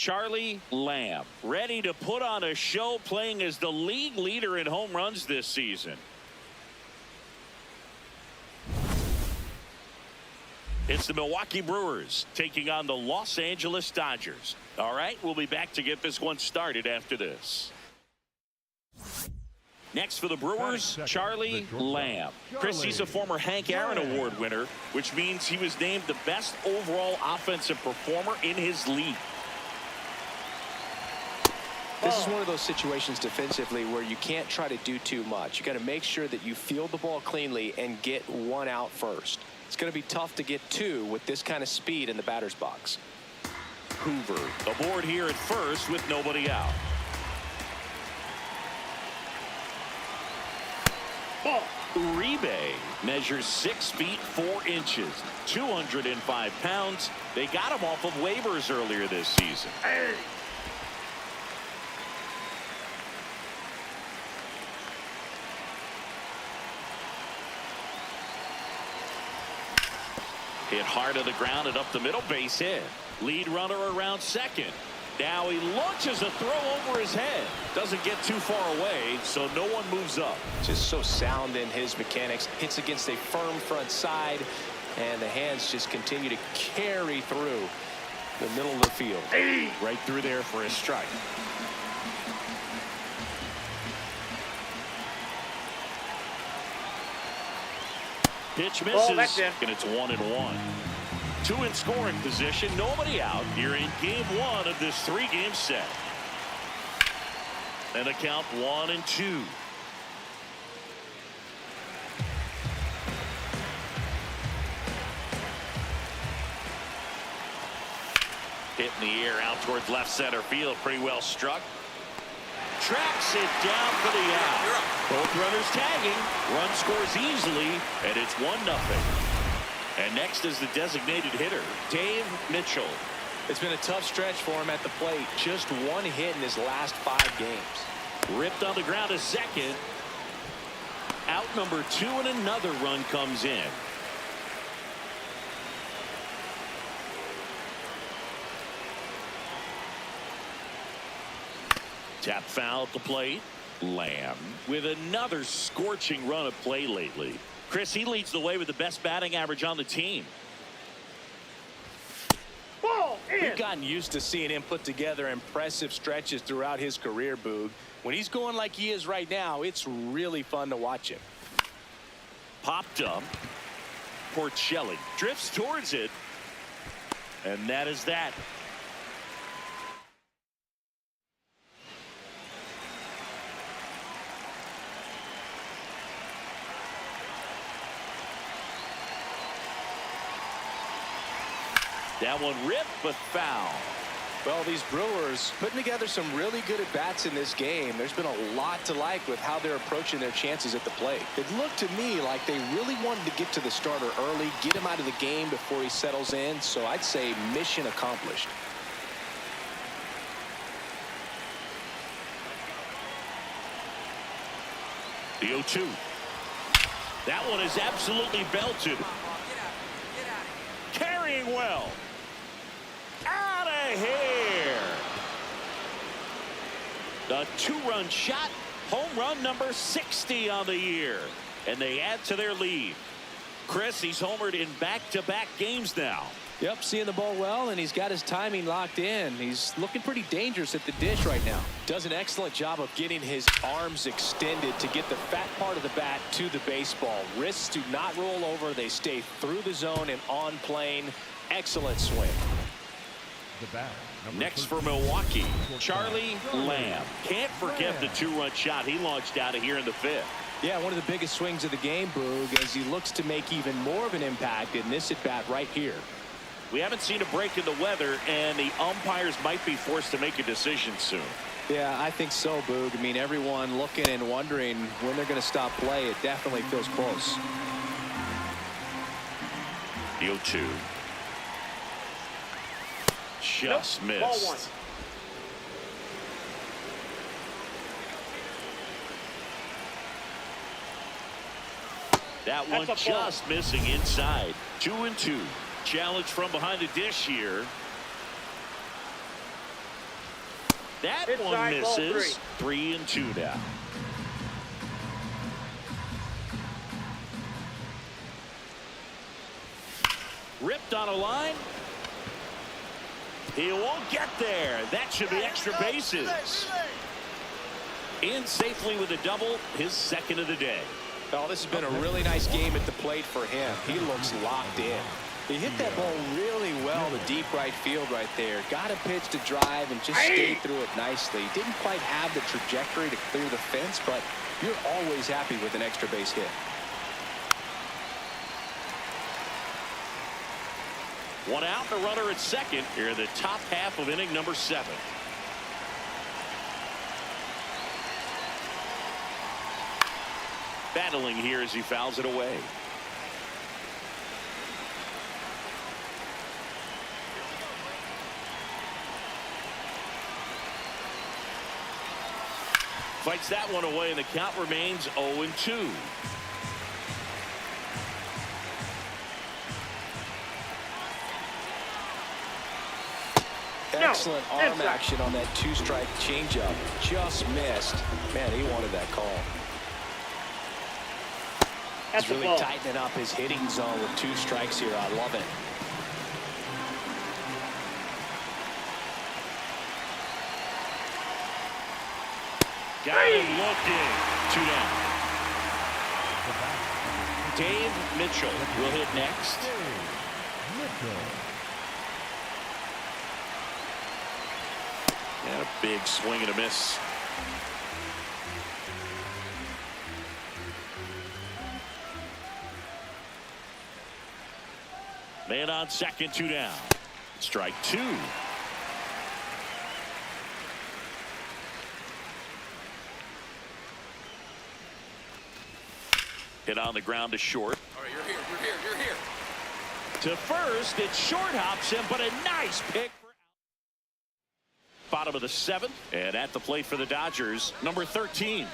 Charlie Lamb, ready to put on a show, playing as the league leader in home runs this season. It's the Milwaukee Brewers taking on the Los Angeles Dodgers. All right, we'll be back to get this one started after this. Next for the Brewers, Charlie Lamb. Chris, he's a former Hank Aaron Award winner, which means he was named the best overall offensive performer in his league. This is one of those situations defensively where you can't try to do too much. You got to make sure that you field the ball cleanly and get one out first. It's going to be tough to get two with this kind of speed in the batter's box. Hoover aboard here at first with nobody out. Uribe measures 6 feet 4 inches, 205 pounds. They got him off of waivers earlier this season. Hey. Hit hard to the ground and up the middle, base hit. Lead runner around second. Now he launches a throw over his head. Doesn't get too far away, so no one moves up. Just so sound in his mechanics. Hits against a firm front side, and the hands just continue to carry through the middle of the field. Hey. Right through there for a strike. Pitch misses, and it's 1-1. 2 in scoring position, nobody out here in game 1 of this 3-game set. And a count 1-2. Hit in the air out towards left center field, pretty well struck. Tracks it down for the out. Both runners tagging. Run scores easily, and it's 1-0. And next is the designated hitter, Dave Mitchell. It's been a tough stretch for him at the plate. Just 1 hit in his last 5 games. Ripped on the ground to second. Out number 2, and another run comes in. Tap foul at the plate. Lamb with another scorching run of play lately. Chris, he leads the way with the best batting average on the team. We've gotten used to seeing him put together impressive stretches throughout his career, Boog. When he's going like he is right now, it's really fun to watch him. Popped up. Porcelli drifts towards it. And that is that. That one ripped, but foul. Well, these Brewers putting together some really good at-bats in this game. There's been a lot to like with how they're approaching their chances at the plate. It looked to me like they really wanted to get to the starter early, get him out of the game before he settles in. So I'd say mission accomplished. The 0-2. That one is absolutely belted. Carrying well. Out of here. The 2-run shot. Home run number 60 on the year. And they add to their lead. Chris, he's homered in back-to-back games now. Yep, seeing the ball well, and he's got his timing locked in. He's looking pretty dangerous at the dish right now. Does an excellent job of getting his arms extended to get the fat part of the bat to the baseball. Wrists do not roll over. They stay through the zone and on plane. Excellent swing. Next for Milwaukee, Charlie Lamb. Can't forget the 2-run shot he launched out of here in the 5th. Yeah, one of the biggest swings of the game, Boog, as he looks to make even more of an impact in this at-bat right here. We haven't seen a break in the weather, and the umpires might be forced to make a decision soon. Yeah, I think so, Boog. I mean, everyone looking and wondering when they're going to stop play. It definitely feels close. The 0-2. Just missed. That one just missing inside. 2-2. Challenge from behind the dish here. That It's one side ball misses. 3-2 now. Ripped on a line. He won't get there. That should be extra bases. In safely with a double, his second of the day. Oh, this has been a really nice game at the plate for him. He looks locked in. He hit that ball really well to deep right field right there. Got a pitch to drive and just stayed through it nicely. Didn't quite have the trajectory to clear the fence, but you're always happy with an extra base hit. One out, the runner at second here in the top half of inning number 7. Battling here as he fouls it away. Fights that one away, and the count remains 0-2. Excellent arm action on that 2-strike changeup. Just missed. Man, he wanted that call. He's really tightening up his hitting zone with 2 strikes here. I love it. Got him looking. 2 down. Dave Mitchell will hit next. And a big swing and a miss. Man on second, 2 down. Strike 2. Hit on the ground to short. All right, you're here. To first, it short hops him, but a nice pick. Bottom of the 7th, and at the plate for the Dodgers, number 13.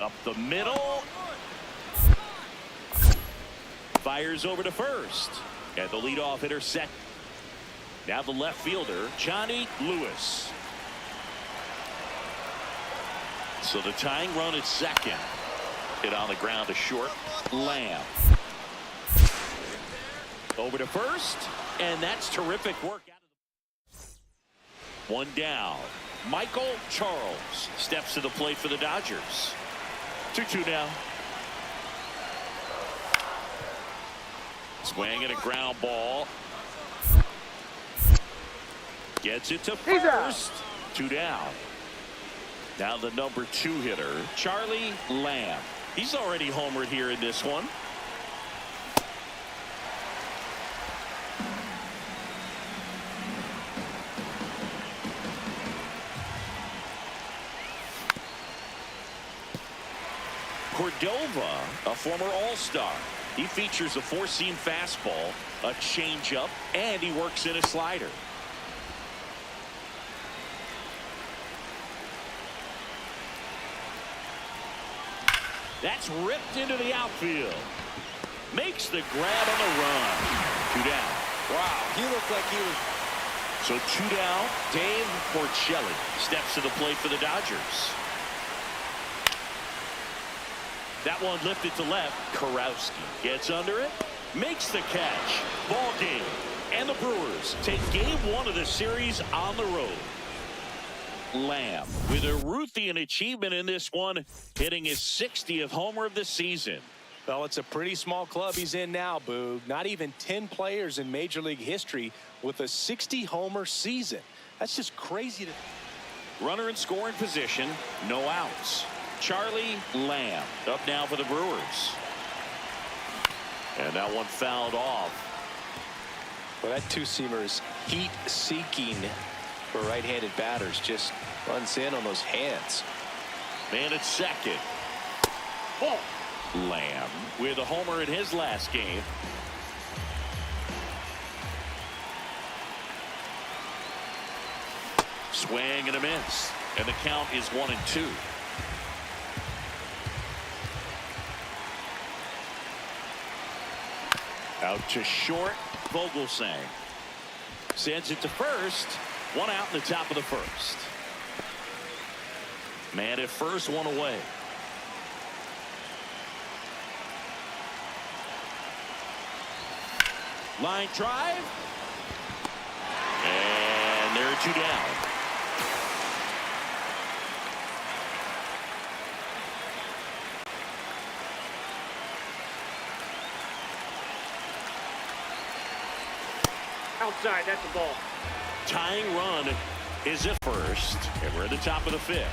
Up the middle. Fires over to first. And the leadoff hitter set. Now the left fielder, Johnny Lewis. So the tying run at second. Hit on the ground to short. Lamb. Over to first, and that's terrific work. One down. Michael Charles steps to the plate for the Dodgers. 2-2 now. Swing and a ground ball. Gets it to first. 2 down. Now the number 2 hitter, Charlie Lamb. He's already homered here in this one. Cordova, a former All-Star. He features a 4-seam fastball, a changeup, and he works in a slider. That's ripped into the outfield. Makes the grab on the run. 2 down. Wow, he looked like he was. So 2 down. Dave Porcelli steps to the plate for the Dodgers. That one lifted to left. Karowski gets under it, makes the catch. Ball game. And the Brewers take game 1 of the series on the road. Lamb with a Ruthian achievement in this one, hitting his 60th homer of the season. Well, it's a pretty small club he's in now, Boog. Not even 10 players in Major League history with a 60-homer season. That's just crazy to. Runner in scoring position, no outs. Charlie Lamb up now for the Brewers. And that one fouled off. Well, that 2-seamer is heat-seeking for right-handed batters. Just runs in on those hands. Man at second. Oh. Lamb with a homer in his last game. Swing and a miss. And the count is 1-2. Out to short, Vogelsang. Sends it to first. One out in the top of the first. Man at first, one away. Line drive. And there are two down. Outside, that's the ball. Tying run is at first, and we're at the top of the fifth.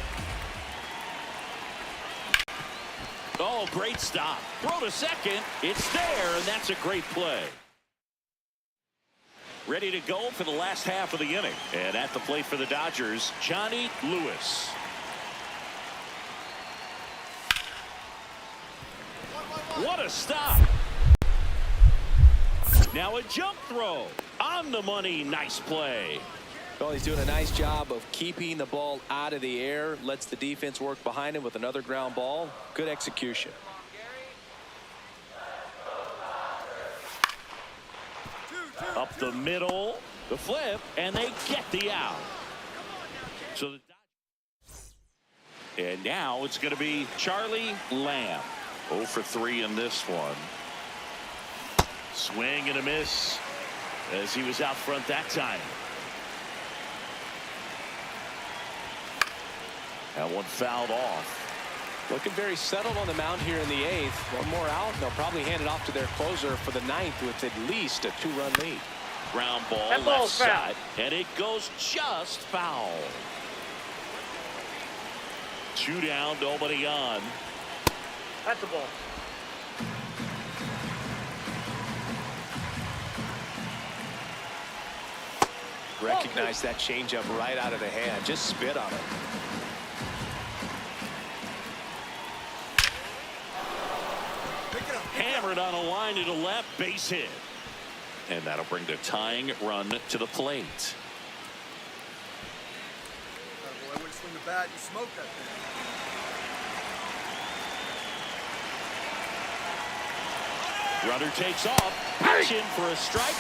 Oh, great stop. Throw to second. It's there, and that's a great play. Ready to go for the last half of the inning. And at the plate for the Dodgers, Johnny Lewis. What a stop. Now a jump throw. On the money. Nice play. Well, he's doing a nice job of keeping the ball out of the air. Lets the defense work behind him with another ground ball. Good execution. Up the middle, the flip, and they get the out. So and now it's going to be Charlie Lamb. 0 for 3 in this one. Swing and a miss as he was out front that time. That one fouled off. Looking very settled on the mound here in the 8th. One more out, and they'll probably hand it off to their closer for the 9th with at least a 2-run lead. Ground ball That left ball's side, and it goes just foul. 2 down, nobody on. That's the ball. Recognize that changeup right out of the hand. Just spit on it. Hammered on a line to the left, base hit. And that'll bring the tying run to the plate. Boy, I would swing the bat and smoke that thing. Runner takes off, pitch in for a strike.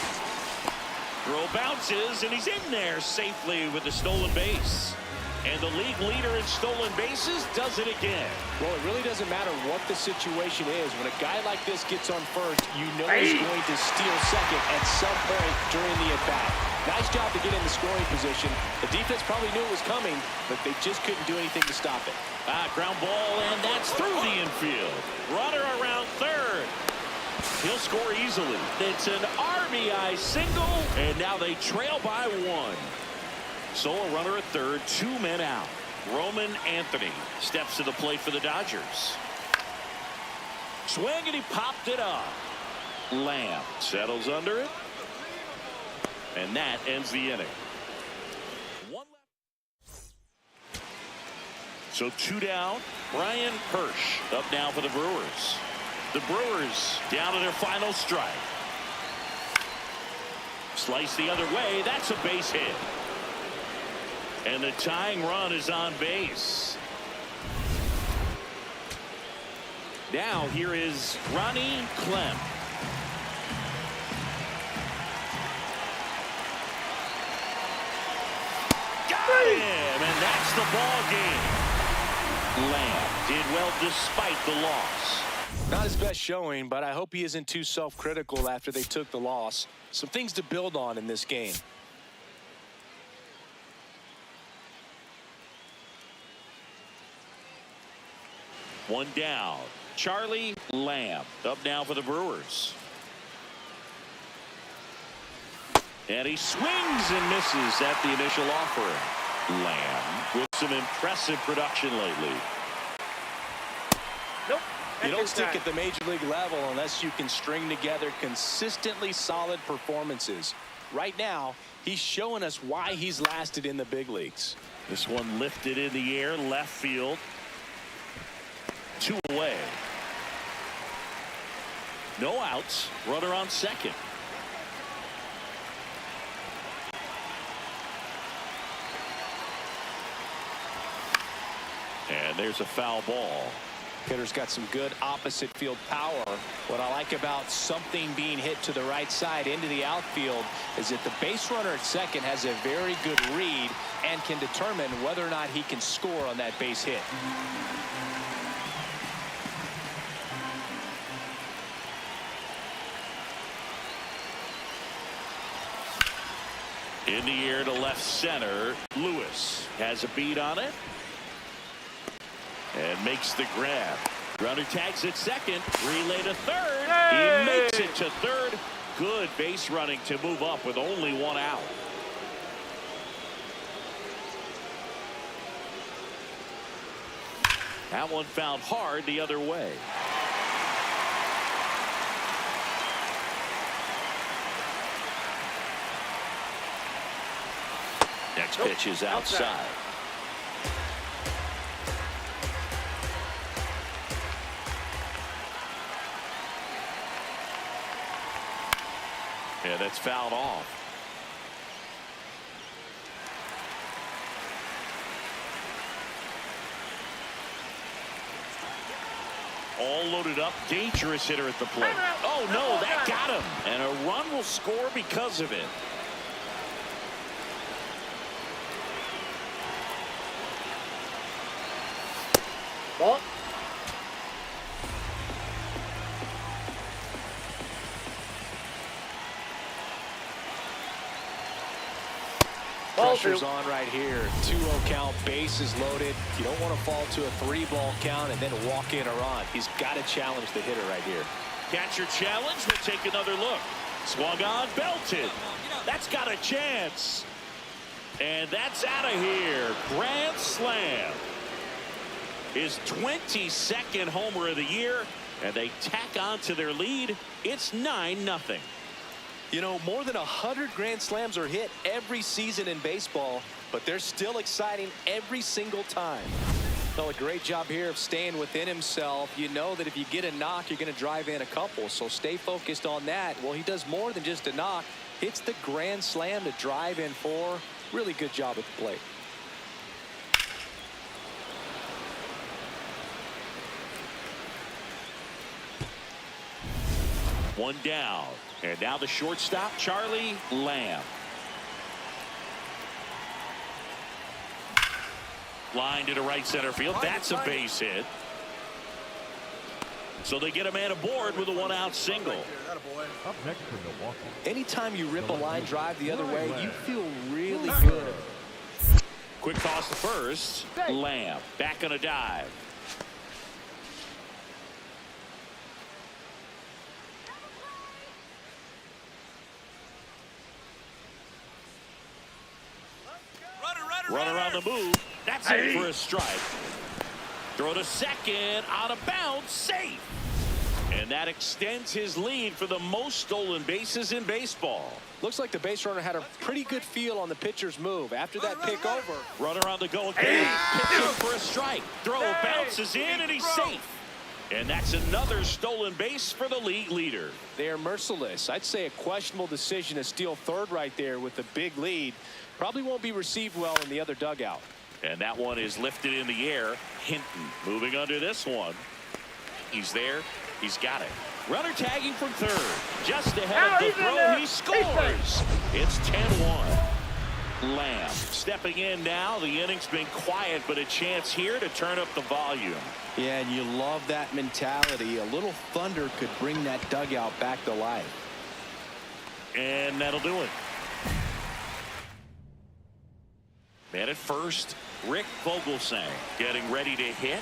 Throw bounces, and he's in there safely with the stolen base. And the league leader in stolen bases does it again. Well, it really doesn't matter what the situation is. When a guy like this gets on first, you know he's going to steal second at some point during the at-bat. Nice job to get in the scoring position. The defense probably knew it was coming, but they just couldn't do anything to stop it. Ground ball, and that's through the infield. Runner around third. He'll score easily. It's an RBI single, and now they trail by 1. So a runner at third, 2 men out. Roman Anthony steps to the plate for the Dodgers. Swing, and he popped it up. Lamb settles under it. And that ends the inning. 1 left. So 2 down. Brian Hirsch up now for the Brewers. The Brewers down to their final strike. Slice the other way. That's a base hit. And the tying run is on base. Now here is Ronnie Clem. Got him, and that's the ball game. Lamb did well despite the loss. Not his best showing, but I hope he isn't too self-critical after they took the loss. Some things to build on in this game. One down. Charlie Lamb up now for the Brewers. And he swings and misses at the initial offering. Lamb with some impressive production lately. Nope. You don't stick at the major league level unless you can string together consistently solid performances. Right now, he's showing us why he's lasted in the big leagues. This one lifted in the air, left field. 2 away. No outs. Runner on second. And there's a foul ball. Hitter's got some good opposite field power. What I like about something being hit to the right side into the outfield is that the base runner at second has a very good read and can determine whether or not he can score on that base hit. In the air to left center. Lewis has a beat on it and makes the grab. Runner tags at second. Relay to third. He makes it to third. Good base running to move up with only one out. That one fouled hard the other way. Next pitch is outside. Yeah, that's fouled off. All loaded up. Dangerous hitter at the plate. Oh, no, that got him. And a run will score because of it. Ball. Pressure's on right here. 2-0 count, bases loaded. You don't want to fall to a 3-ball count and then walk in or on. He's got to challenge the hitter right here. Catcher challenge. We'll take another look. Swung on, belted. That's got a chance. And that's out of here. Grand slam. His 22nd homer of the year, and they tack on to their lead. It's 9-0. You know, more than 100 grand slams are hit every season in baseball, but they're still exciting every single time. So a great job here of staying within himself. You know that if you get a knock, you're going to drive in a couple, so stay focused on that. Well, he does more than just a knock. Hits the grand slam to drive in 4. Really good job at the plate. One down. And now the shortstop, Charlie Lamb. Line to the right center field. That's a base hit. So they get a man aboard with a 1-out single. Up next for Milwaukee. Anytime you rip a line drive the other way, you feel really good. Quick toss to first. Lamb back on a dive. Runner on the move. That's it for a strike. Throw to second. Out of bounds. Safe. And that extends his lead for the most stolen bases in baseball. Looks like the base runner had a pretty good feel on the pitcher's move. After that pick over. Runner on the go again. Pitching for a strike. Throw bounces in and he's safe. And that's another stolen base for the league leader. They are merciless. I'd say a questionable decision to steal third right there with the big lead. Probably won't be received well in the other dugout. And that one is lifted in the air. Hinton moving under this one. He's there. He's got it. Runner tagging from third. Just ahead of the throw. He scores. It's 10-1. Lamb stepping in now. The inning's been quiet, but a chance here to turn up the volume. Yeah, and you love that mentality. A little thunder could bring that dugout back to life. And that'll do it. Man at first, Rick Vogelsang getting ready to hit.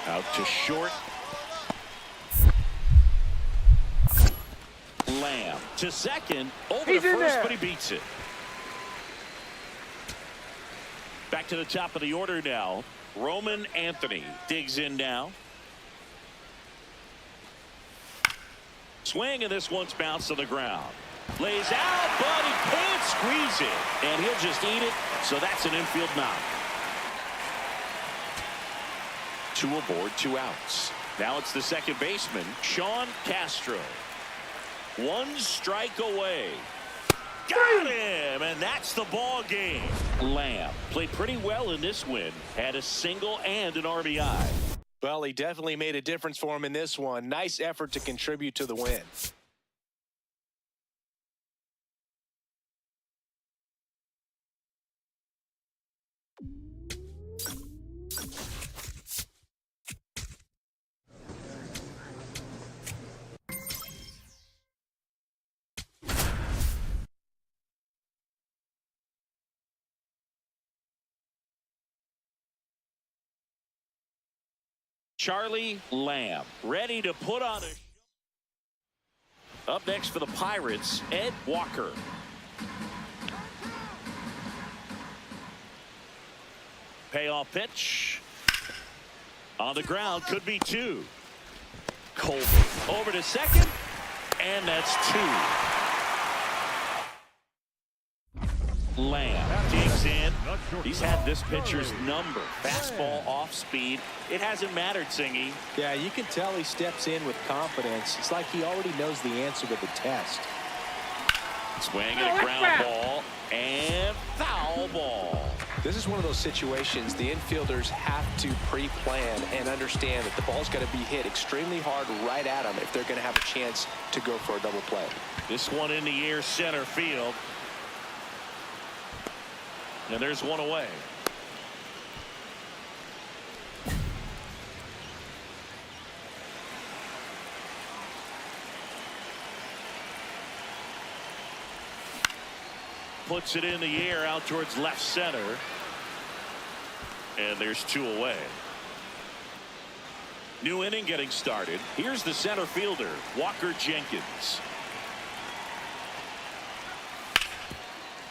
Out to short. Lamb to second. Over to first, but he beats it. Back to the top of the order now. Roman Anthony digs in now. Swing, and this one's bounced to the ground. Lays out, but he can't squeeze it. And he'll just eat it, so that's an infield knock. 2 aboard, 2 outs. Now it's the second baseman, Sean Castro. 1 strike away. Got him, and that's the ball game. Lamb played pretty well in this win. Had a single and an RBI. Well, he definitely made a difference for him in this one. Nice effort to contribute to the win. Charlie Lamb ready to put on a... Up next for the Pirates, Ed Walker. Payoff pitch. On the ground, could be two. Colby over to second, and that's two. Lamb digs in. He's had this pitcher's number. Fastball off speed. It hasn't mattered, Singy. Yeah, you can tell he steps in with confidence. It's like he already knows the answer to the test. Swing and a ground ball and foul ball. This is one of those situations the infielders have to pre-plan and understand that the ball's got to be hit extremely hard right at them if they're going to have a chance to go for a double play. This one in the air, center field. And there's one away. Puts it in the air out towards left center. And there's two away. New inning getting started. Here's the center fielder, Walker Jenkins.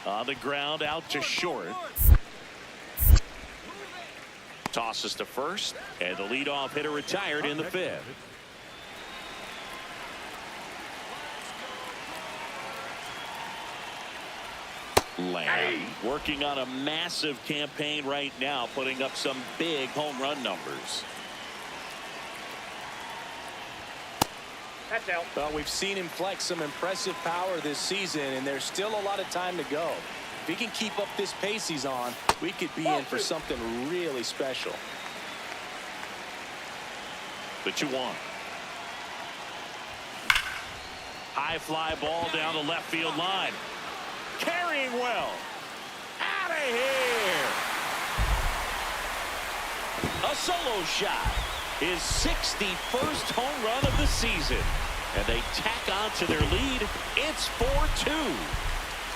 On the ground out to short. Tosses to first, and the leadoff hitter retired in the fifth. Lamb working on a massive campaign right now, putting up some big home run numbers. That's out. Well, we've seen him flex some impressive power this season, and there's still a lot of time to go. If he can keep up this pace he's on, we could be in for something really special. The 2-1. High fly ball down the left field line. Carrying well. Out of here. A solo shot. His 61st home run of the season. And they tack on to their lead. It's 4-2.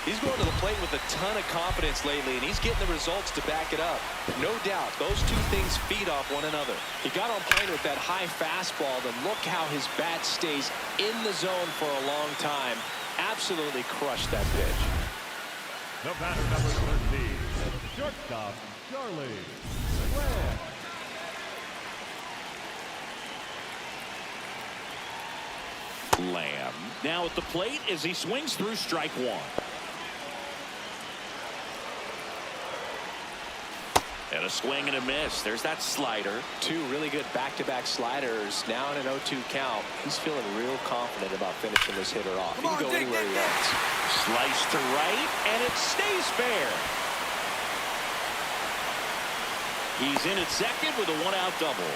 He's going to the plate with a ton of confidence lately, and he's getting the results to back it up. No doubt, those two things feed off one another. He got on plane with that high fastball, then look how his bat stays in the zone for a long time. Absolutely crushed that pitch. The batter number 13, shortstop, Charlie Lamb. Lamb now at the plate as he swings through strike one. And a swing and a miss. There's that slider. Two really good back-to-back sliders. Now in an 0-2 count. He's feeling real confident about finishing this hitter off. He can go anywhere he wants. Slice to right, and it stays fair. He's in at second with a one-out double.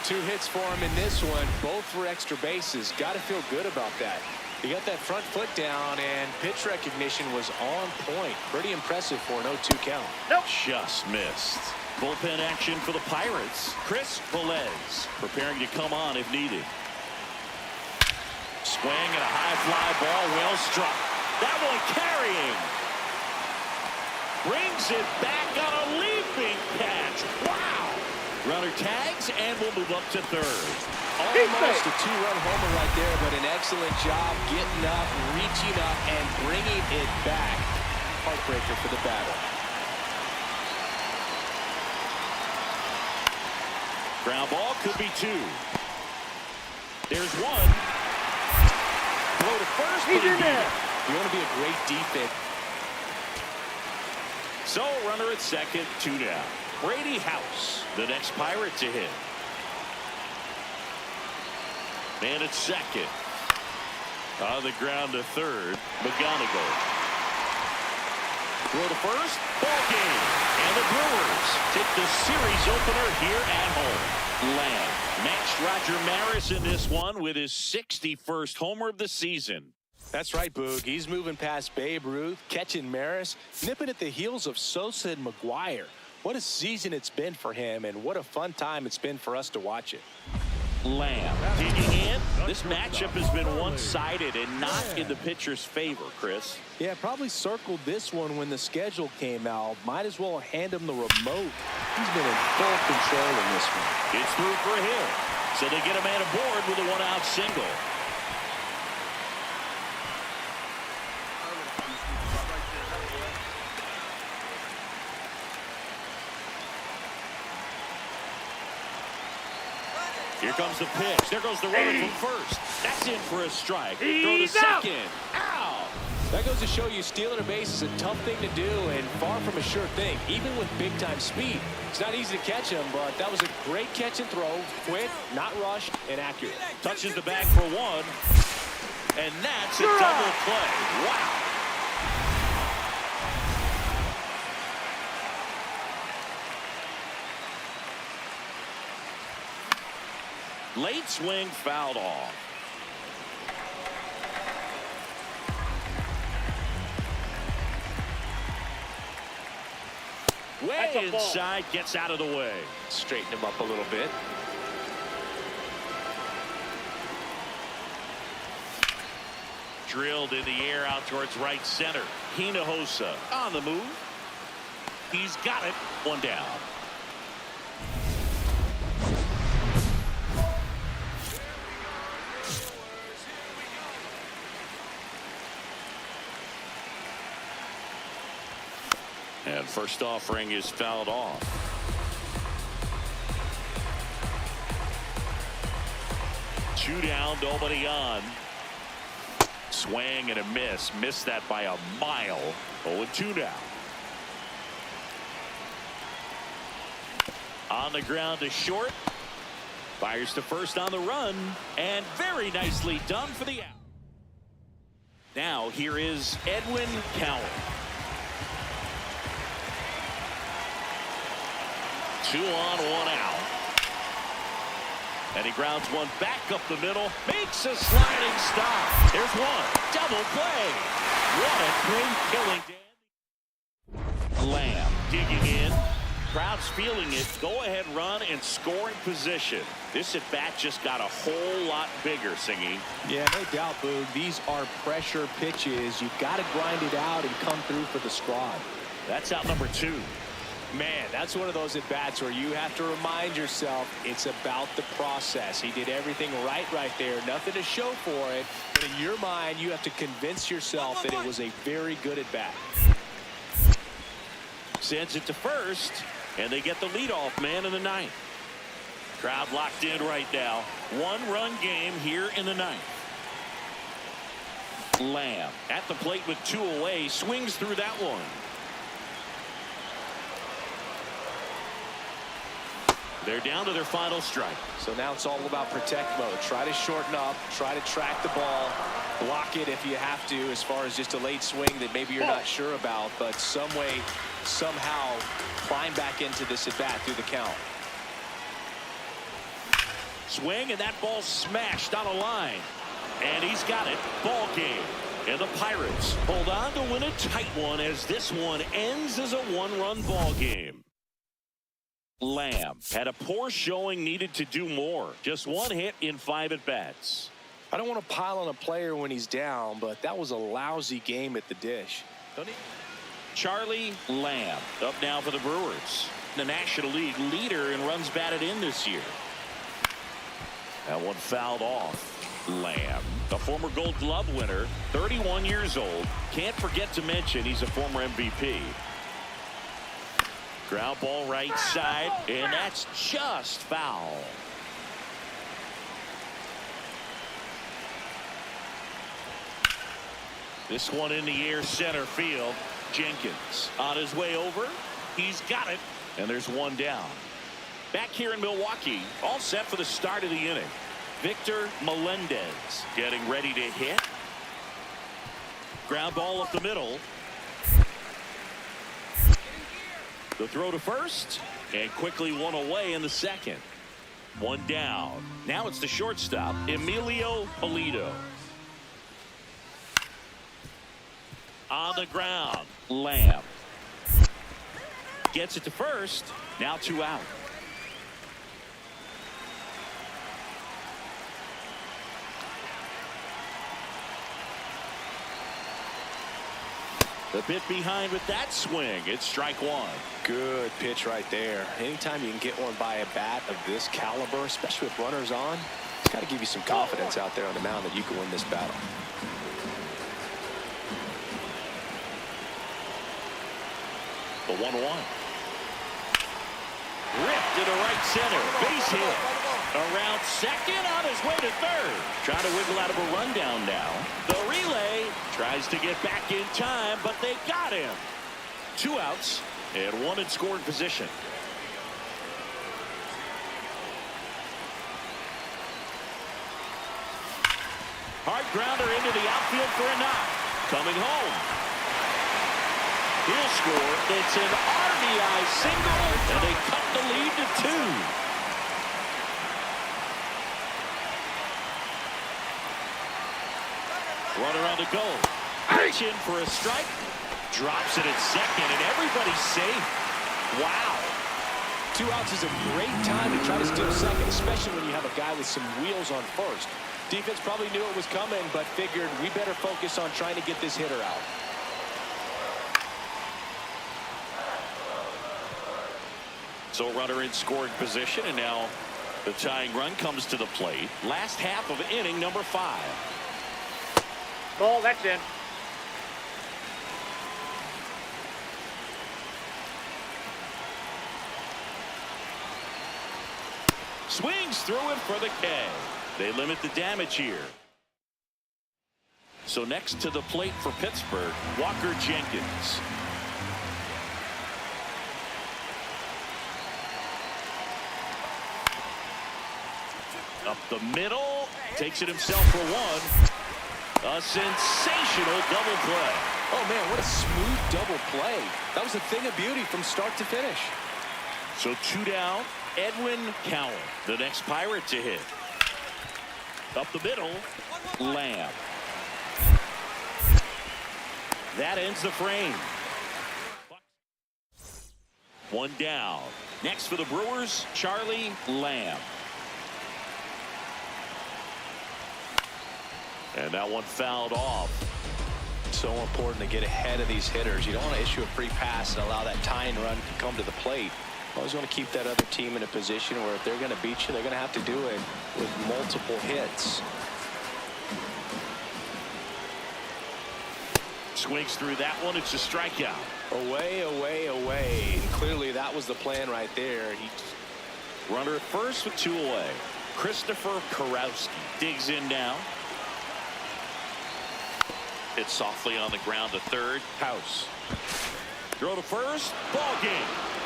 Two hits for him in this one, both for extra bases. Got to feel good about that. He got that front foot down, and pitch recognition was on point. Pretty impressive for an 0-2 count. Nope. Just missed. Bullpen action for the Pirates. Chris Velez preparing to come on if needed. Swing and a high fly ball, well struck. That one carrying. Brings it back on a leaping catch. Wow. Runner tags and will move up to third. Almost a two-run homer right there, but an excellent job getting up, reaching up, and bringing it back. Heartbreaker for the batter. Ground ball could be two. There's one. Throw to first. He's in there. You want to be a great defense. So runner at second, two down. Brady House, the next Pirate to hit. Man at second. On the ground to third, McGonigal. Throw to first. Ball game. And the Brewers take the series opener here at home. Lamb matched Roger Maris in this one with his 61st homer of the season. That's right, Boog. He's moving past Babe Ruth, catching Maris, nipping at the heels of Sosa and McGuire. What a season it's been for him, and what a fun time it's been for us to watch it. Lamb digging in. This matchup has been one-sided and not in the pitcher's favor, Chris. Yeah, probably circled this one when the schedule came out. Might as well hand him the remote. He's been in full control in this one. It's through for a hit. So they get a man aboard with a one-out single. Here comes the pitch. There goes the runner from first. That's in for a strike. Throw to second. Ow! That goes to show you stealing a base is a tough thing to do and far from a sure thing, even with big-time speed. It's not easy to catch him, but that was a great catch and throw. Quick, not rushed, and accurate. Touches the bag for one. And that's a double play. Wow. Late swing fouled off. Way inside, gets out of the way. Straighten him up a little bit. Drilled in the air out towards right center. Hinojosa on the move. He's got it. One down. And first offering is fouled off. Two down, nobody on. Swing and a miss. Missed that by a mile. 0-2 now. On the ground to short. Fires to first on the run. And very nicely done for the out. Now here is Edwin Cowan. 2 on, 1 out. And he grounds one back up the middle. Makes a sliding stop. There's one. Double play. What a great killing. Lamb digging in. Crowd's feeling it. Go ahead run and scoring position. This at bat just got a whole lot bigger, Singing. Yeah, no doubt, Boog. These are pressure pitches. You've got to grind it out and come through for the squad. That's out number 2. Man, that's one of those at-bats where you have to remind yourself it's about the process. He did everything right there. Nothing to show for it. But in your mind, you have to convince yourself that it was a very good at-bat. Sends it to first, and they get the leadoff man in the 9th. Crowd locked in right now. 1-run game here in the 9th. Lamb at the plate with 2 away. Swings through that one. They're down to their final strike. So now it's all about protect mode. Try to shorten up, try to track the ball, block it if you have to, as far as just a late swing that maybe you're not sure about, but some way, somehow climb back into this at bat through the count. Swing, and that ball smashed on a line. And he's got it. Ball game. And the Pirates hold on to win a tight one as this one ends as a 1-run ball game. Lamb had a poor showing, needed to do more. Just 1 hit in 5 at-bats. I don't want to pile on a player when he's down, but that was a lousy game at the dish. Charlie Lamb up now for the Brewers. The National League leader in runs batted in this year. That one fouled off. Lamb, the former Gold Glove winner, 31 years old. Can't forget to mention he's a former MVP. Ground ball right side, and that's just foul. This one in the air center field. Jenkins on his way over. He's got it, and there's 1 down. Back here in Milwaukee, all set for the start of the inning. Victor Melendez getting ready to hit. Ground ball up the middle. The throw to first, and quickly one away in the second. One down. Now it's the shortstop, Emilio Pulido. On the ground, Lamb. Gets it to first. Now 2 out. A bit behind with that swing. It's strike one. Good pitch right there. Anytime you can get one by a bat of this caliber, especially with runners on, it's got to give you some confidence out there on the mound that you can win this battle. The 1-1. Ripped into right center. Base hit. Around second, on his way to third. Trying to wiggle out of a rundown now. The relay tries to get back in time, but they got him. 2 outs and 1 in scoring position. Hard grounder into the outfield for a knock. Coming home. He'll score. It's an RBI single, and they cut the lead to 2. Runner on the goal. Pitch in for a strike. Drops it at second, and everybody's safe. Wow. 2 outs is a great time to try to steal second, especially when you have a guy with some wheels on first. Defense probably knew it was coming, but figured we better focus on trying to get this hitter out. So runner in scoring position, and now the tying run comes to the plate. Last half of inning number 5. Ball, that's in. Swings through it for the K. They limit the damage here. So next to the plate for Pittsburgh, Walker Jenkins. Up the middle, takes it himself for 1. A sensational double play. Oh, man, what a smooth double play. That was a thing of beauty from start to finish. So 2 down, Edwin Cowan, the next Pirate to hit. Up the middle, Lamb. That ends the frame. 1 down. Next for the Brewers, Charlie Lamb. And that one fouled off. So important to get ahead of these hitters. You don't want to issue a free pass and allow that tying run to come to the plate. Always want to keep that other team in a position where if they're going to beat you, they're going to have to do it with multiple hits. Swings through that one. It's a strikeout. Away, away, away. And clearly that was the plan right there. Runner at first with 2 away. Christopher Karowski digs in now. Hit softly on the ground to third. House. Throw to first. Ball game.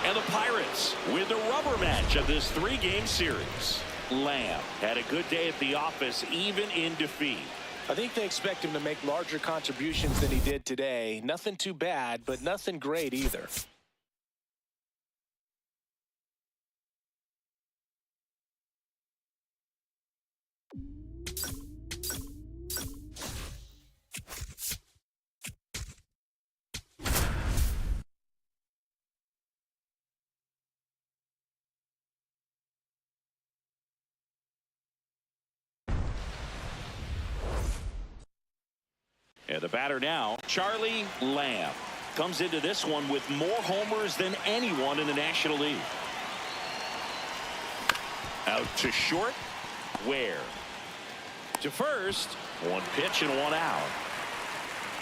And the Pirates win the rubber match of this 3-game series. Lamb had a good day at the office, even in defeat. I think they expect him to make larger contributions than he did today. Nothing too bad, but nothing great either. And the batter now, Charlie Lamb, comes into this one with more homers than anyone in the National League. Out to short, Ware. To first, 1 pitch and 1 out.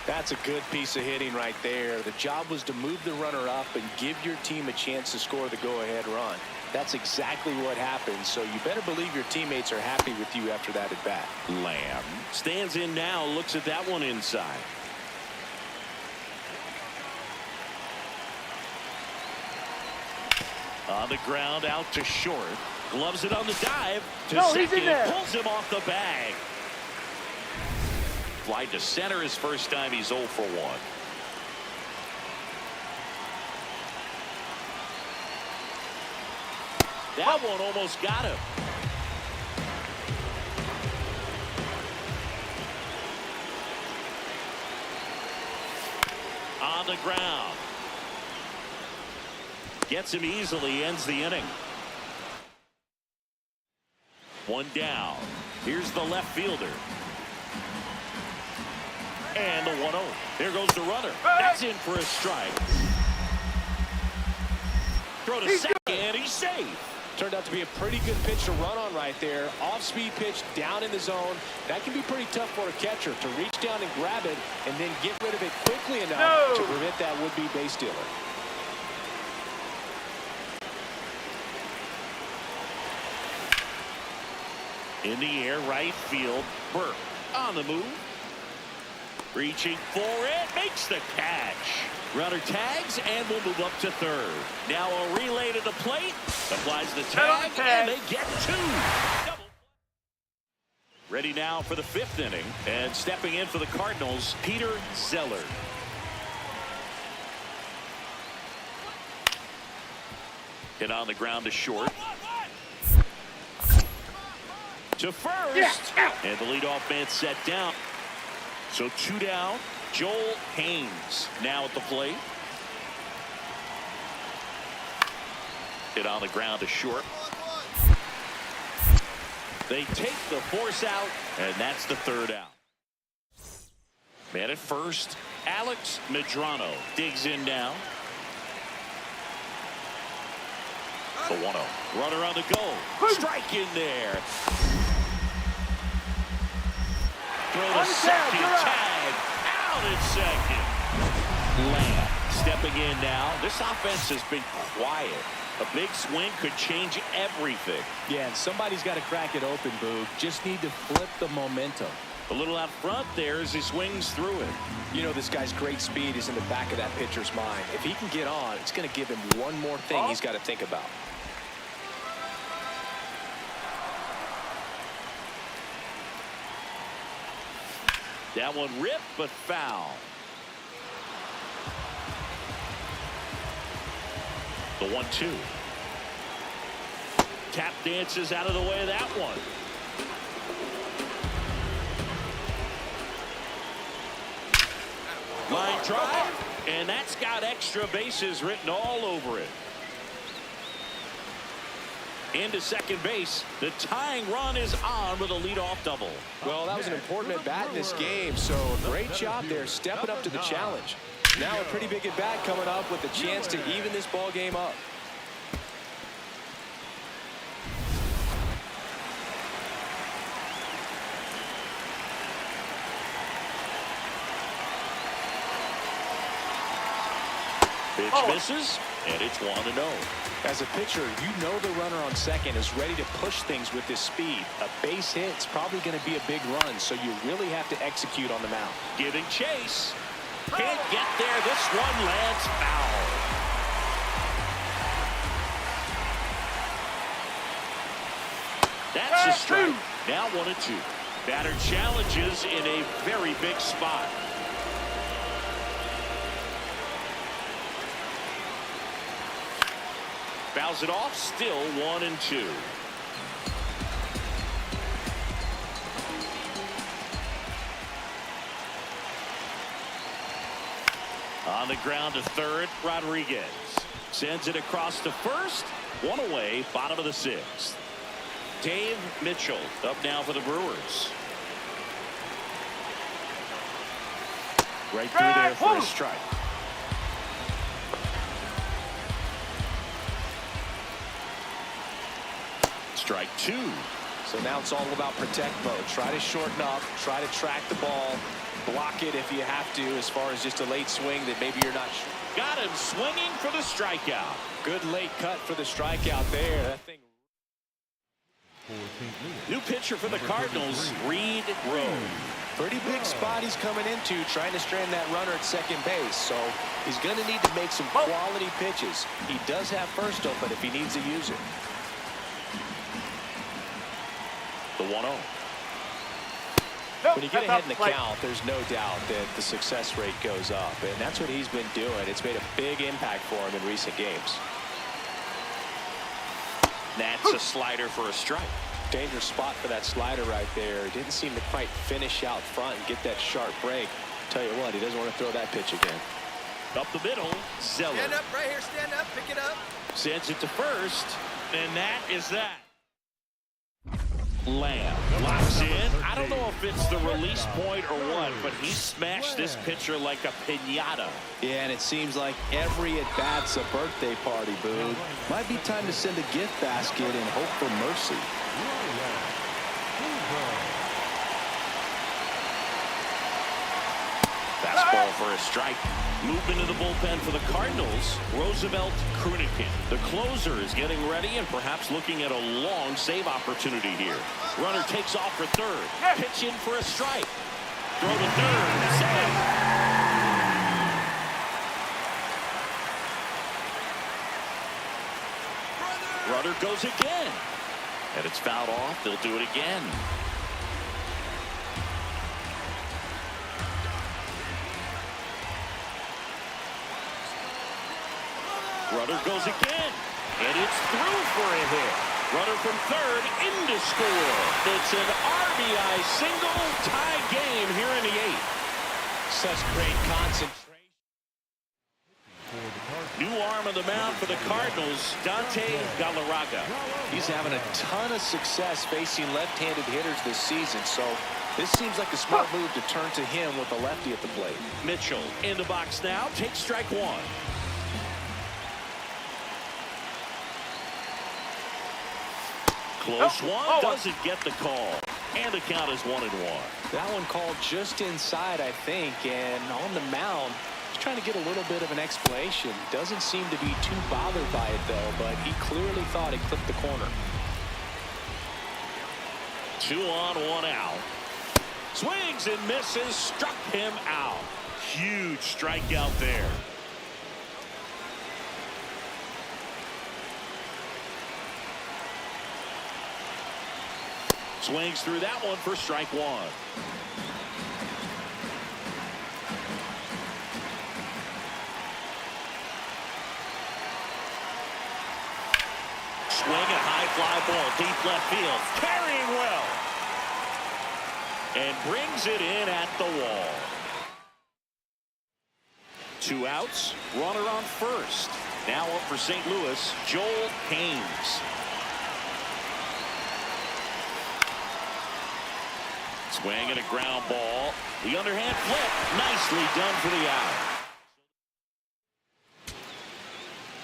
That's a good piece of hitting right there. The job was to move the runner up and give your team a chance to score the go-ahead run. That's exactly what happened, so you better believe your teammates are happy with you after that at bat. Lamb stands in now, looks at that one inside. On the ground, out to short. Gloves it on the dive to second. He's in there. Pulls him off the bag. Fly to center his first time. He's 0 for 1. That one almost got him. On the ground. Gets him easily, ends the inning. One down. Here's the left fielder. And the 1-0. There goes the runner. That's in for a strike. Throw to second, and he's safe. Turned out to be a pretty good pitch to run on right there. Off-speed pitch down in the zone. That can be pretty tough for a catcher to reach down and grab it and then get rid of it quickly enough to prevent that would-be base stealer. In the air, right field. Burke on the move. Reaching for it. Makes the catch. Runner tags and will move up to third. Now a relay to the plate. Applies the tag and they get two. Ready now for the fifth inning. And stepping in for the Cardinals, Peter Zeller. Hit on the ground to short. To first. And the leadoff man set down. So two down. Joel Haynes now at the plate. Hit on the ground to short. They take the force out, and that's the third out. Man at first, Alex Medrano digs in now. The 1-0. Runner on the go. Strike in there. Throw to second. Tag. Out at second. Lamb stepping in now. This offense has been quiet. A big swing could change everything. Yeah, and somebody's got to crack it open, Boog. Just need to flip the momentum. A little out front there as he swings through it. You know, this guy's great speed is in the back of that pitcher's mind. If he can get on, it's going to give him one more thing he's got to think about. That one ripped, but foul. The 1-2. Tap dances out of the way of that one. Line drive, and that's got extra bases written all over it. Into second base. The tying run is on with a leadoff double. Well, that was an important at-bat in this game, so great job there stepping up to the challenge. Now a pretty big at-bat coming up with a chance to even this ball game up. Pitch misses, and it's 1-0. As a pitcher, you know the runner on second is ready to push things with this speed. A base hit's probably going to be a big run, so you really have to execute on the mound. Giving chase. Can't get there. This one lands foul. That's a strike. Now 1-2. Batter challenges in a very big spot. Fouls it off, still 1-2. On the ground to third, Rodriguez sends it across to first. One away, bottom of the sixth. Dave Mitchell up now for the Brewers. Right through there for a strike. Strike two. So now it's all about protect mode. Try to shorten up, try to track the ball, block it if you have to, as far as just a late swing that maybe you're not sure. Got him swinging for the strikeout. Good late cut for the strikeout there. That thing. New pitcher for the Cardinals, Reed Rose. Pretty big spot he's coming into, trying to strand that runner at second base. So he's going to need to make some quality pitches. He does have first open if he needs to use it. The 1-0. When you get ahead in the count, there's no doubt that the success rate goes up, and that's what he's been doing. It's made a big impact for him in recent games. That's a slider for a strike. Dangerous spot for that slider right there. Didn't seem to quite finish out front and get that sharp break. Tell you what, he doesn't want to throw that pitch again. Up the middle, Zeller. Stand up right here, stand up, pick it up. Sends it to first, and that is that. Lamb locks in. I don't know if it's the release point or what, but he smashed this pitcher like a piñata. Yeah, and it seems like every at-bat's a birthday party, Boog. Might be time to send a gift basket and hope for mercy. Fastball for a strike. Movement in the bullpen for the Cardinals. Roosevelt Krunikin. The closer is getting ready and perhaps looking at a long save opportunity here. Runner takes off for third. Pitch in for a strike. Throw to third. Save. Runner goes again. And it's fouled off. They'll do it again. Runner goes again, and it's through for a hit. Runner from third in to score. It's an RBI single, tie game here in the eighth. Such great concentration. New arm on the mound for the Cardinals, Dante Galarraga. He's having a ton of success facing left-handed hitters this season, so this seems like a smart move to turn to him with a lefty at the plate. Mitchell in the box now, takes strike one. Close one, doesn't get the call. And the count is 1-1. That one called just inside, I think, and on the mound, he's trying to get a little bit of an explanation. Doesn't seem to be too bothered by it, though, but he clearly thought he clipped the corner. 2 on, 1 out. Swings and misses, struck him out. Huge strikeout there. Swings through that one for strike one. Swing a high fly ball deep left field. Carrying well. And brings it in at the wall. 2 outs. Runner on first. Now up for St. Louis, Joel Haynes. Swing and a ground ball. The underhand flip. Nicely done for the out.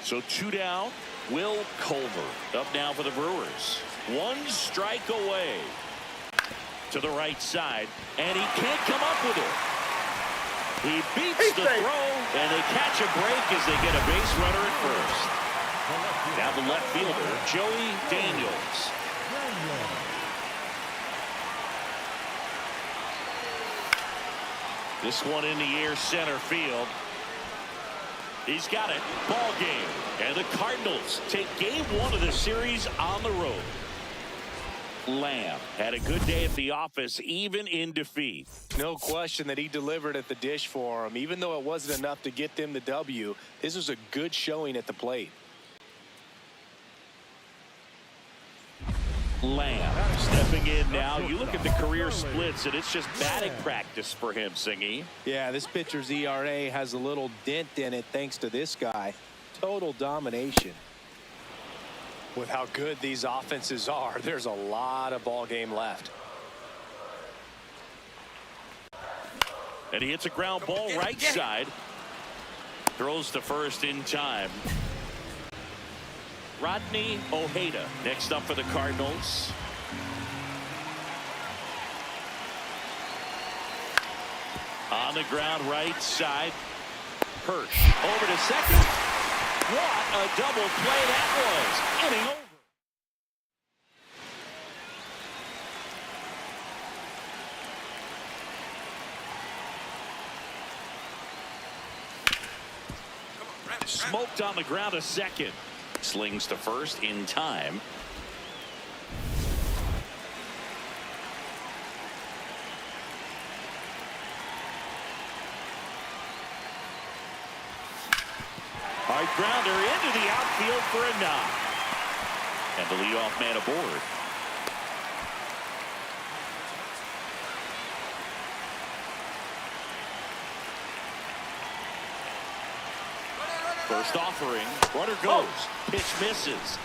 So 2 down. Will Culver up now for the Brewers. 1 strike away. To the right side. And he can't come up with it. He beats the throw. And they catch a break as they get a base runner at first. Now the left fielder, Joey Daniels. This one in the air center field. He's got it. Ball game. And the Cardinals take game 1 of the series on the road. Lamb had a good day at the office, even in defeat. No question that he delivered at the dish for him. Even though it wasn't enough to get them the W, this was a good showing at the plate. Lamb stepping in now. You look at the career splits, and it's just batting practice for him, Singy. Yeah, this pitcher's ERA has a little dent in it thanks to this guy. Total domination. With how good these offenses are, there's a lot of ball game left. And he hits a ground ball right side. Throws to first in time. Rodney Ojeda next up for the Cardinals. On the ground right side. Hirsch over to second. What a double play that was. Inning over. Smoked on the ground a second. Slings to first in time. Hard grounder into the outfield for a knock. And the leadoff man aboard. First offering. Runner goes. Pitch misses.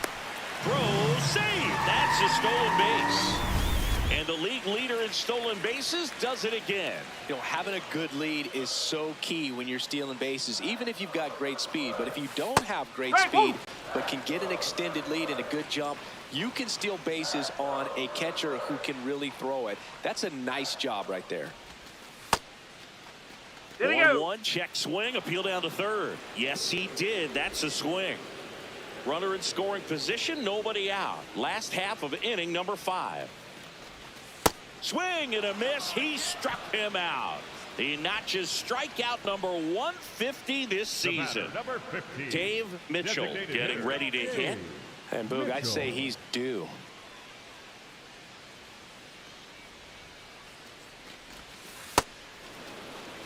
Throw, save. That's a stolen base. And the league leader in stolen bases does it again. You know, having a good lead is so key when you're stealing bases, even if you've got great speed. But if you don't have great speed, but can get an extended lead and a good jump, you can steal bases on a catcher who can really throw it. That's a nice job right there. 1-1, check swing, appeal down to third. Yes, he did. That's a swing. Runner in scoring position, nobody out. Last half of inning number 5. Swing and a miss. He struck him out. He notches strikeout number 150 this season. Number 50, Dave Mitchell getting ready to hit. And Boog, I'd say he's due.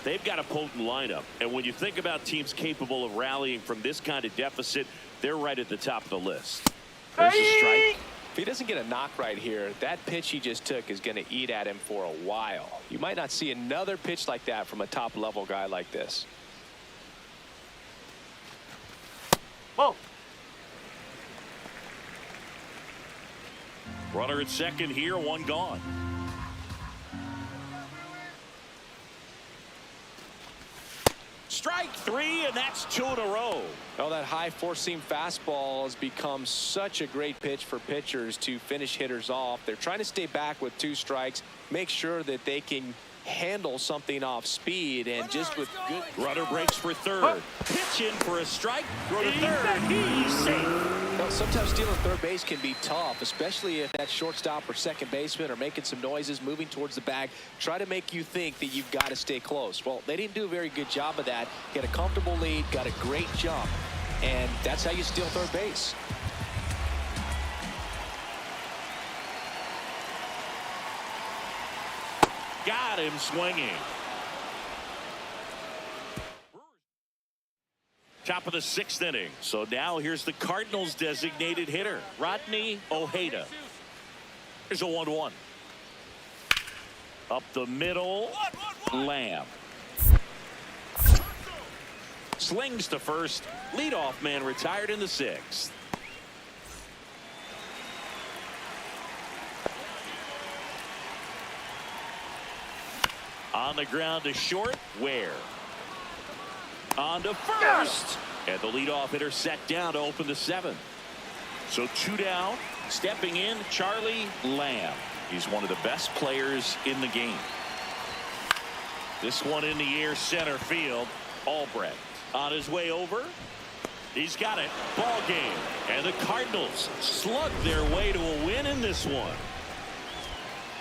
They've got a potent lineup, and when you think about teams capable of rallying from this kind of deficit, they're right at the top of the list. There's a strike. If he doesn't get a knock right here, that pitch he just took is going to eat at him for a while. You might not see another pitch like that from a top-level guy like this. Whoa. Runner at second here, one gone. Strike 3, and that's 2 in a row. Well, that high four-seam fastball has become such a great pitch for pitchers to finish hitters off. They're trying to stay back with 2 strikes, make sure that they can handle something off speed, and just with good... Runner breaks for third. Pitch in for a strike. Throw to third. He's safe. Well, sometimes stealing third base can be tough, especially if that shortstop or second baseman are making some noises, moving towards the bag, try to make you think that you've got to stay close. Well, they didn't do a very good job of that. Get a comfortable lead, got a great jump, and that's how you steal third base. Got him swinging. Top of the 6th inning. So now here's the Cardinals' designated hitter, Rodney Ojeda. Here's a 1-1. Up the middle, Lamb. Slings to first. Leadoff man retired in the 6th. On the ground to short, Ware. On to first. And the leadoff hitter set down to open the 7th. So 2 down. Stepping in, Charlie Lamb. He's one of the best players in the game. This one in the air, center field. Albrecht on his way over. He's got it. Ball game. And the Cardinals slug their way to a win in this one.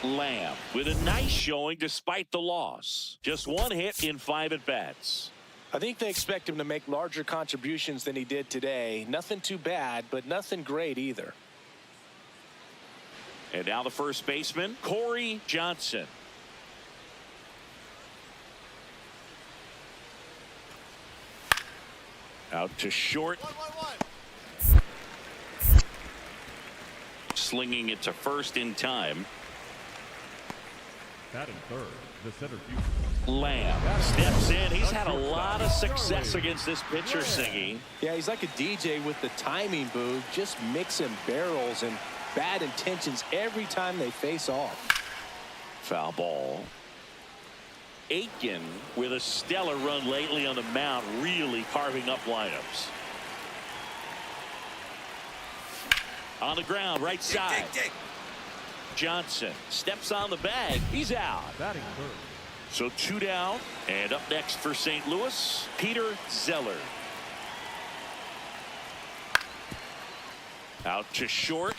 Lamb with a nice showing despite the loss. Just 1 hit in 5 at-bats. I think they expect him to make larger contributions than he did today. Nothing too bad, but nothing great either. And now the first baseman, Corey Johnson. Out to short. Slinging it to first in time. Batting third, the center field. Lamb steps in. He's had a lot of success against this pitcher, Singy. Yeah, he's like a DJ with the timing, Boog. Just mixing barrels and bad intentions every time they face off. Foul ball. Aiken with a stellar run lately on the mound, really carving up lineups. On the ground, right side. Johnson steps on the bag. He's out. Batting third. So 2 down, and up next for St. Louis, Peter Zeller. Out to short.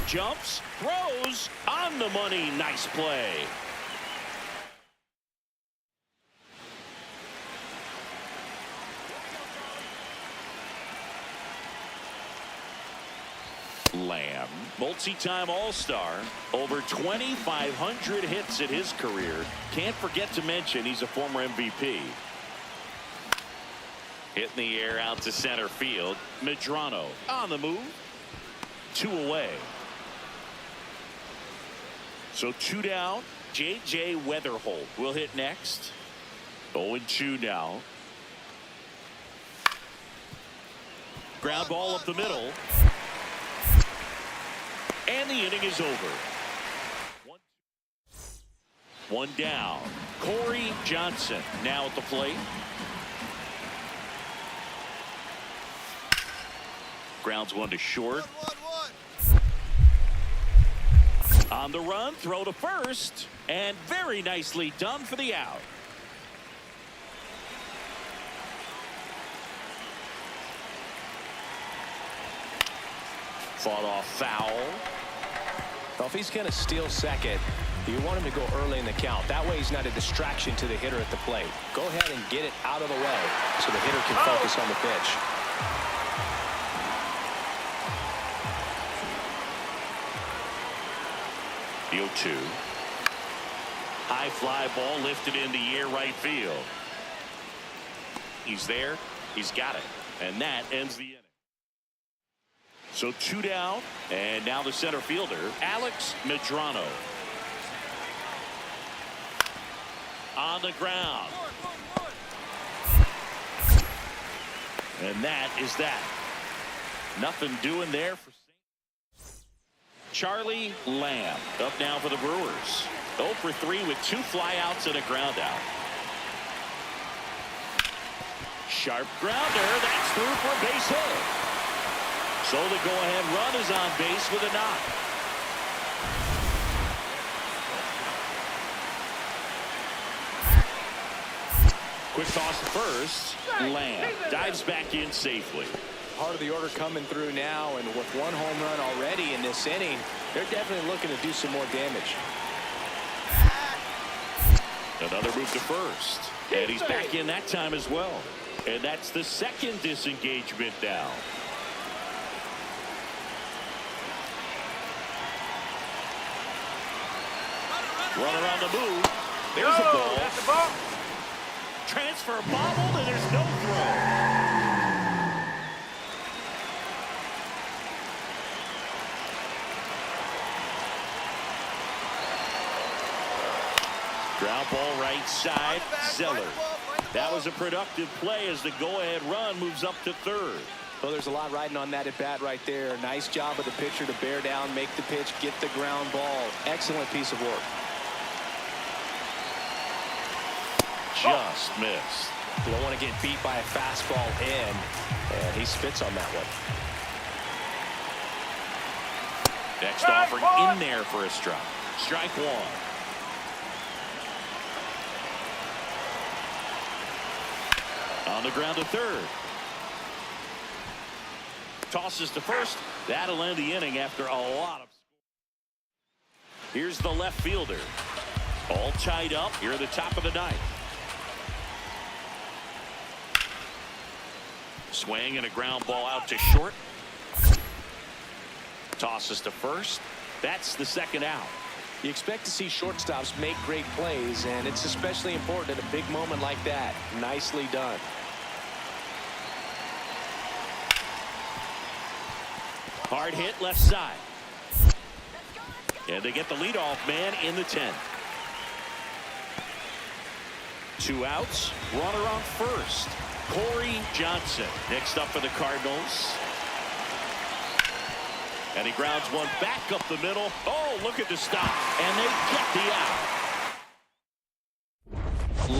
Jumps, throws, on the money. Nice play. Lamb, multi-time All-Star, over 2,500 hits in his career. Can't forget to mention he's a former MVP. Hit in the air out to center field. Medrano on the move. 2 away. So 2 down. J.J. Weatherholt will hit next. 0-2 now. Ground ball up the middle. And the inning is over. 1 down. Corey Johnson now at the plate. Grounds 1 to short. On the run, throw to first, and very nicely done for the out. Fought off foul. Well, if he's going to steal second, you want him to go early in the count. That way he's not a distraction to the hitter at the plate. Go ahead and get it out of the way so the hitter can focus on the pitch. The 0-2. High fly ball lifted in the air right field. He's there. He's got it. And that ends the inning. So 2 down. And now the center fielder, Alex Medrano. On the ground. And that is that. Nothing doing there for Charlie Lamb up now for the Brewers. 0 for 3 with 2 flyouts and a ground out. Sharp grounder. That's through for a base hit. So the go-ahead run is on base with a knock. Quick toss to first. Lamb dives back in safely. Part of the order coming through now, and with 1 home run already in this inning, they're definitely looking to do some more damage. Another move to first, and he's back in that time as well. And that's the second disengagement now. Runner on the move. There's a ball. That's the ball. Transfer bobbled, and there's no throw. Ground ball right side. Zeller. That was a productive play as the go-ahead run moves up to third. Well, there's a lot riding on that at bat right there. Nice job of the pitcher to bear down, make the pitch, get the ground ball. Excellent piece of work. Just missed. You don't want to get beat by a fastball in, and he spits on that one. Next offering in there for a strike. Strike 1. On the ground to third. Tosses to first. That'll end the inning after a lot of. Here's the left fielder. All tied up here at the top of the 9th. Swing and a ground ball out to short. Tosses to first. That's the second out. You expect to see shortstops make great plays, and it's especially important at a big moment like that. Nicely done. Hard hit left side. And they get the leadoff man in the 10th. 2 outs. Runner on first. Corey Johnson next up for the Cardinals. And he grounds one back up the middle. Oh, look at the stop. And they get the out.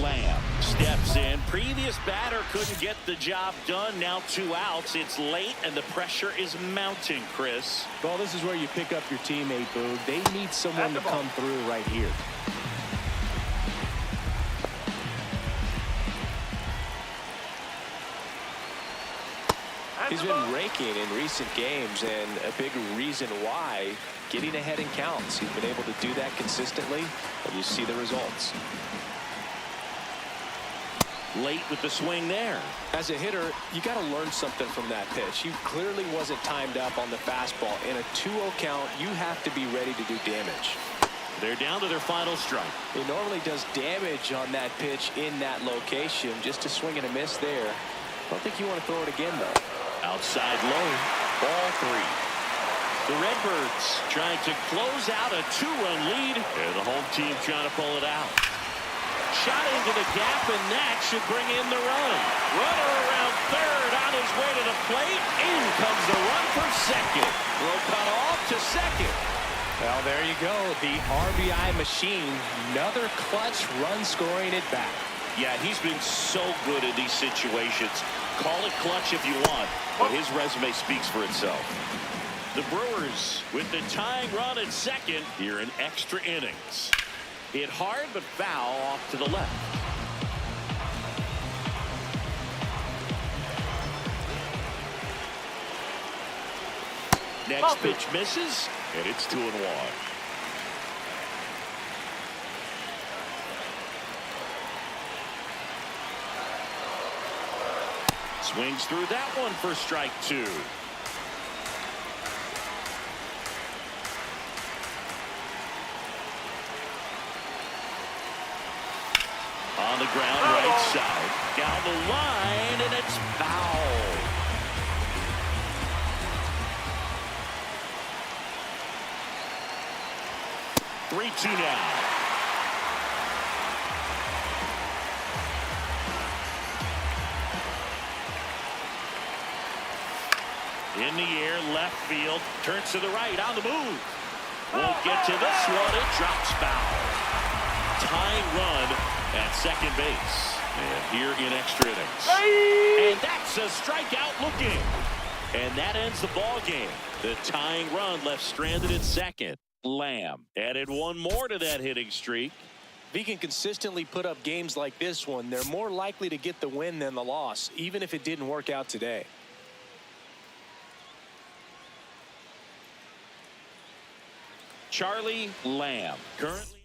Lamb steps in. Previous batter couldn't get the job done. Now 2 outs. It's late and the pressure is mounting, Chris. Well, this is where you pick up your teammate, Boog. They need someone to come through right here. He's been raking in recent games, and a big reason why, getting ahead in counts. He's been able to do that consistently, and you see the results. Late with the swing there. As a hitter, you got to learn something from that pitch. He clearly wasn't timed up on the fastball. In a 2-0 count, you have to be ready to do damage. They're down to their final strike. He normally does damage on that pitch in that location. Just a swing and a miss there. I don't think you want to throw it again, though. Outside low, ball 3. The Redbirds trying to close out a 2-run lead, and the home team trying to pull it out. Shot into the gap, and that should bring in the run. Runner around third on his way to the plate. In comes the run for second. Throw cut off to second. Well, there you go. The RBI machine. Another clutch run scoring at bat. Yeah, he's been so good in these situations. Call it clutch if you want, but his resume speaks for itself. The Brewers with the tying run at second here in extra innings. Hit hard but foul off to the left. Next pitch misses, and it's 2-1. Swings through that one for strike 2. On the ground, right side. Down the line, and it's foul. Three-two now. In the air, left field. Turns to the right, on the move. Won't get to this one. It drops foul. Tying run at second base. And here in extra innings. And that's a strikeout looking. And that ends the ball game. The tying run left stranded at second. Lamb added one more to that hitting streak. If he can consistently put up games like this one, they're more likely to get the win than the loss, even if it didn't work out today. Charlie Lamb currently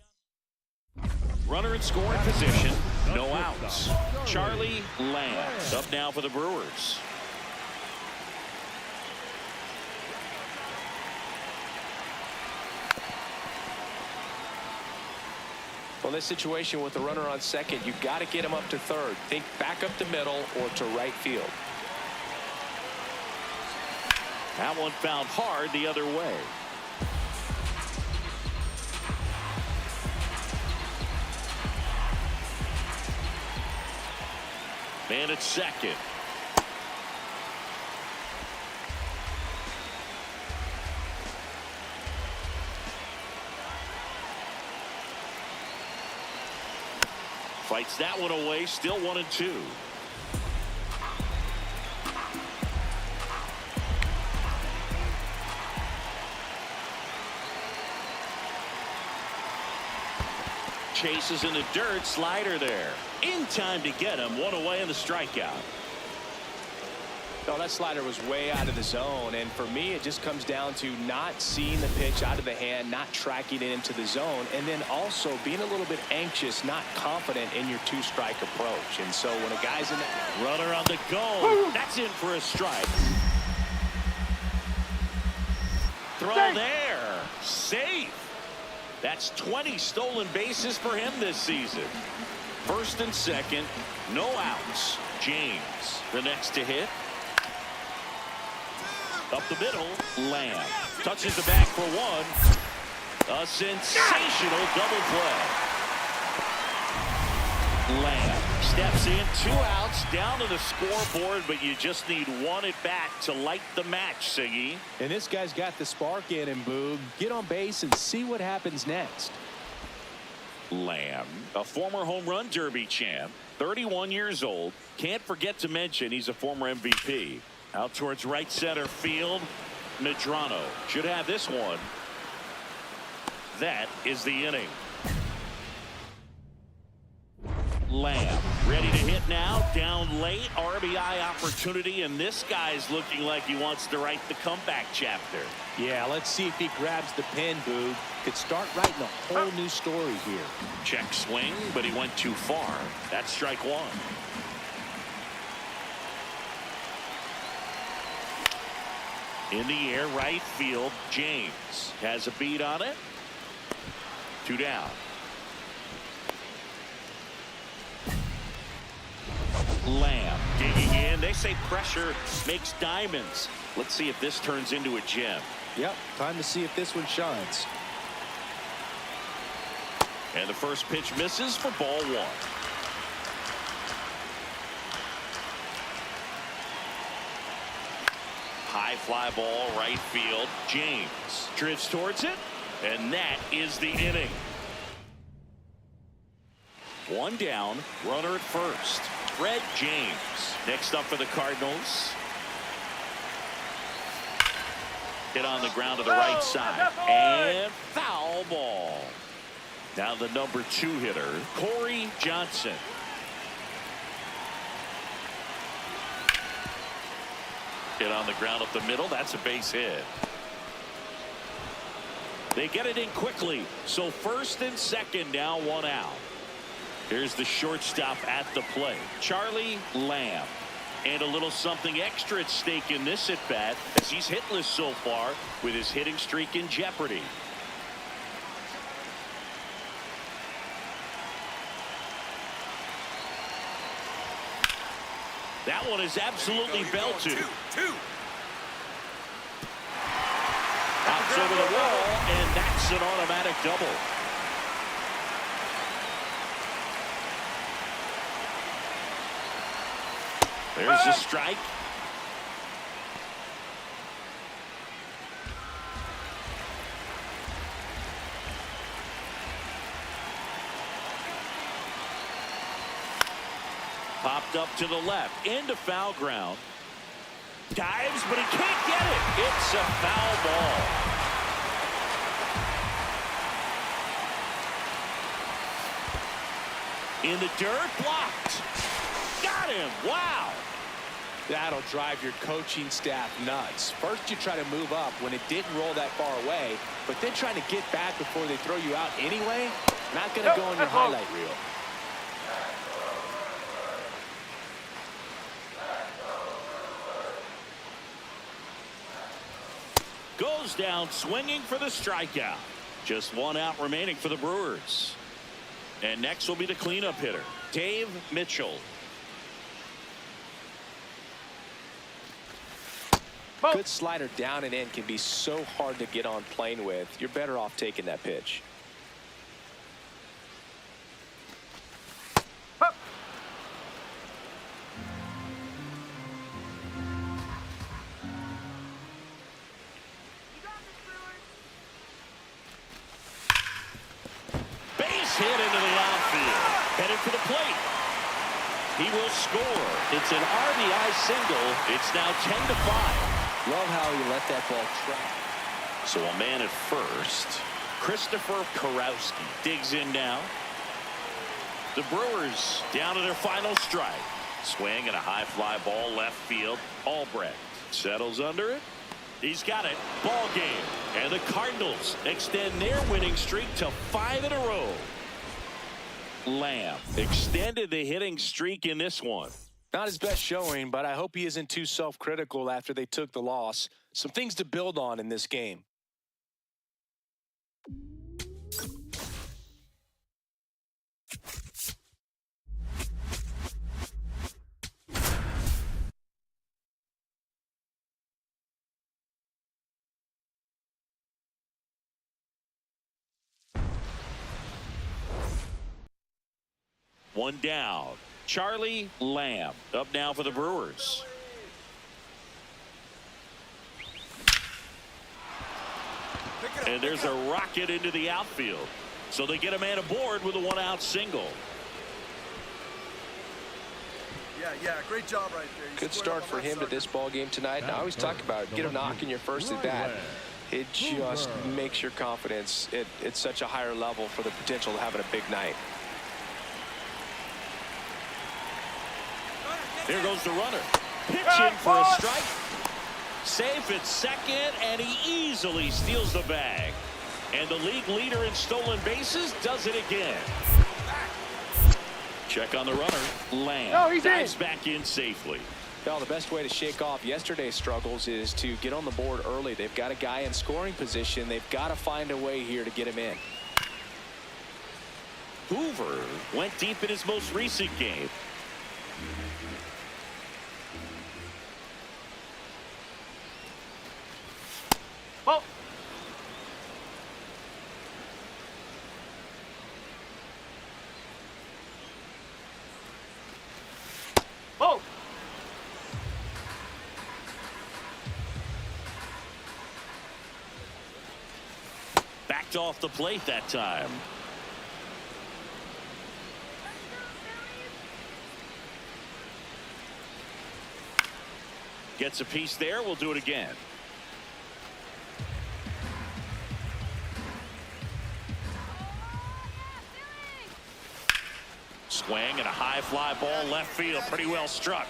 runner in scoring position, no outs. Charlie Lamb up now for the Brewers. Well, in this situation with the runner on second, you've got to get him up to third. Think back up the middle or to right field. That one found hard the other way. Man at second. Fights that one away, still 1-2. Chases in the dirt, slider there. In time to get him, one away in the strikeout. No, that slider was way out of the zone, and for me it just comes down to not seeing the pitch out of the hand, not tracking it into the zone, and then also being a little bit anxious, not confident in your two-strike approach. And so when a guy's in the runner on the go, that's in for a strike. Throw there, safe. That's 20 stolen bases for him this season. First and second, no outs. James, the next to hit. Up the middle, Lamb touches the bag for one. A sensational double play. Lamb steps in, 2 outs, down to the scoreboard, but you just need one at bat to light the match, Siggy. And this guy's got the spark in him, Boog. Get on base and see what happens next. Lamb, a former home run derby champ, 31 years old. Can't forget to mention he's a former MVP. Out towards right center field. Medrano should have this one. That is the inning. Lamb ready to hit now, down late, RBI opportunity, and this guy's looking like he wants to write the comeback chapter. Yeah, let's see if he grabs the pen, Boog. Could start writing a whole new story here. Check swing, but he went too far. That's strike 1. In the air, right field, James has a beat on it. 2 down. Lamb digging in. They say pressure makes diamonds. Let's see if this turns into a gem. Yep, time to see if this one shines. And the first pitch misses for ball one. High fly ball, right field. James drifts towards it, and that is the inning. One down, runner at first. Fred James next up for the Cardinals. Hit on the ground to the right side, and foul ball. Now the number 2 hitter, Corey Johnson. Hit on the ground up the middle. That's a base hit. They get it in quickly. So first and second, now 1 out. Here's the shortstop at the plate, Charlie Lamb. And a little something extra at stake in this at bat, as he's hitless so far with his hitting streak in jeopardy. That one is absolutely belted. Bounce over the wall, and that's an automatic double. There's a strike. Popped up to the left, into foul ground. Dives, but he can't get it. It's a foul ball. In the dirt, blocked. Got him. Wow. That'll drive your coaching staff nuts. First, you try to move up when it didn't roll that far away, but then trying to get back before they throw you out anyway, not going to go in your highlight reel. Goes down swinging for the strikeout. Just 1 out remaining for the Brewers. And next will be the cleanup hitter, Dave Mitchell. Good slider down and in can be so hard to get on plane with. You're better off taking that pitch. Base hit into the outfield. Headed for the plate. He will score. It's an RBI single. It's now 10-5. Love how he let that ball track. So a man at first. Christopher Karowski digs in now. The Brewers down to their final strike. Swing and a high fly ball left field. Albrecht settles under it. He's got it. Ball game. And the Cardinals extend their winning streak to 5 in a row. Lamb extended the hitting streak in this one. Not his best showing, but I hope he isn't too self-critical after they took the loss. Some things to build on in this game. One down. Charlie Lamb up now for the Brewers. And there's a rocket into the outfield. So they get a man aboard with a 1-out single. Yeah, great job right there. Good start for him to this ball game tonight. And I always talk about it. Get a knock in your first at bat. It just makes your confidence at such a higher level for the potential of having a big night. Here goes the runner. Pitching for a strike. Safe at second, and he easily steals the bag. And the league leader in stolen bases does it again. Check on the runner. Lamb dives back in safely. Well, the best way to shake off yesterday's struggles is to get on the board early. They've got a guy in scoring position. They've got to find a way here to get him in. Hoover went deep in his most recent game. walked off the plate that time. Gets a piece there. We'll do it again. Swing and a high fly ball left field. Pretty well struck.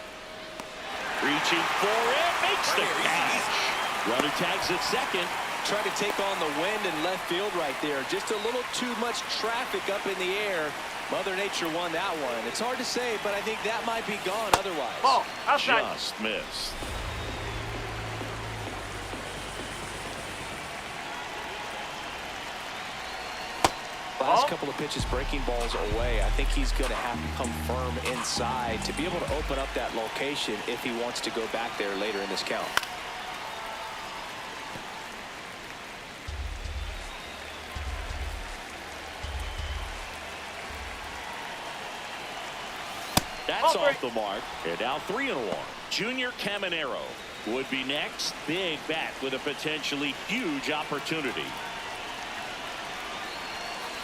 Reaching for it. Makes the catch. Runner tags at second. Trying to take on the wind in left field right there. Just a little too much traffic up in the air. Mother Nature won that one. It's hard to say, but I think that might be gone otherwise. Ball. Outside. Just missed. Last couple of pitches breaking balls away. I think he's going to have to come firm inside to be able to open up that location if he wants to go back there later in this count. That's off the mark. And now 3-1. Junior Caminero would be next. Big bat with a potentially huge opportunity.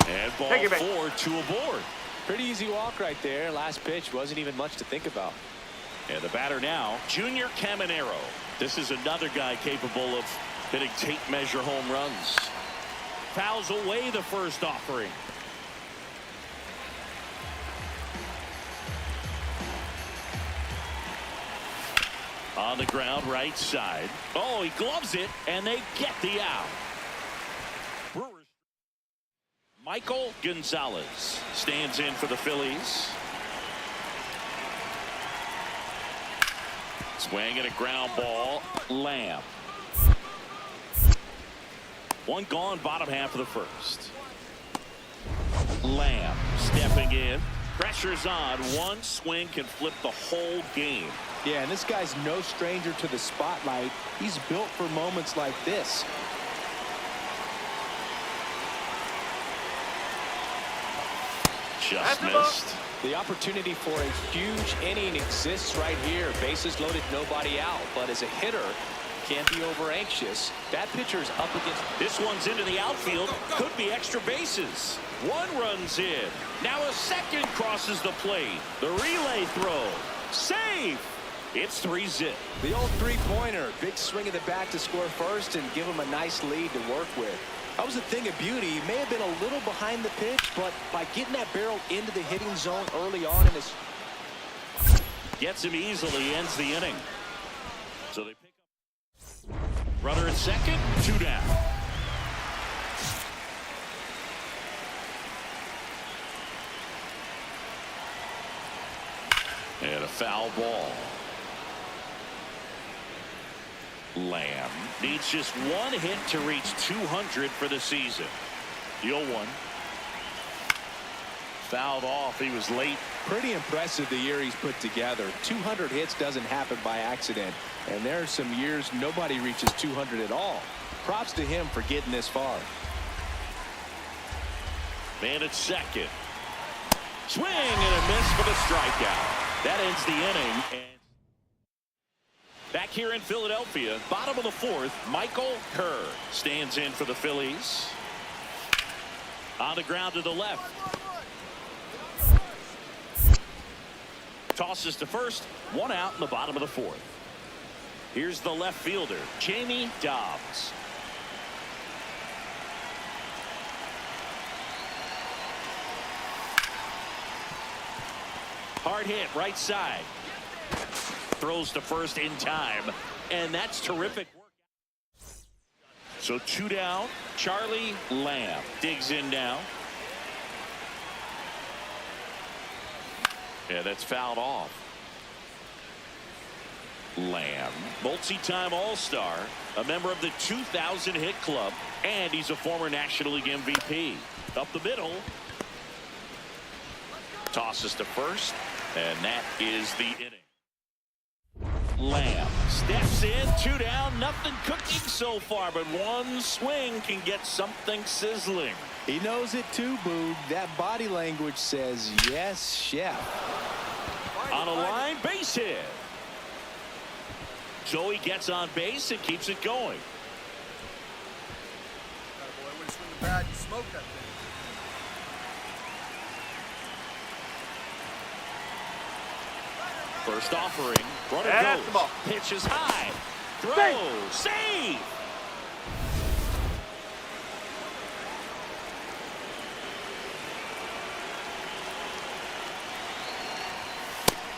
And ball 4, 2 aboard. Pretty easy walk right there. Last pitch wasn't even much to think about. And the batter now, Junior Caminero. This is another guy capable of hitting tape measure home runs. Fouls away the first offering. On the ground, right side. Oh, he gloves it, and they get the out. Brewers. Michael Gonzalez stands in for the Phillies. Swing and a ground ball. Lamb. One gone, bottom half of the first. Lamb stepping in. Pressure's on. One swing can flip the whole game. Yeah, and this guy's no stranger to the spotlight. He's built for moments like this. Just missed. The opportunity for a huge inning exists right here. Bases loaded, nobody out. But as a hitter, can't be over anxious. That pitcher's up against. This one's into the outfield. Could be extra bases. One runs in. Now a second crosses the plate. The relay throw. Safe. It's 3-zip. The old three-pointer. Big swing of the bat to score first and give him a nice lead to work with. That was a thing of beauty. He may have been a little behind the pitch, but by getting that barrel into the hitting zone early on in his. Gets him easily, ends the inning. So they pick up. Runner at second, 2 down. And a foul ball. Lamb needs just one hit to reach 200 for the season. 0-1. Fouled off. He was late. Pretty impressive the year he's put together. 200 hits doesn't happen by accident. And there are some years nobody reaches 200 at all. Props to him for getting this far. Man at second. Swing and a miss for the strikeout. That ends the inning. And back here in Philadelphia, bottom of the fourth, Michael Kerr stands in for the Phillies. On the ground to the left. Tosses to first, 1 out in the bottom of the fourth. Here's the left fielder, Jamie Dobbs. Hard hit, right side. Throws to first in time, and that's terrific work. So 2 down. Charlie Lamb digs in now. Yeah, that's fouled off. Lamb, multi-time All-Star, a member of the 2000 hit club, and he's a former National League MVP. Up the middle. Tosses to first, and that is the inning. Lamb steps in, 2 down, nothing cooking so far, but one swing can get something sizzling. He knows it too, Boog. That body language says, yes, chef. On a line, base hit. So he gets on base and keeps it going. the bat and smoke that thing. First offering. Runner That's the goes. ball. Pitch is high. Throw. Save.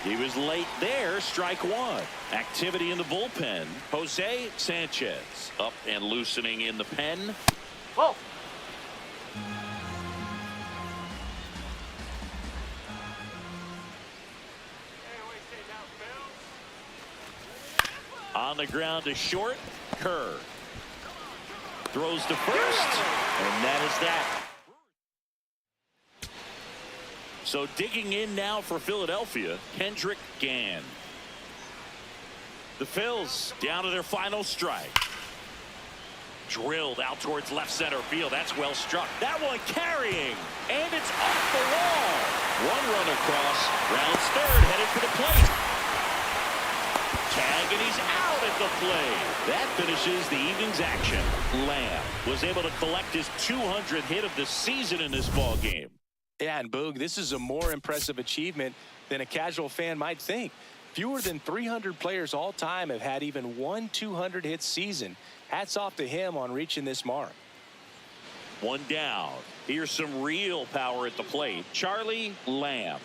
He was late there. Strike one. Activity in the bullpen. Jose Sanchez up and loosening in the pen. Whoa. On the ground to short. Kerr throws to first, and that is that. So digging in now for Philadelphia, Kendrick Gann. The Phils down to their final strike. Drilled out towards left center field. That's well struck. That one carrying, and it's off the wall. One run across, rounds third, headed for the plate. Tag, and he's out at the plate. That finishes the evening's action. Lamb was able to collect his 200th hit of the season in this ball game. Yeah, and Boog, this is a more impressive achievement than a casual fan might think. Fewer than 300 players all time have had even one 200-hit season. Hats off to him on reaching this mark. One down. Here's some real power at the plate. Charlie Lamb.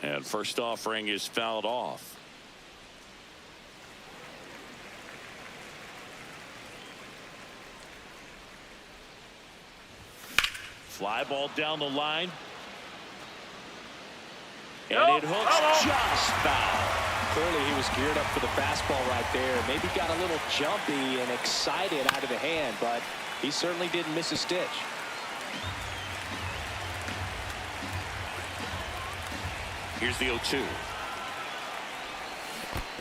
And first offering is fouled off. Fly ball down the line. And it hooks just foul. Clearly he was geared up for the fastball right there. Maybe got a little jumpy and excited out of the hand, but he certainly didn't miss a stitch. Here's the 0-2.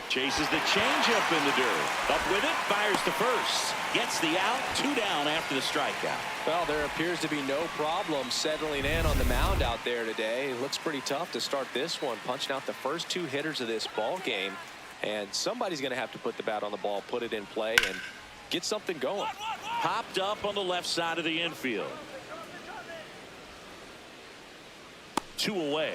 Chases the changeup in the dirt. Up with it, fires to first. Gets the out, 2 down after the strikeout. Well, there appears to be no problem settling in on the mound out there today. It looks pretty tough to start this one, punching out the first 2 hitters of this ball game. And somebody's going to have to put the bat on the ball, put it in play, and get something going. Popped up on the left side of the infield. 2 away.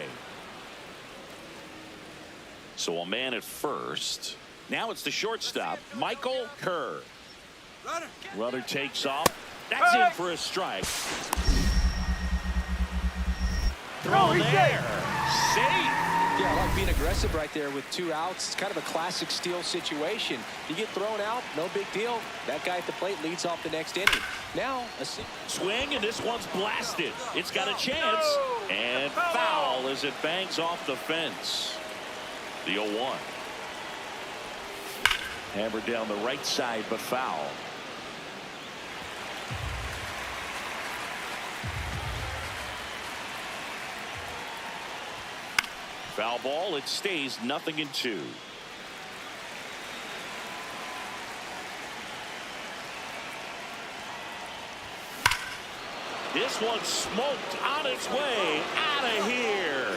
So a man at first. Now it's the shortstop, Michael Kerr. Runner takes off. That's in for a strike. Throw there. Safe. Yeah, I like being aggressive right there with 2 outs. It's kind of a classic steal situation. You get thrown out, no big deal. That guy at the plate leads off the next inning. Now, a swing, and this one's blasted. It's got a chance. And foul as it bangs off the fence. The 0-1. Hammered down the right side, but foul. Foul ball. It stays 0-2. This one smoked on its way out of here.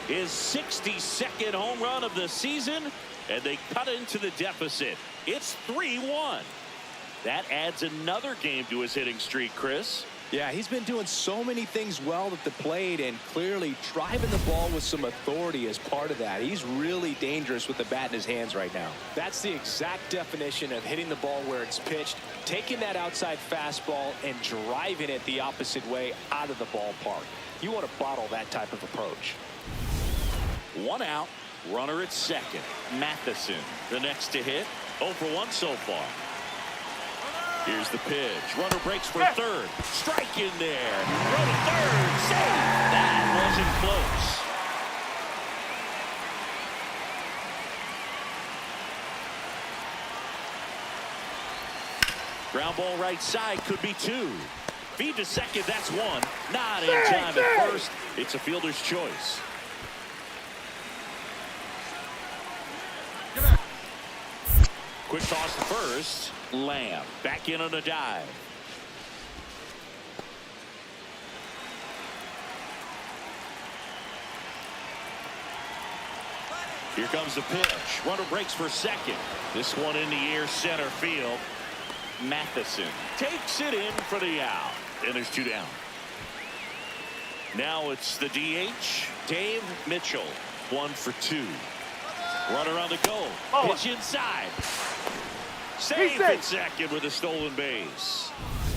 His 62nd home run of the season, and they cut into the deficit. It's 3-1. That adds another game to his hitting streak, Chris. Yeah, he's been doing so many things well at the plate and clearly driving the ball with some authority as part of that. He's really dangerous with the bat in his hands right now. That's the exact definition of hitting the ball where it's pitched, taking that outside fastball and driving it the opposite way out of the ballpark. You want to bottle that type of approach. 1 out, runner at second. Matheson, the next to hit. 0 for 1 so far. Here's the pitch. Runner breaks for third. Strike in there. Throw to third. Safe. That wasn't close. Ground ball right side, could be 2. Feed to second, that's 1. Not in time at first. It's a fielder's choice. Quick toss to first. Lamb back in on a dive. Here comes the pitch. Runner breaks for second. This one in the air, center field. Matheson takes it in for the out. And there's 2 down. Now it's the DH, Dave Mitchell. 1 for 2. Runner on the go. Pitch inside. Safe at second with a stolen base.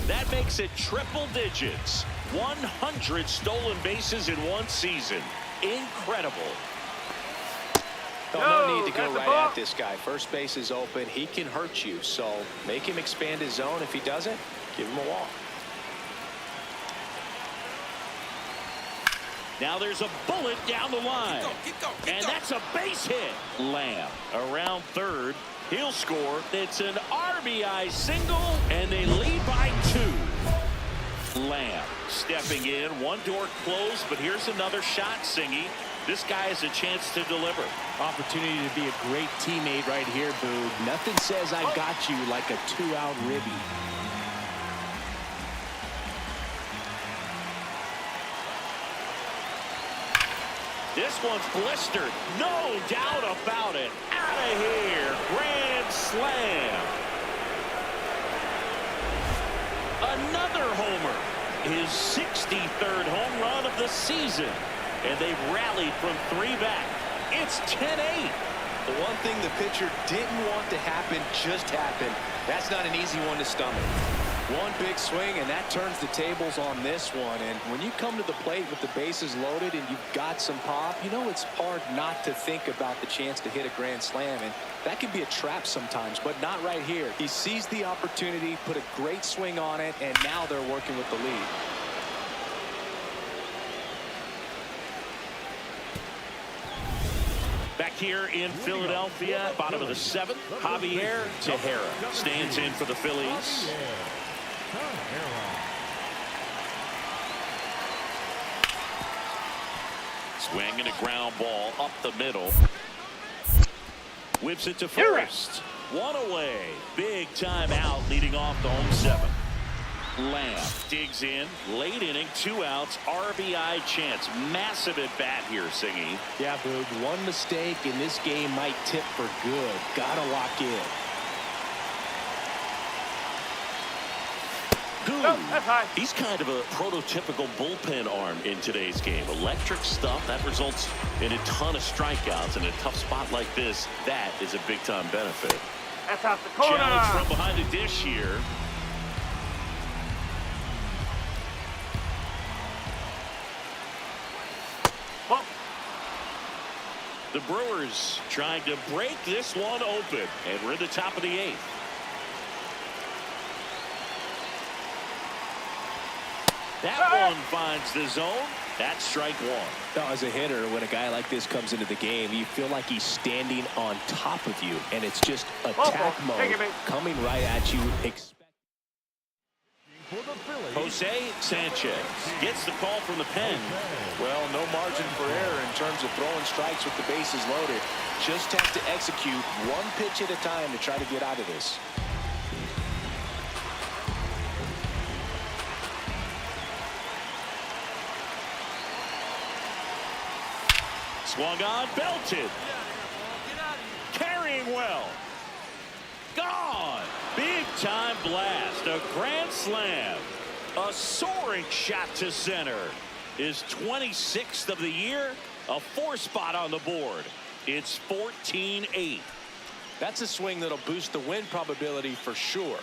That makes it triple digits. 100 stolen bases in one season. Incredible. No need to go right at this guy. First base is open. He can hurt you. So make him expand his zone. If he doesn't, give him a walk. Now there's a bullet down the line. Keep going. And that's a base hit. Lamb around third. He'll score. It's an RBI single, and they lead by 2. Lamb stepping in. One door closed, but here's another shot, Singy. This guy has a chance to deliver. Opportunity to be a great teammate right here, Boog. Nothing says I got you like a 2-out ribby. This one's blistered. No doubt about it. Out of here. Grand slam. Another homer. His 63rd home run of the season. And they've rallied from 3 back. It's 10-8. The one thing the pitcher didn't want to happen just happened. That's not an easy one to stomach. One big swing, and that turns the tables on this one. And when you come to the plate with the bases loaded and you've got some pop, you know it's hard not to think about the chance to hit a grand slam. And that can be a trap sometimes, but not right here. He seized the opportunity, put a great swing on it, and now they're working with the lead. Back here in Philadelphia, bottom of the 7th, Javier Tejera stands in for the Phillies. Swinging a ground ball up the middle. Whips it to first. One away. Big time out leading off the home 7th. Lamb digs in, late inning, 2 outs, RBI chance. Massive at bat here, Singy. Yeah, Boog, one mistake in this game might tip for good. Gotta lock in. He's kind of a prototypical bullpen arm in today's game. Electric stuff that results in a ton of strikeouts. In a tough spot like this, that is a big-time benefit. That's out the corner. Challenge from behind the dish here. The Brewers trying to break this one open, and we're at the top of the 8th. That one finds the zone. That's strike 1. Now, as a hitter, when a guy like this comes into the game, you feel like he's standing on top of you, and it's just attack mode coming right at you. Jose Sanchez gets the call from the pen. Well, no margin for error in terms of throwing strikes with the bases loaded. Just has to execute one pitch at a time to try to get out of this. Swung on, belted. Carrying well. Gone. Big time blast. A grand slam. A soaring shot to center. His 26th of the year. A 4 spot on the board. It's 14-8. That's a swing that'll boost the win probability for sure.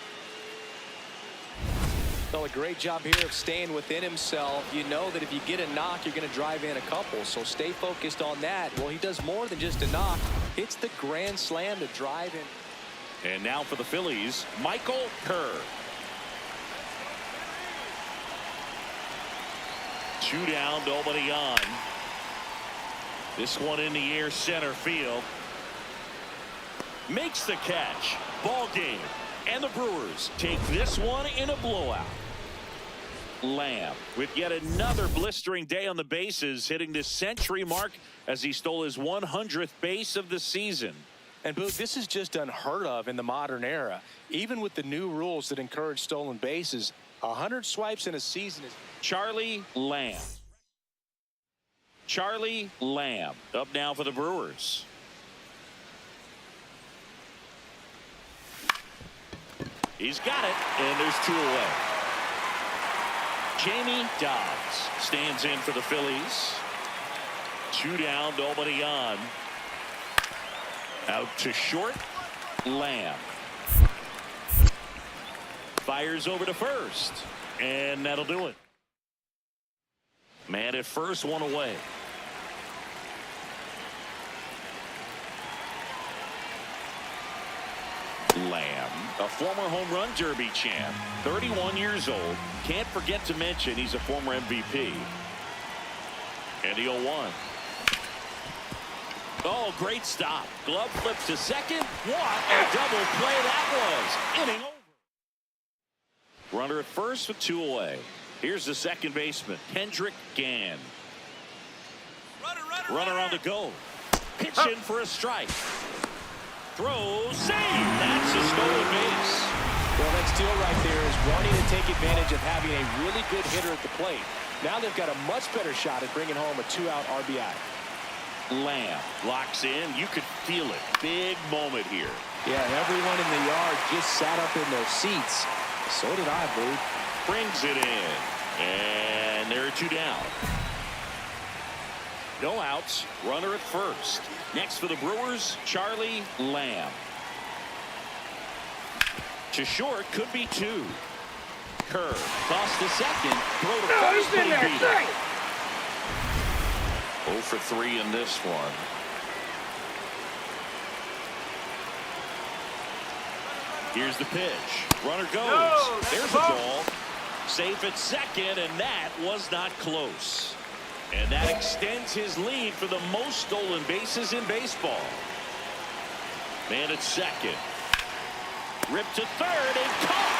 So a great job here of staying within himself. You know that if you get a knock, you're going to drive in a couple. So stay focused on that. Well, he does more than just a knock. Hits the grand slam to drive in. And now for the Phillies, Michael Kerr. 2 down, nobody on. This one in the air, center field. Makes the catch. Ball game. And the Brewers take this one in a blowout. Lamb with yet another blistering day on the bases, hitting this century mark as he stole his 100th base of the season. And Boog, this is just unheard of in the modern era. Even with the new rules that encourage stolen bases, 100 swipes in a season is... Charlie Lamb. Charlie Lamb up now for the Brewers. He's got it, and there's 2 away. Jamie Dobbs stands in for the Phillies. 2 down, nobody on. Out to short, Lamb. Fires over to first, and that'll do it. Man at first, 1 away. Lamb, a former home run derby champ, 31 years old. Can't forget to mention he's a former MVP. And the 0-1. Oh, great stop. Glove flips to second. What a double play that was. Inning over. Runner at first with 2 away. Here's the second baseman, Kendrick Gann. Runner on the go. Pitching for a strike. Throw, save. That's a stolen base. Well, that steal right there is wanting to take advantage of having a really good hitter at the plate. Now they've got a much better shot at bringing home a 2-out RBI. Lamb locks in. You could feel it. Big moment here. Yeah, everyone in the yard just sat up in their seats. So did I, Boo. Brings it in. And there are 2 down. No outs. Runner at first. Next for the Brewers, Charlie Lamb. To short, could be 2. Curve. Toss to second. Throw to first. He's in there. 0 for 3 in this one. Here's the pitch. Runner goes. No, there's a ball. Safe at second, and that was not close. And that extends his lead for the most stolen bases in baseball. Man at second. Ripped to third and caught.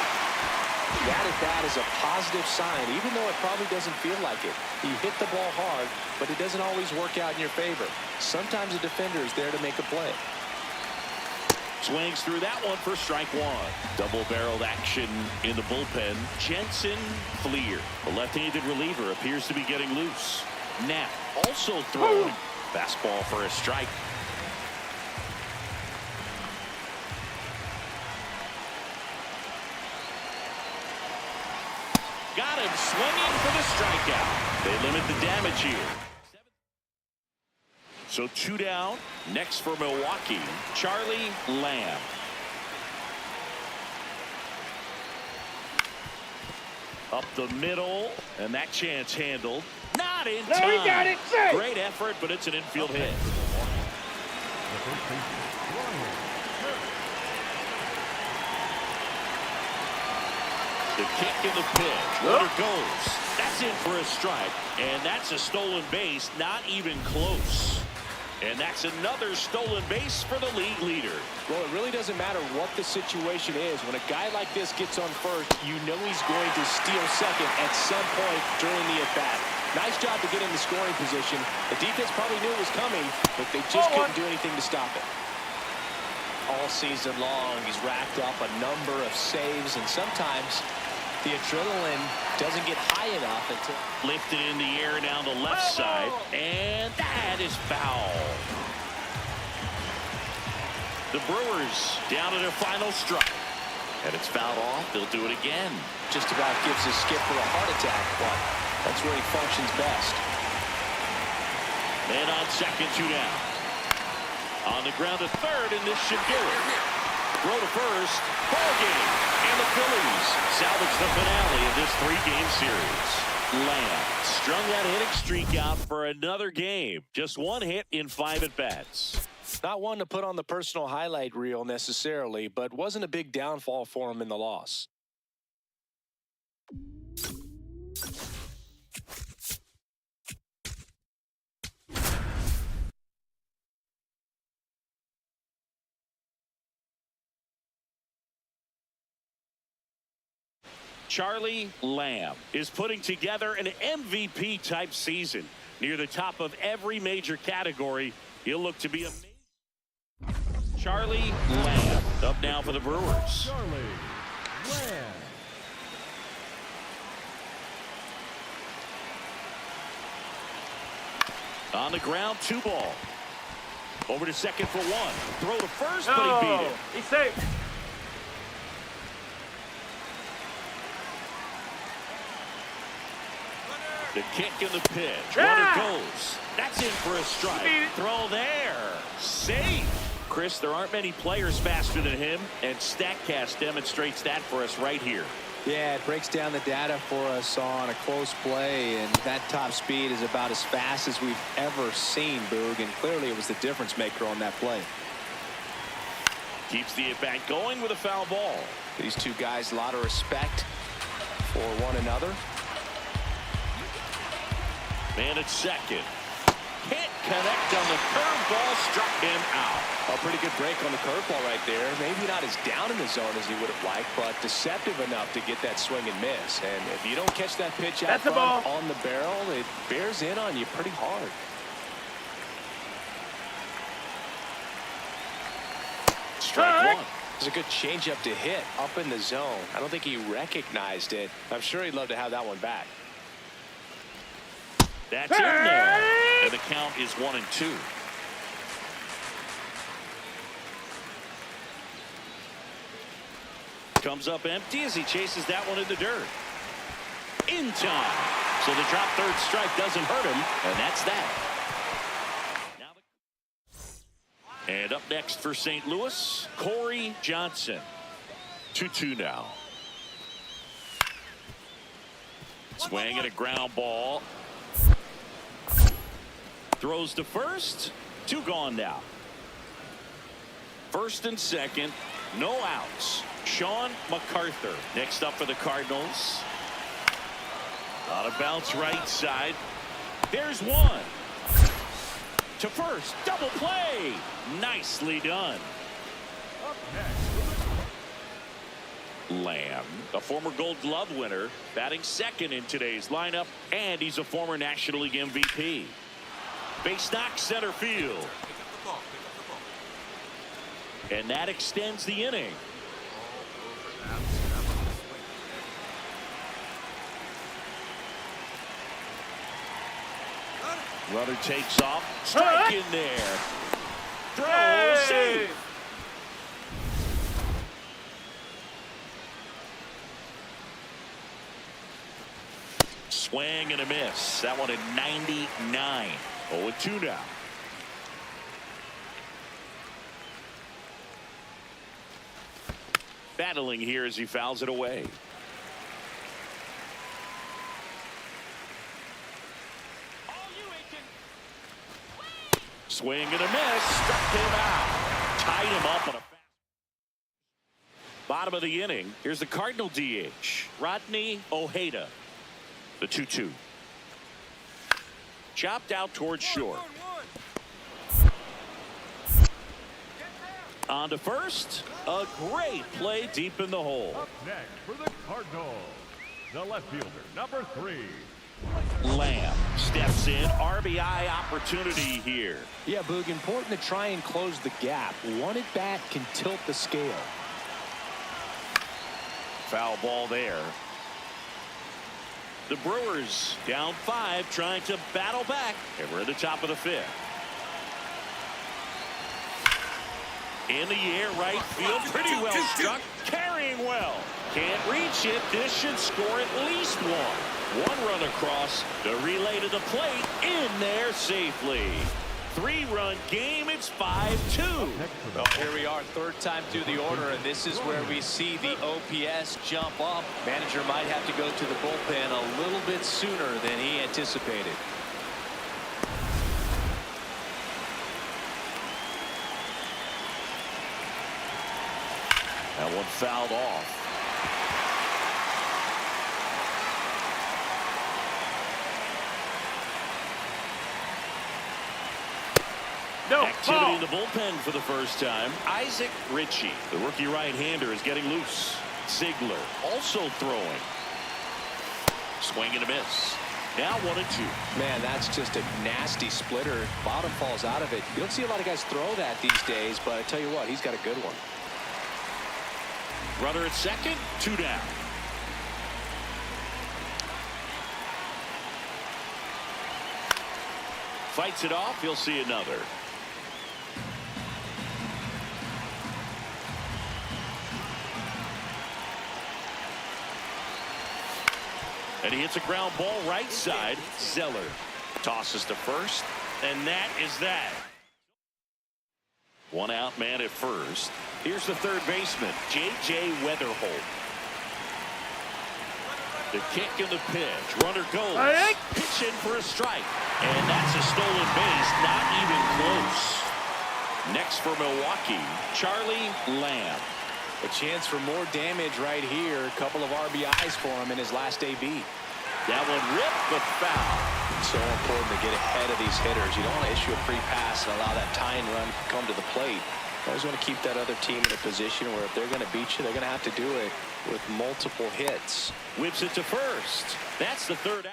That at bat is a positive sign, even though it probably doesn't feel like it. He hit the ball hard, but it doesn't always work out in your favor. Sometimes a defender is there to make a play. Swings through that one for strike 1. Double-barreled action in the bullpen. Jensen Fleer, the left-handed reliever, appears to be getting loose. Knapp also throwing. Fastball for a strike. Got him swinging for the strikeout. They limit the damage here. So 2 down. Next for Milwaukee, Charlie Lamb. Up the middle, and that chance handled. Not in time. No, he got it. Safe. Great effort, but it's an infield hit. The kick and the pitch. Runner goes. That's in for a strike, and that's a stolen base, not even close. And that's another stolen base for the league leader. Well, it really doesn't matter what the situation is. When a guy like this gets on first, you know he's going to steal second at some point during the at-bat. Nice job to get in the scoring position. The defense probably knew it was coming, but they just couldn't do anything to stop it. All season long, he's racked up a number of saves, and sometimes the adrenaline doesn't get high enough until lifted in the air down the left side, and that is foul. The Brewers down to their final strike, and it's fouled off. They'll do it again. just about gives his skipper a heart attack, but that's where he functions best. Man on second, 2 down. On the ground to third, and this should do it. Throw to first, ball game. And the Phillies salvage the finale of this 3-game series. Lamb strung that hitting streak out for another game. Just 1 hit in 5 at-bats. Not one to put on the personal highlight reel necessarily, but wasn't a big downfall for him in the loss. Charlie Lamb is putting together an MVP-type season. Near the top of every major category, he'll look to be amazing. Charlie Lamb up now for the Brewers. Charlie Lamb. On the ground, 2 ball. Over to second for 1. Throw to first, but he beat it. He's safe. The kick and the pitch. Runner goes. That's in for a strike. Throw there. Safe. Chris, there aren't many players faster than him, and StatCast demonstrates that for us right here. Yeah, it breaks down the data for us on a close play, and that top speed is about as fast as we've ever seen, Boog, and clearly it was the difference maker on that play. Keeps the at-bat going with a foul ball. These two guys, a lot of respect for one another. Man at second. Can't connect on the curveball. Struck him out. A pretty good break on the curveball right there. Maybe not as down in the zone as he would have liked, but deceptive enough to get that swing and miss. And if you don't catch that pitch out front on the barrel, it bears in on you pretty hard. Strike one. It's a good changeup to hit up in the zone. I don't think he recognized it. I'm sure he'd love to have that one back. That's in there. And the count is 1-2. Comes up empty as he chases that one in the dirt. In time. So the drop third strike doesn't hurt him, and that's that. And up next for St. Louis, Corey Johnson. 2-2 now. Swing at a ground ball. Throws to first. 2 gone now. First and second. No outs. Sean MacArthur next up for the Cardinals. On a bounce right side. There's one. To first. Double play. Nicely done. Lamb, a former Gold Glove winner, batting second in today's lineup, and he's a former National League MVP. Base knock center field. And that extends the inning. Runner takes off. Strike in there. Throw safe. Swing and a miss. That one at 99. 0-2 now. Battling here as he fouls it away. Swing and a miss. Struck him out. Tied him up on a bottom of the inning. Here's the Cardinal DH, Rodney Ojeda. The 2-2. Chopped out towards short. On to first. A great play deep in the hole. Up next for the Cardinals, the left fielder, number 3. Lamb steps in. RBI opportunity here. Yeah, Boog, important to try and close the gap. One at bat can tilt the scale. Foul ball there. The Brewers down 5, trying to battle back. And we're at the top of the 5th. In the air, right field, pretty well struck. Carrying well. Can't reach it. This should score at least one. One run across. The relay to the plate. In there safely. 3-run game. It's 5-2. Well, here we are, third time through the order, and this is where we see the OPS jump up. Manager might have to go to the bullpen a little bit sooner than he anticipated. That one fouled off. Activity in the bullpen for the first time. Isaac Ritchie, the rookie right-hander, is getting loose. Ziegler also throwing. Swing and a miss. Now 1-2. Man, that's just a nasty splitter. Bottom falls out of it. You don't see a lot of guys throw that these days, but I tell you what, he's got a good one. Runner at second, 2 down. Fights it off. He'll see another. And he hits a ground ball right side. Zeller tosses to first, and that is that. One out man at first. Here's the third baseman, J.J. Weatherholt. The kick and the pitch. Runner goes. Pitch in for a strike. And that's a stolen base, not even close. Next for Milwaukee, Charlie Lamb. A chance for more damage right here. A couple of RBIs for him in his last AB. That one ripped, but foul. So important to get ahead of these hitters. You don't want to issue a free pass and allow that tying run to come to the plate. You always want to keep that other team in a position where if they're going to beat you, they're going to have to do it with multiple hits. Whips it to first. That's the third out.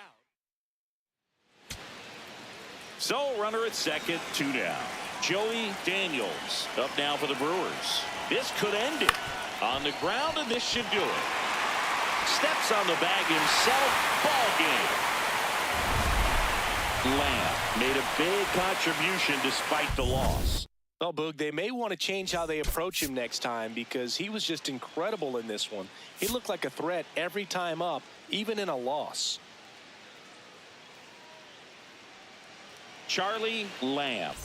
So runner at second, 2 down. Joey Daniels up now for the Brewers. This could end it. On the ground, and this should do it. Steps on the bag himself. Ball game. Lamb made a big contribution despite the loss. Well, Boog, they may want to change how they approach him next time because he was just incredible in this one. He looked like a threat every time up, even in a loss. Charlie Lamb.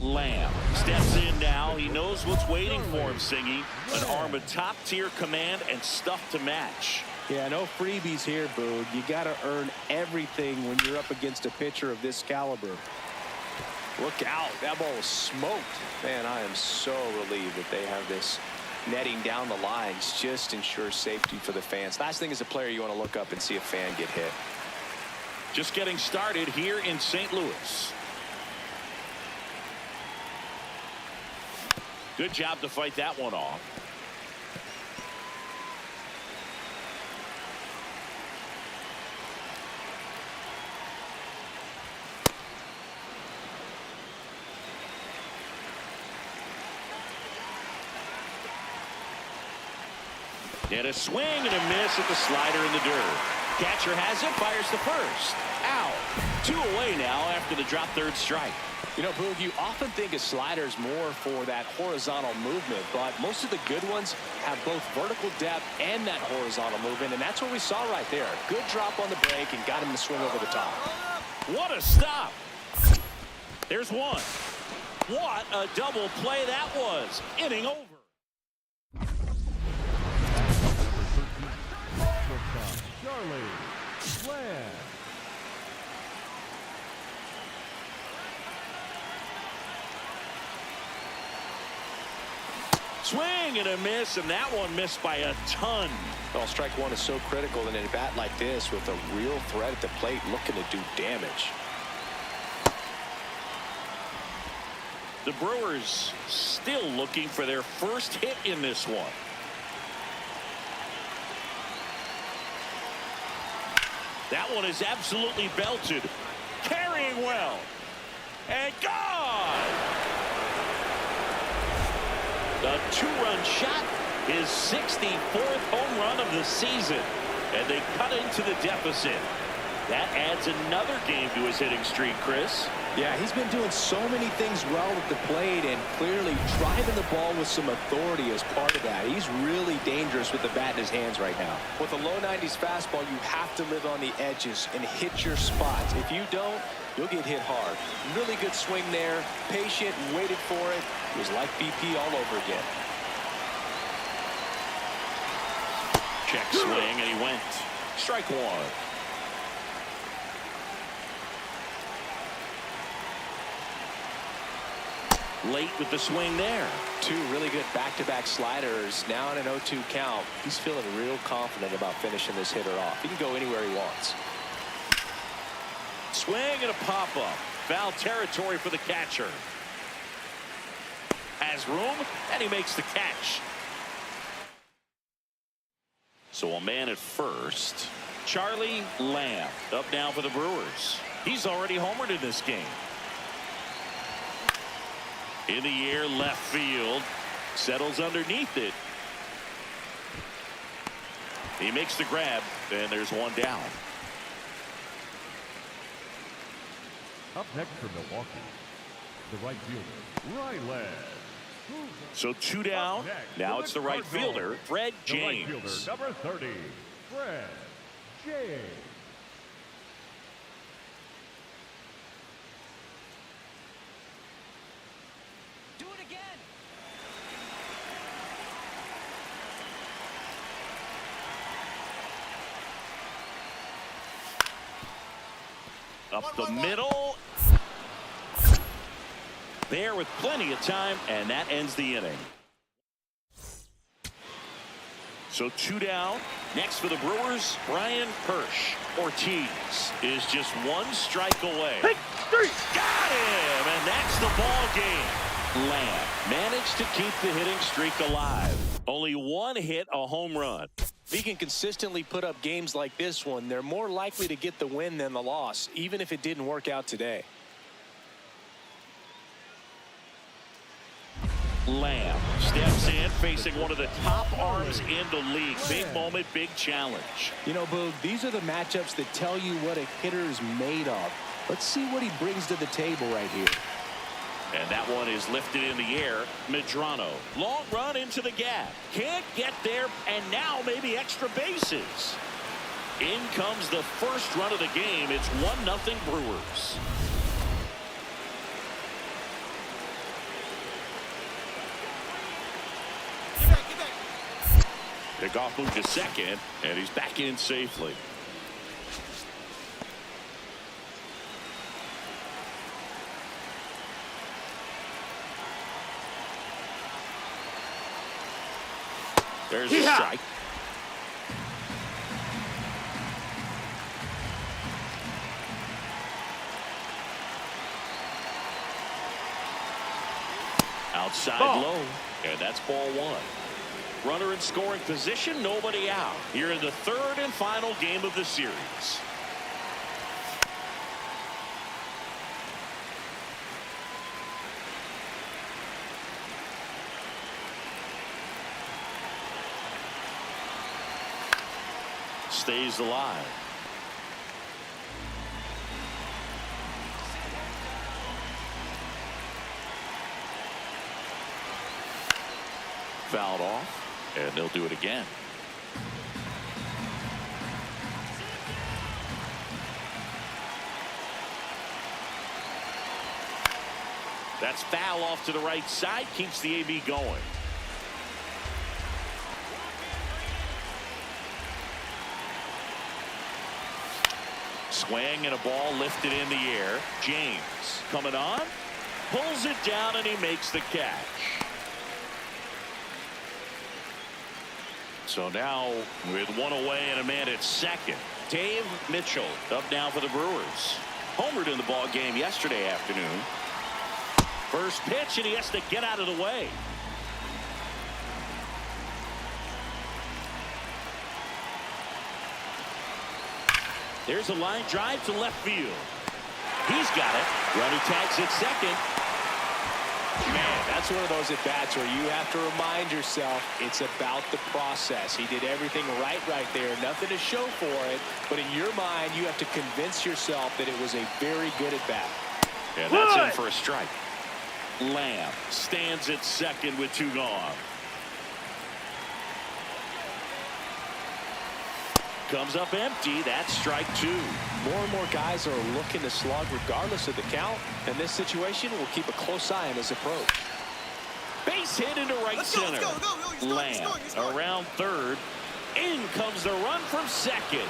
Lamb steps in now. He knows what's waiting for him, Singy. An arm of top-tier command and stuff to match. Yeah, no freebies here, Boog. You got to earn everything when you're up against a pitcher of this caliber. Look out. That ball was smoked. Man, I am so relieved that they have this netting down the lines. Just ensures safety for the fans. Last thing as a player, you want to look up and see a fan get hit. Just getting started here in St. Louis. Good job to fight that one off. And a swing and a miss at the slider in the dirt. Catcher has it, fires to first. Out. 2 away now after the drop third strike. You know, Boog, you often think a slider's more for that horizontal movement, but most of the good ones have both vertical depth and that horizontal movement, and that's what we saw right there. Good drop on the break and got him to swing over the top. What a stop. There's one. What a double play that was. Inning over. Charlie Lamb. Swing and a miss, and that one missed by a ton. Well, strike one is so critical in a bat like this with a real threat at the plate looking to do damage. The Brewers still looking for their first hit in this one. That one is absolutely belted. Carrying well. And gone! A 2-run shot. His 64th home run of the season. And they cut into the deficit. That adds another game to his hitting streak, Chris. Yeah, he's been doing so many things well at the plate and clearly driving the ball with some authority as part of that. He's really dangerous with the bat in his hands right now. With a low 90s fastball, you have to live on the edges and hit your spots. If you don't, you'll get hit hard. Really good swing there. Patient, waited for it. It was like BP all over again. Check swing, and he went. Strike one. Late with the swing there. 2 really good back-to-back sliders. Now in an 0-2 count. He's feeling real confident about finishing this hitter off. He can go anywhere he wants. Swing and a pop-up. Foul territory for the catcher. Has room, and he makes the catch. So a man at first. Charlie Lamb up now for the Brewers. He's already homered in this game. In the air, left field. Settles underneath it. He makes the grab, and there's one down. Up next for Milwaukee, the right fielder, Riley. So 2 down. Now it's the right fielder, Fred James. The right fielder, number 30, Fred J. Do it again. Up the middle. There with plenty of time, and that ends the inning. So 2 down. Next for the Brewers, Brian Hirsch. Ortiz is just 1 strike away. Hey, 3. Got him, and that's the ball game. Lamb managed to keep the hitting streak alive. Only 1 hit, a home run. If he can consistently put up games like this one, they're more likely to get the win than the loss, even if it didn't work out today. Lamb steps in, facing one of the top arms in the league. Big moment, big challenge. You know, Boog, these are the matchups that tell you what a hitter is made of. Let's see what he brings to the table right here. And that one is lifted in the air. Medrano, long run into the gap. Can't get there, and now maybe extra bases. In comes the first run of the game. It's 1-0 Brewers. Pickoff moved to second, and he's back in safely. There's a strike. Outside low, and that's ball 1. Runner in scoring position, nobody out. Here in the 3rd and final game of the series. Stays alive. Fouled off, and they'll do it again. That's foul off to the right side, keeps the AB going. Swing and a ball lifted in the air. James coming on, pulls it down, and he makes the catch. So now with 1 away and a man at second, Dave Mitchell up now for the Brewers. Homered in the ball game yesterday afternoon. First pitch, and he has to get out of the way. There's a line drive to left field. He's got it. Runner tags at second. Man, that's one of those at-bats where you have to remind yourself it's about the process. He did everything right there. Nothing to show for it. But in your mind, you have to convince yourself that it was a very good at-bat. And that's in for a strike. Lamb stands at second with 2 gone. Comes up empty. That's strike 2. More and more guys are looking to slug regardless of the count. In this situation, we'll keep a close eye on his approach. Base hit into right center. Lamb around third. In comes the run from second.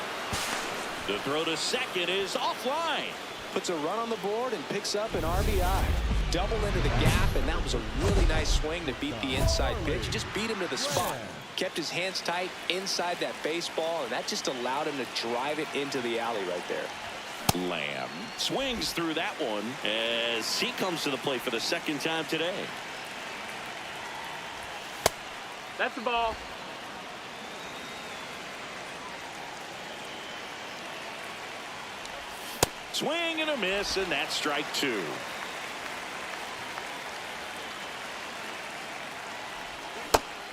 The throw to second is offline. Puts a run on the board and picks up an RBI. Double into the gap, and that was a really nice swing to beat the inside pitch. Just beat him to the spot. Kept his hands tight inside that baseball, and that just allowed him to drive it into the alley right there. Lamb swings through that one as he comes to the plate for the 2nd time today. That's the ball. Swing and a miss, and that's strike 2.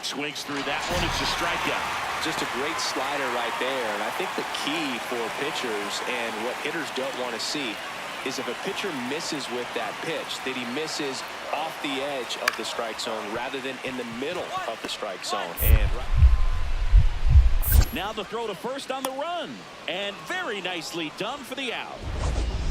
Swings through that one. It's a strikeout. Just a great slider right there. And I think the key for pitchers and what hitters don't want to see is if a pitcher misses with that pitch, that he misses off the edge of the strike zone rather than in the middle of the strike zone. And Now the throw to first on the run. And very nicely done for the out.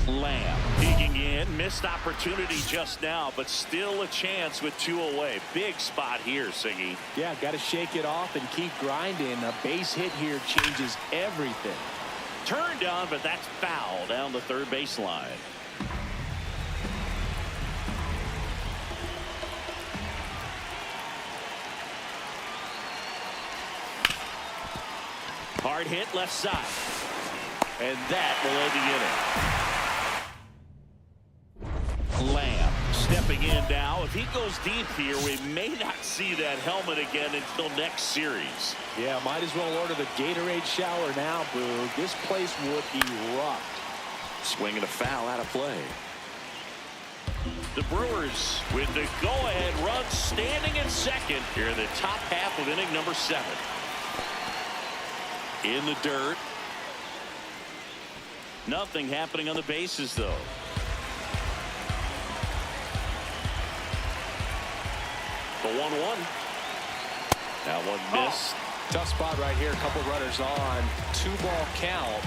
Lamb digging in. Missed opportunity just now, but still a chance with 2 away. Big spot here, Siggy. Yeah, got to shake it off and keep grinding. A base hit here changes everything. Turned on, but that's foul down the third baseline. Hard hit left side. And that will end the inning. Lamb stepping in now. If he goes deep here, we may not see that helmet again until next series. Yeah, might as well order the Gatorade shower now, Boog. This place would erupt. Swinging a foul out of play. The Brewers with the go-ahead run standing in second here in the top half of inning number 7. In the dirt. Nothing happening on the bases, though. The 1-1. That one missed. Tough spot right here. A couple runners on. 2-ball count.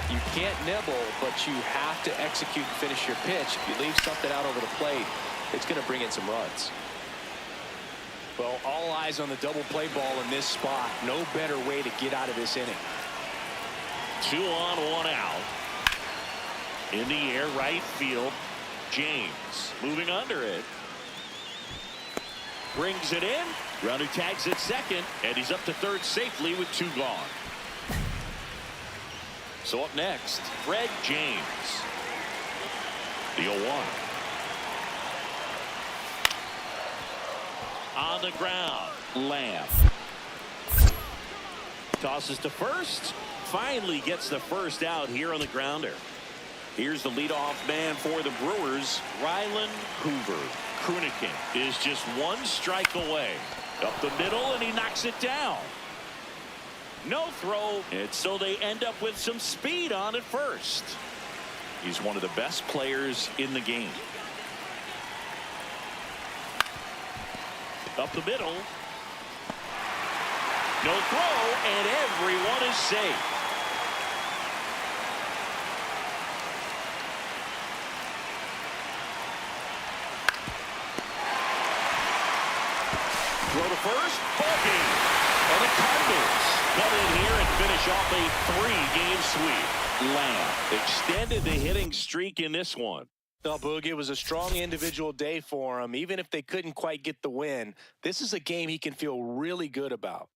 You can't nibble, but you have to execute and finish your pitch. If you leave something out over the plate, it's going to bring in some runs. Well, all eyes on the double play ball in this spot. No better way to get out of this inning. 2 on, 1 out. In the air, right field. James moving under it. Brings it in. Runner tags at second, and he's up to third safely with 2 gone. So up next, Fred James. The 0-1. On the ground, Lamb. Tosses to first. Finally gets the first out here on the grounder. Here's the leadoff man for the Brewers, Rylan Hoover. Krunikin is just 1 strike away. Up the middle, and he knocks it down. No throw, and so they end up with some speed on at first. He's one of the best players in the game. Up the middle. No throw, and everyone is safe. Throw to first, ball game. And the Cardinals come in here and finish off a 3-game sweep. Lamb extended the hitting streak in this one. No, Boog, it was a strong individual day for him. Even if they couldn't quite get the win, this is a game he can feel really good about.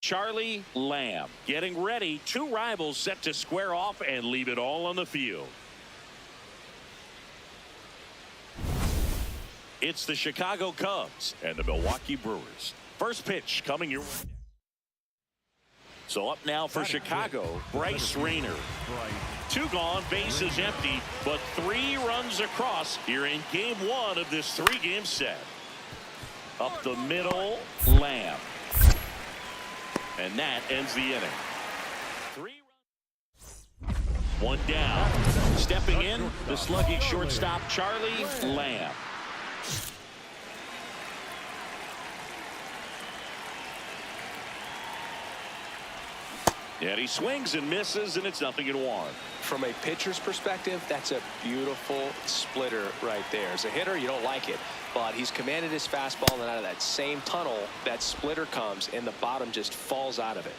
Charlie Lamb getting ready. 2 rivals set to square off and leave it all on the field. It's the Chicago Cubs and the Milwaukee Brewers. First pitch coming your way. So up now for Chicago, Bryce Rayner. 2 gone, bases empty, but 3 runs across here in game 1 of this 3-game set. Up the middle, Lamb. And that ends the inning. 3 runs. 1 down. Stepping in, the slugging shortstop, Charlie Lamb. And he swings and misses, and it's 0-1. From a pitcher's perspective, that's a beautiful splitter right there. As a hitter, you don't like it, but he's commanded his fastball, and out of that same tunnel, that splitter comes, and the bottom just falls out of it.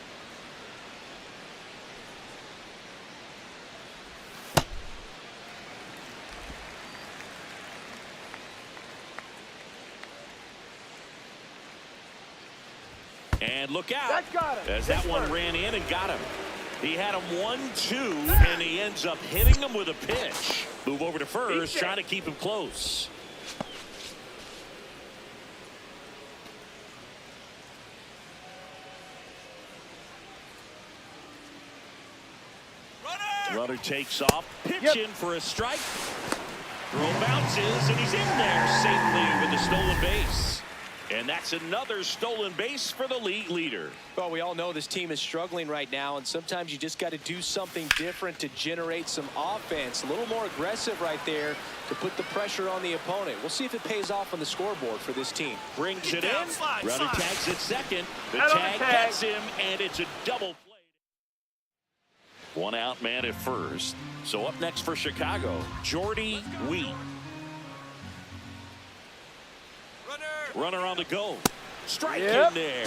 And look out, That got him. as that one ran in and got him. He had him 1-2, and he ends up hitting him with a pitch. Move over to first, trying to keep him close. Runner takes off, pitch in for a strike. Throw bounces, and he's in there safely stolen base. And that's another stolen base for the league leader. Well, we all know this team is struggling right now, and sometimes you just got to do something different to generate some offense. A little more aggressive right there to put the pressure on the opponent. We'll see if it pays off on the scoreboard for this team. Brings it in. Runner tags at second. The Head on the tag tag. gets him, and it's a double play. One out man at first. So up next for Chicago, Jordy Wheat. Runner on the go. Strike in there.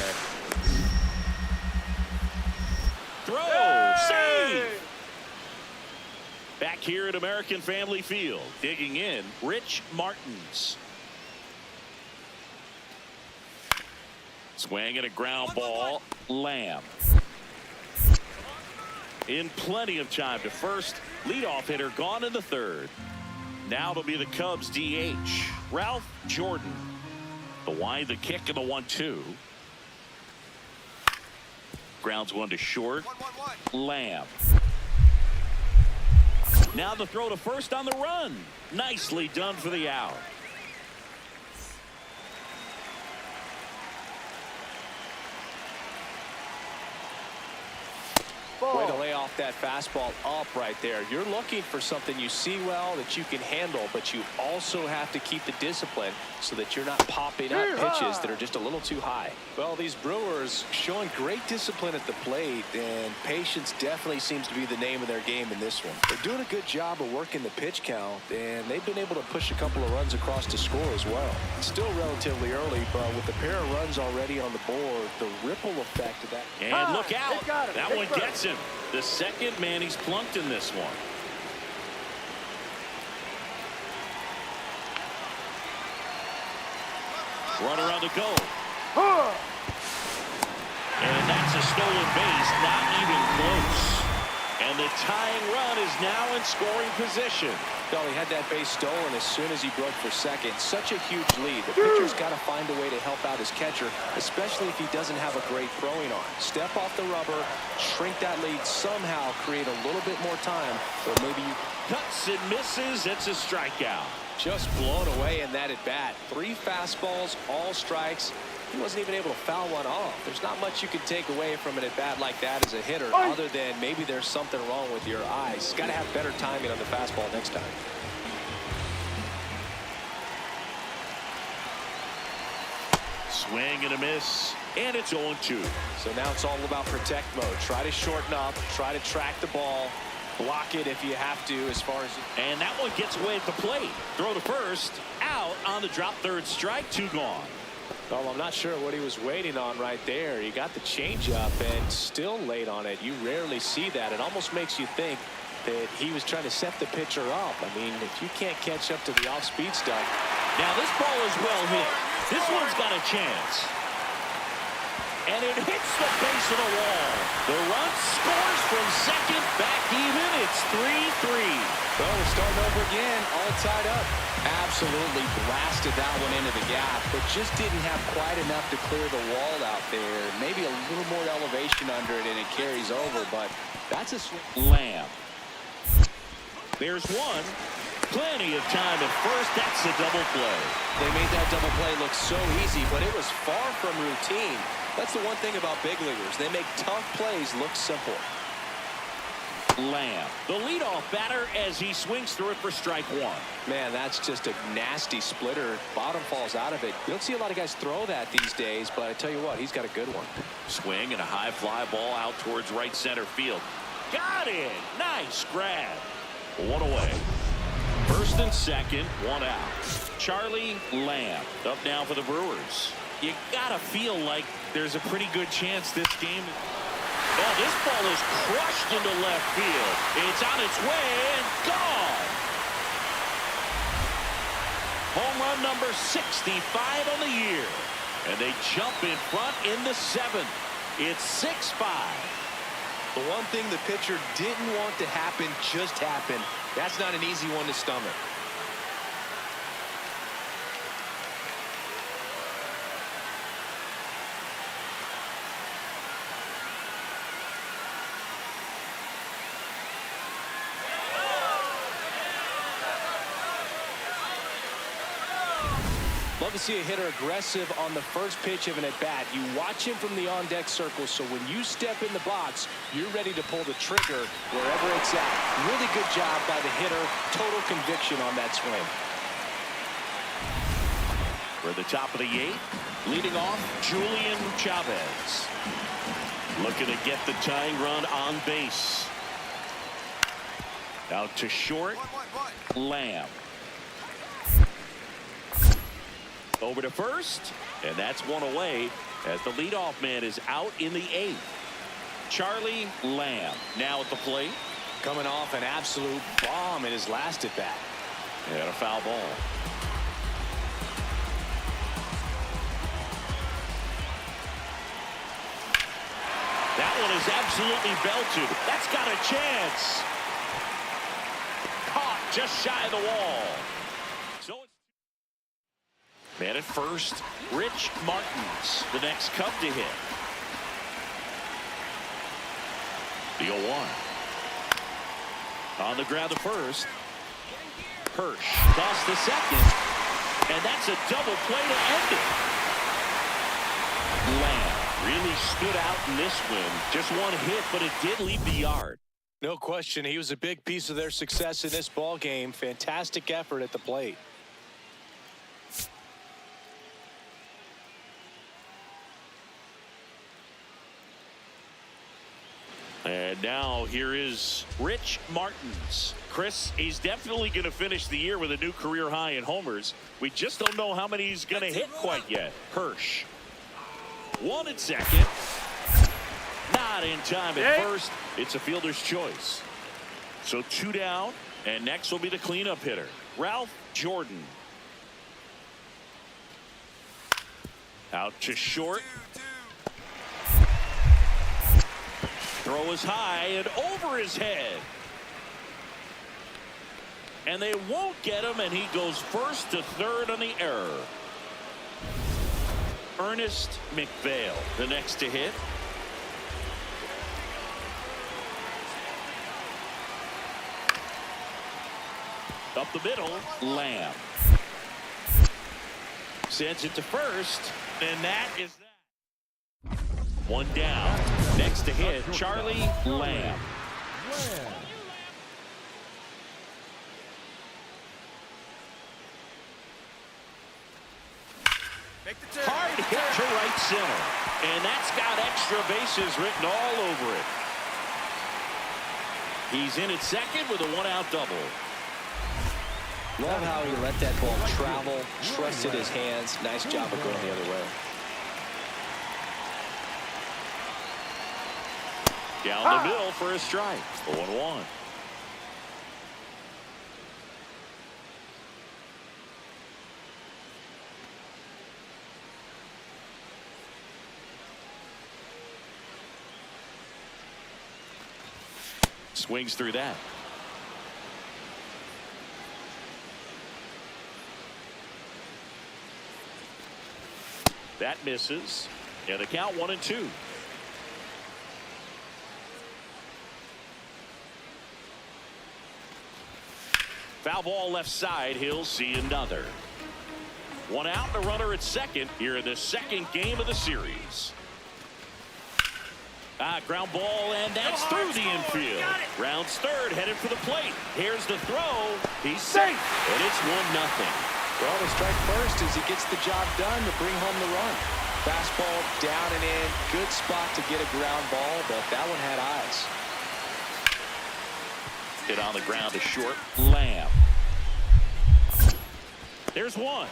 Throw. Save. Back here at American Family Field. Digging in, Rich Martins. Swing and a ground ball. Lamb. In plenty of time to first. Leadoff hitter gone in the third. Now it'll be the Cubs DH. Ralph Jordan. The wind, the kick, and the 1-2. Grounds one to short. Lamb. Now the throw to first on the run. Nicely done for the out. Way to lay off that fastball up right there. You're looking for something you see well that you can handle, but you also have to keep the discipline so that you're not popping up pitches that are just a little too high. Well, these Brewers showing great discipline at the plate, and patience definitely seems to be the name of their game in this one. They're doing a good job of working the pitch count, and they've been able to push a couple of runs across to score as well. It's still relatively early, but with a pair of runs already on the board, the ripple effect of that. And look out. That one gets him. The second man he's plunked in this one. Runner on the go. And that's a stolen base, not even close. And the tying run is now in scoring position. Well, he had that base stolen as soon as he broke for second. Such a huge lead. The pitcher's got to find a way to help out his catcher, especially if he doesn't have a great throwing arm. Step off the rubber, shrink that lead somehow, create a little bit more time, or maybe you Cuts and misses. It's a strikeout. just blown away in that at bat. 3 fastballs, all strikes. He wasn't even able to foul one off. There's not much you can take away from an at bat like that as a hitter, other than maybe there's something wrong with your eyes. Got to have better timing on the fastball next time. Swing and a miss, and it's 0-2. So now it's all about protect mode. Try to shorten up, try to track the ball, block it if you have to as far as. And that one gets away at the plate. Throw to first, out on the drop, third strike, 2 gone. Well, I'm not sure what he was waiting on right there. He got the changeup and still late on it. You rarely see that. It almost makes you think that he was trying to set the pitcher up. I mean, if you can't catch up to the off-speed stuff. Now this ball is well hit. This one's got a chance. And it hits the base of the wall. The run scores from second, back even. It's 3-3. Well, we're starting over again, all tied up. Absolutely blasted that one into the gap, but just didn't have quite enough to clear the wall out there. Maybe a little more elevation under it, and it carries over, but that's a swing. Lamb. There's one. Plenty of time at first. That's a double play. They made that double play look so easy, but it was far from routine. That's the one thing about big leaguers. They make tough plays look simple. Lamb, the leadoff batter, as he swings through it for strike 1. Man, that's just a nasty splitter. Bottom falls out of it. You don't see a lot of guys throw that these days, but I tell you what, he's got a good one. Swing and a high fly ball out towards right center field. Got it. Nice grab. 1 away. First and second, 1 out. Charlie Lamb up now for the Brewers. You gotta feel like there's a pretty good chance this game. Oh, this ball is crushed into left field. It's on its way and gone. Home run number 65 on the year. And they jump in front in the 7th. It's 6-5. The one thing the pitcher didn't want to happen just happened. That's not an easy one to stomach. Love to see a hitter aggressive on the first pitch of an at-bat. You watch him from the on-deck circle, so when you step in the box, you're ready to pull the trigger wherever it's at. Really good job by the hitter. Total conviction on that swing. For the top of the 8th, leading off, Julian Chavez. Looking to get the tying run on base. Out to short, Lamb. Over to first, and that's one away as the leadoff man is out in the 8th. Charlie Lamb now at the plate. Coming off an absolute bomb in his last at-bat. And a foul ball. That one is absolutely belted. That's got a chance. Caught just shy of the wall. So it's man at first, Rich Martins, the next Cub to hit. The 0-1. On the ground to first. Hirsch toss the second. And that's a double play to end it. Lamb really stood out in this win. Just one hit, but it did leave the yard. No question, he was a big piece of their success in this ball game. Fantastic effort at the plate. And now here is Rich Martins. Chris, he's definitely going to finish the year with a new career high in homers. We just don't know how many he's going to hit quite yet. Hirsch. 1 at second. Not in time at first. It's a fielder's choice. So 2 down, and next will be the cleanup hitter, Ralph Jordan. Out to short. Throw is high and over his head. And they won't get him, and he goes first to third on the error. Ernest McPhail, the next to hit. Up the middle, Lamb. Sends it to first, and that is that. 1 down. Next to hit, Charlie Lamb. Hard hit to right center. And that's got extra bases written all over it. He's in at second with a 1-out double. Love how he let that ball travel, trusted his hands. Nice job of going the other way. Down the middle for a strike. 0-1. Swings through that. That misses. And the count 1-2. Foul ball left side. He'll see another. 1 out and a runner at second here in the second game of the series. Ground ball, and that's through the infield. Rounds third, headed for the plate. Here's the throw. He's safe, and it's 1-0. Well, to strike first as he gets the job done to bring home the run. Fastball down and in. Good spot to get a ground ball, but that one had eyes. Hit on the ground to short. Lamb. There's one.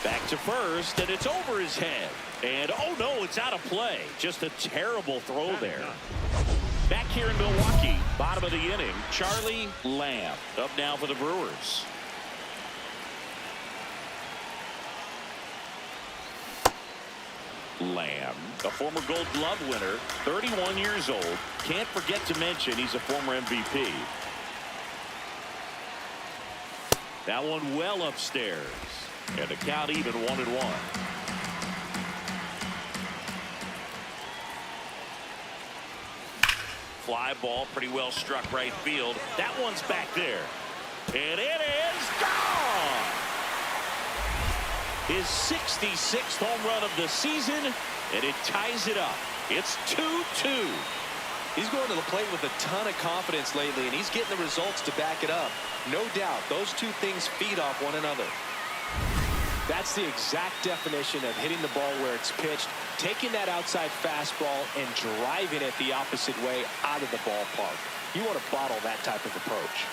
Back to first, and it's over his head. And, oh, no, it's out of play. Just a terrible throw there. Back here in Milwaukee, bottom of the inning, Charlie Lamb up now for the Brewers. Lamb, a former Gold Glove winner, 31 years old. Can't forget to mention he's a former MVP. That one well upstairs. And the count even 1-1. Fly ball pretty well struck right field. That one's back there. And it is gone. his 66th home run of the season, and it ties it up. It's 2-2. He's going to the plate with a ton of confidence lately, and he's getting the results to back it up. No doubt, those two things feed off one another. That's the exact definition of hitting the ball where it's pitched, taking that outside fastball and driving it the opposite way out of the ballpark. You want to bottle that type of approach.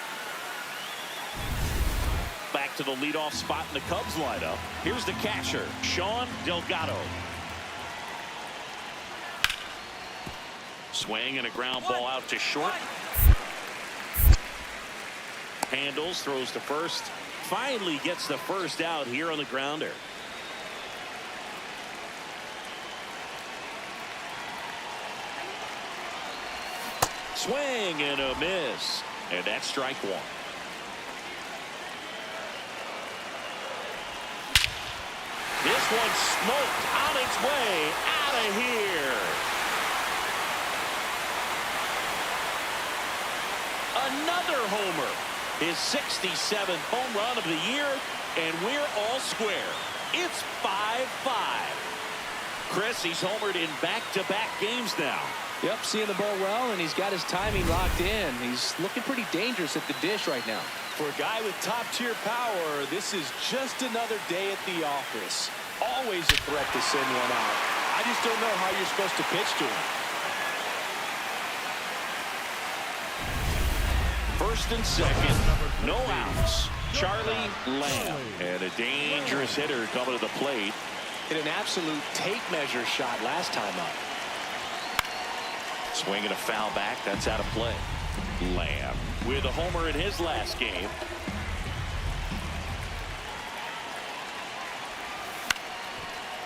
Back to the leadoff spot in the Cubs lineup. Here's the catcher, Sean Delgado. Swing and a ground ball out to short. Handles, throws to first. Finally gets the first out here on the grounder. Swing and a miss. And that's strike one. This one smoked on its way out of here. Another homer. His 67th home run of the year, and we're all square. It's 5-5. Chris, he's homered in back-to-back games now. Yep, seeing the ball well, and he's got his timing locked in. He's looking pretty dangerous at the dish right now. For a guy with top-tier power, this is just another day at the office. Always a threat to send one out. I just don't know how you're supposed to pitch to him. First and second, no outs. Charlie Lamb, and a dangerous hitter coming to the plate. Hit an absolute tape measure shot last time up. Swinging a foul back, that's out of play. Lamb with a homer in his last game.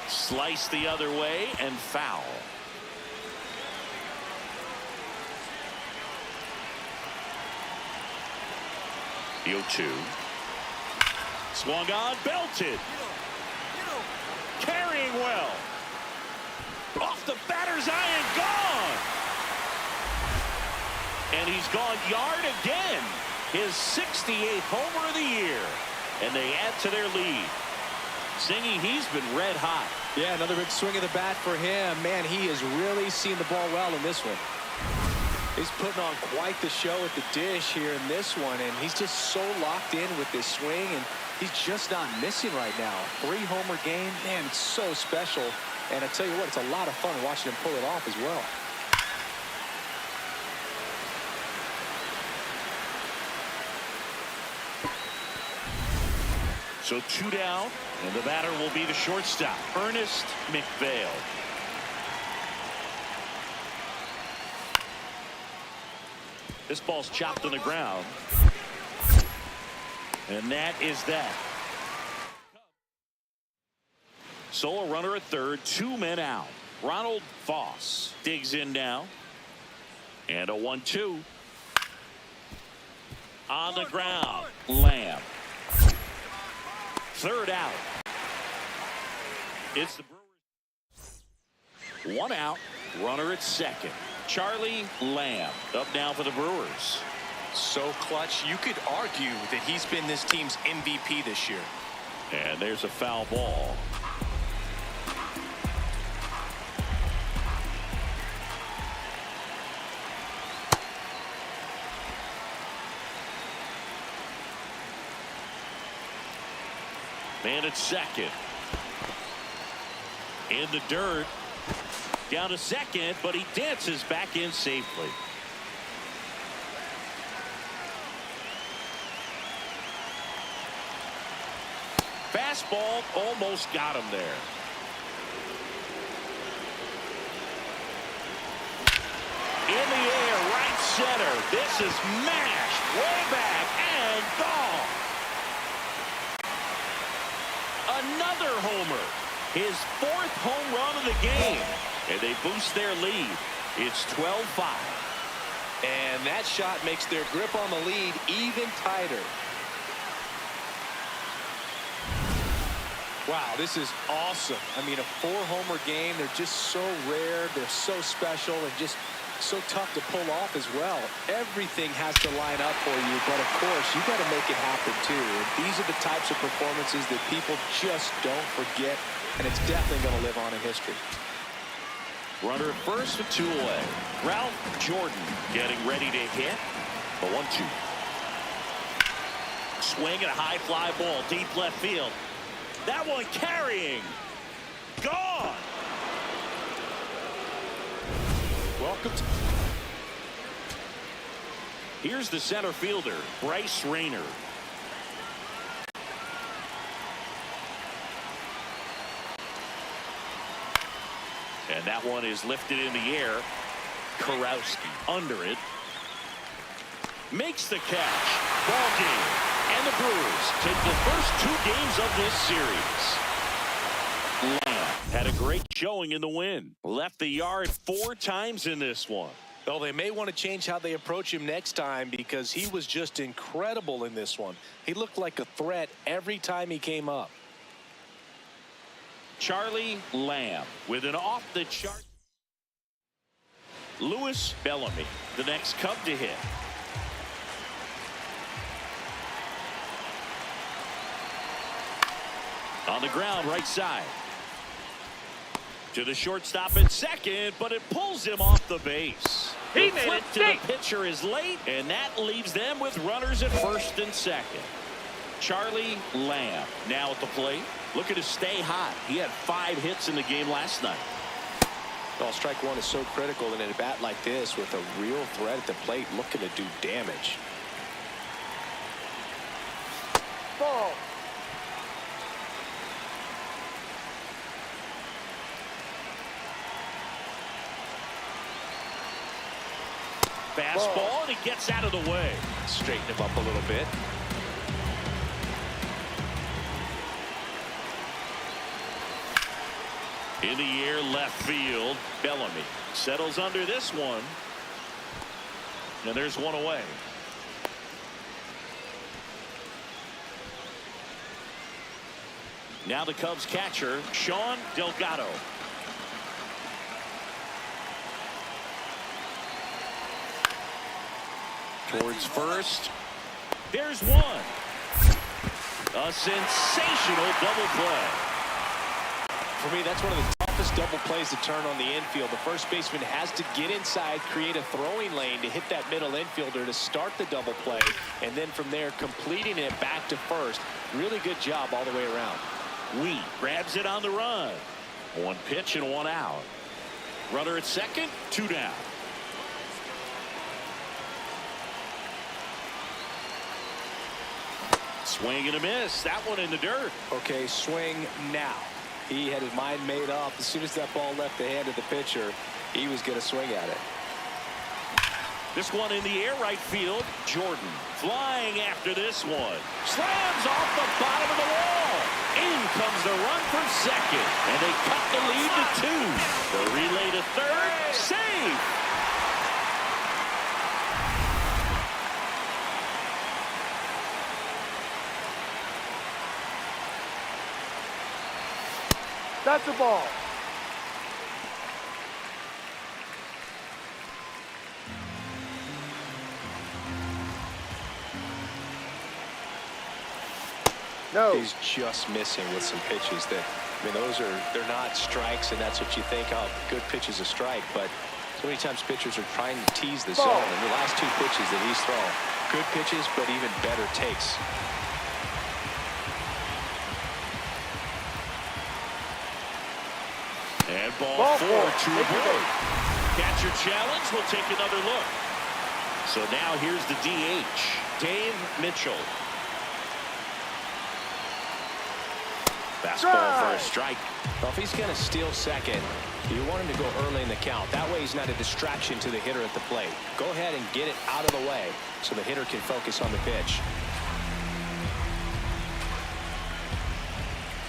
Slice the other way and foul. The 0-2. Swung on, belted. Carrying well. Off the batter's eye and gone. And he's gone yard again. His 68th homer of the year. And they add to their lead. Singy, he's been red hot. Yeah, another big swing of the bat for him. Man, he has really seen the ball well in this one. He's putting on quite the show at the dish here in this one, and he's just so locked in with this swing, and he's just not missing right now. 3-homer game, man, it's so special. And I tell you what, it's a lot of fun watching him pull it off as well. So 2 down, and the batter will be the shortstop, Ernest McPhail. This ball's chopped on the ground. And that is that. Solo runner at third, 2 men out. Ronald Foss digs in now. And a 1-2. On the ground, Lamb. Third out. It's the Brewers. 1 out, runner at second. Charlie Lamb up now for the Brewers. So clutch, you could argue that he's been this team's MVP this year. And there's a foul ball. Man at second. In the dirt. Down to second, but he dances back in safely. Fastball almost got him there. In the air, right center. This is mashed way back and gone. Another homer. His 4th home run of the game. And they boost their lead. It's 12-5. And that shot makes their grip on the lead even tighter. Wow, this is awesome. I mean, a 4-homer game. They're just so rare. They're so special. And just So tough to pull off as well. Everything has to line up for you, but of course, you got to make it happen too. And these are the types of performances that people just don't forget, and it's definitely going to live on in history. Runner at first with 2 away. Ralph Jordan getting ready to hit. The 1-2. Swing and a high fly ball deep left field. That one carrying. Gone. Welcome to... Here's the center fielder, Bryce Rayner. And that one is lifted in the air. Karowski under it. Makes the catch. Ball game. And the Brewers take the first 2 games of this series. Lamb had a great showing in the win. Left the yard 4 times in this one. Well, they may want to change how they approach him next time because he was just incredible in this one. He looked like a threat every time he came up. Charlie Lamb with an off-the-chart. Louis Bellamy, the next Cub to hit. On the ground, right side. To the shortstop at second, but it pulls him off the base. He The made flip it to the deep. pitcher is late, and that leaves them with runners at first and second. Charlie Lamb now at the plate, looking to stay hot. He had 5 hits in the game last night. Well, strike one is so critical in a bat like this with a real threat at the plate looking to do damage. Ball. Fastball, and he gets out of the way. Straighten him up a little bit. In the air, left field. Bellamy settles under this one. And there's one away. Now the Cubs catcher, Sean Delgado. Towards first. There's one. A sensational double play. For me, that's one of the toughest double plays to turn on the infield. The first baseman has to get inside, create a throwing lane to hit that middle infielder to start the double play, and then from there completing it back to first. Really good job all the way around. Wheat grabs it on the run. 1 pitch and 1 out. Runner at second, 2 down. Swing and a miss. That one in the dirt. Okay, swing now. He had his mind made up. As soon as that ball left the hand of the pitcher, he was going to swing at it. This one in the air, right field. Jordan flying after this one. Slams off the bottom of the wall. In comes the run from second. And they cut the lead to 2. The relay to third. Save. That's the ball. No. He's just missing with some pitches that, I mean, they're not strikes, and that's what you think, oh, good pitch is a strike, but so many times pitchers are trying to tease the zone, and the last 2 pitches that he's thrown, good pitches, but even better takes. And ball 4, 2 away. Catcher challenge. We'll take another look. So now here's the DH, Dave Mitchell. Fastball for a strike. Well, if he's going to steal second, you want him to go early in the count. That way he's not a distraction to the hitter at the plate. Go ahead and get it out of the way so the hitter can focus on the pitch.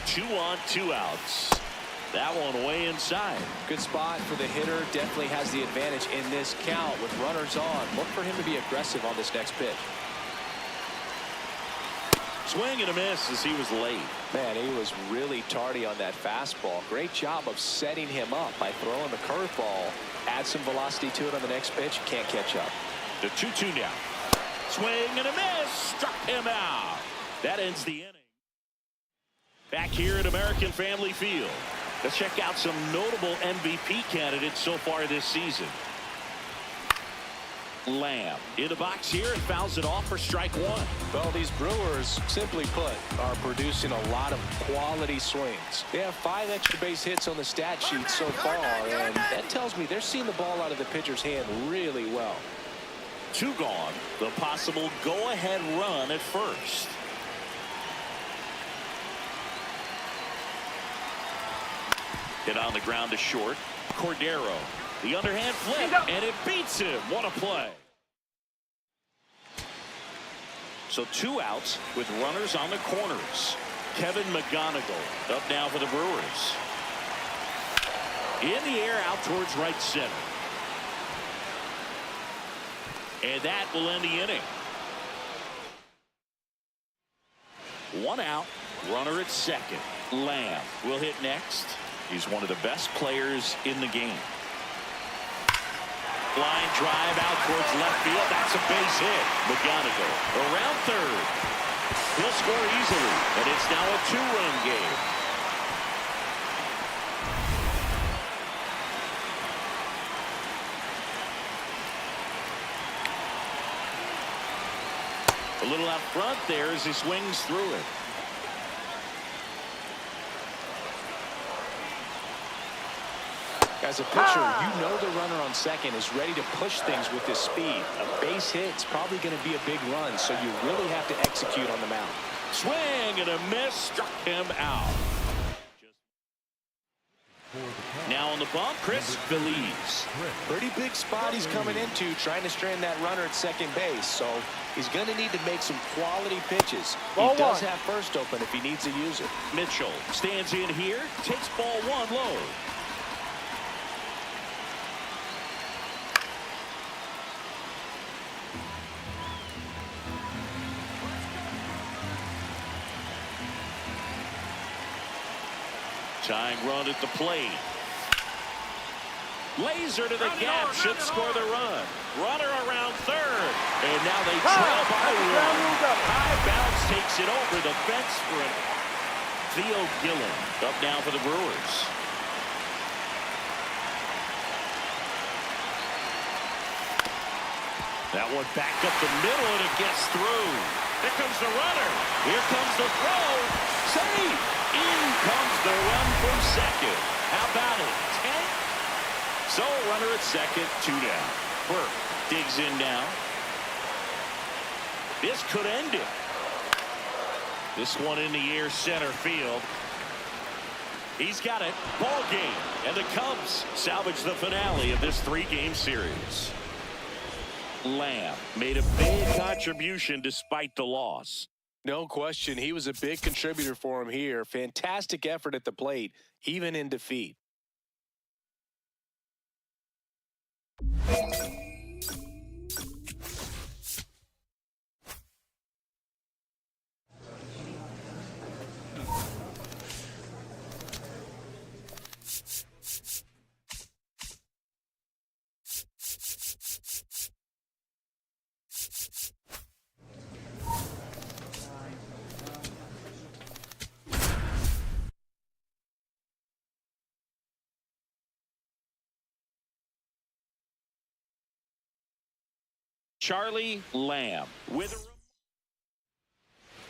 2 on, 2 outs. That one way inside. Good spot for the hitter. Definitely has the advantage in this count with runners on. Look for him to be aggressive on this next pitch. Swing and a miss as he was late. Man, he was really tardy on that fastball. Great job of setting him up by throwing the curveball. Add some velocity to it on the next pitch. Can't catch up. The 2-2 now. Swing and a miss. Struck him out. That ends the inning. Back here at American Family Field. Let's check out some notable MVP candidates so far this season. Lamb in the box here and fouls it off for strike one. Well, these Brewers, simply put, are producing a lot of quality swings. They have 5 extra base hits on the stat sheet so far, and that tells me they're seeing the ball out of the pitcher's hand really well. 2 gone. The possible go-ahead run at first. Hit on the ground to short. Cordero. The underhand flip, and it beats him. What a play. So 2 outs with runners on the corners. Kevin McGonigal up now for the Brewers. In the air out towards right center. And that will end the inning. 1 out, runner at second. Lamb will hit next. He's one of the best players in the game. Line drive out towards left field. That's a base hit. McGonigal around third. He'll score easily, and it's now a 2-run game. A little out front there as he swings through it. As a pitcher, you know the runner on second is ready to push things with his speed. A base hit's probably going to be a big run, so you really have to execute on the mound. Swing and a miss, struck him out. Now on the bump, Chris Feliz. Pretty big spot he's coming into, trying to strand that runner at second base, so he's going to need to make some quality pitches. He does have first open if he needs to use it. Mitchell stands in here, takes ball 1 low. Tying run at the plate. Laser to the gap, should score the run. Runner around third. And now they trail by 1. High bounce takes it over the fence for it. Theo Gillen up now for the Brewers. That one back up the middle, and it gets through. Here comes the runner. Here comes the throw. Safe. In comes the run from second. How about it? 10? So runner at second, 2 down. Burke digs in now. This could end it. This one in the air center field. He's got it. Ball game. And the Cubs salvage the finale of this 3-game series. Lamb made a big contribution despite the loss. No question, he was a big contributor for him here. Fantastic effort at the plate, even in defeat. Charlie Lamb with a...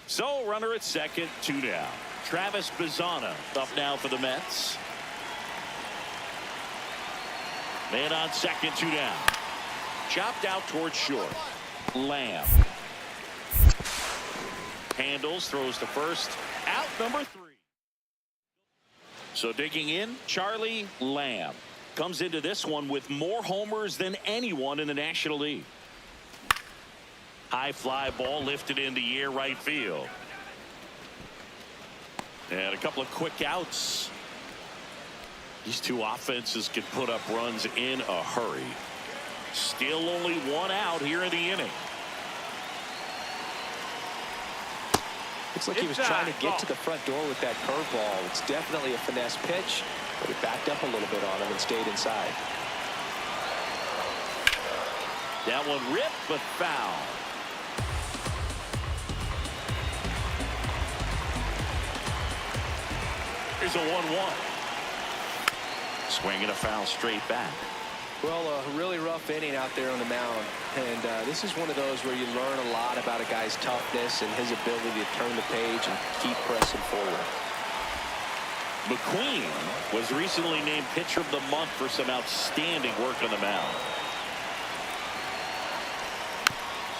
So runner at second, 2 down. Travis Bazzana up now for the Mets. Man on second, 2 down. Chopped out towards short. Lamb handles, throws to first. Out number 3. So digging in, Charlie Lamb comes into this one with more homers than anyone in the National League. High fly ball lifted in the air right field. And a couple of quick outs. These 2 offenses can put up runs in a hurry. Still only 1 out here in the inning. Looks like he was trying to get to the front door with that curveball. It's definitely a finesse pitch, but it backed up a little bit on him and stayed inside. That one ripped, but foul. Here's a 1-1. Swinging a foul straight back. Well, a really rough inning out there on the mound. And this is one of those where you learn a lot about a guy's toughness and his ability to turn the page and keep pressing forward. McQueen was recently named Pitcher of the Month for some outstanding work on the mound.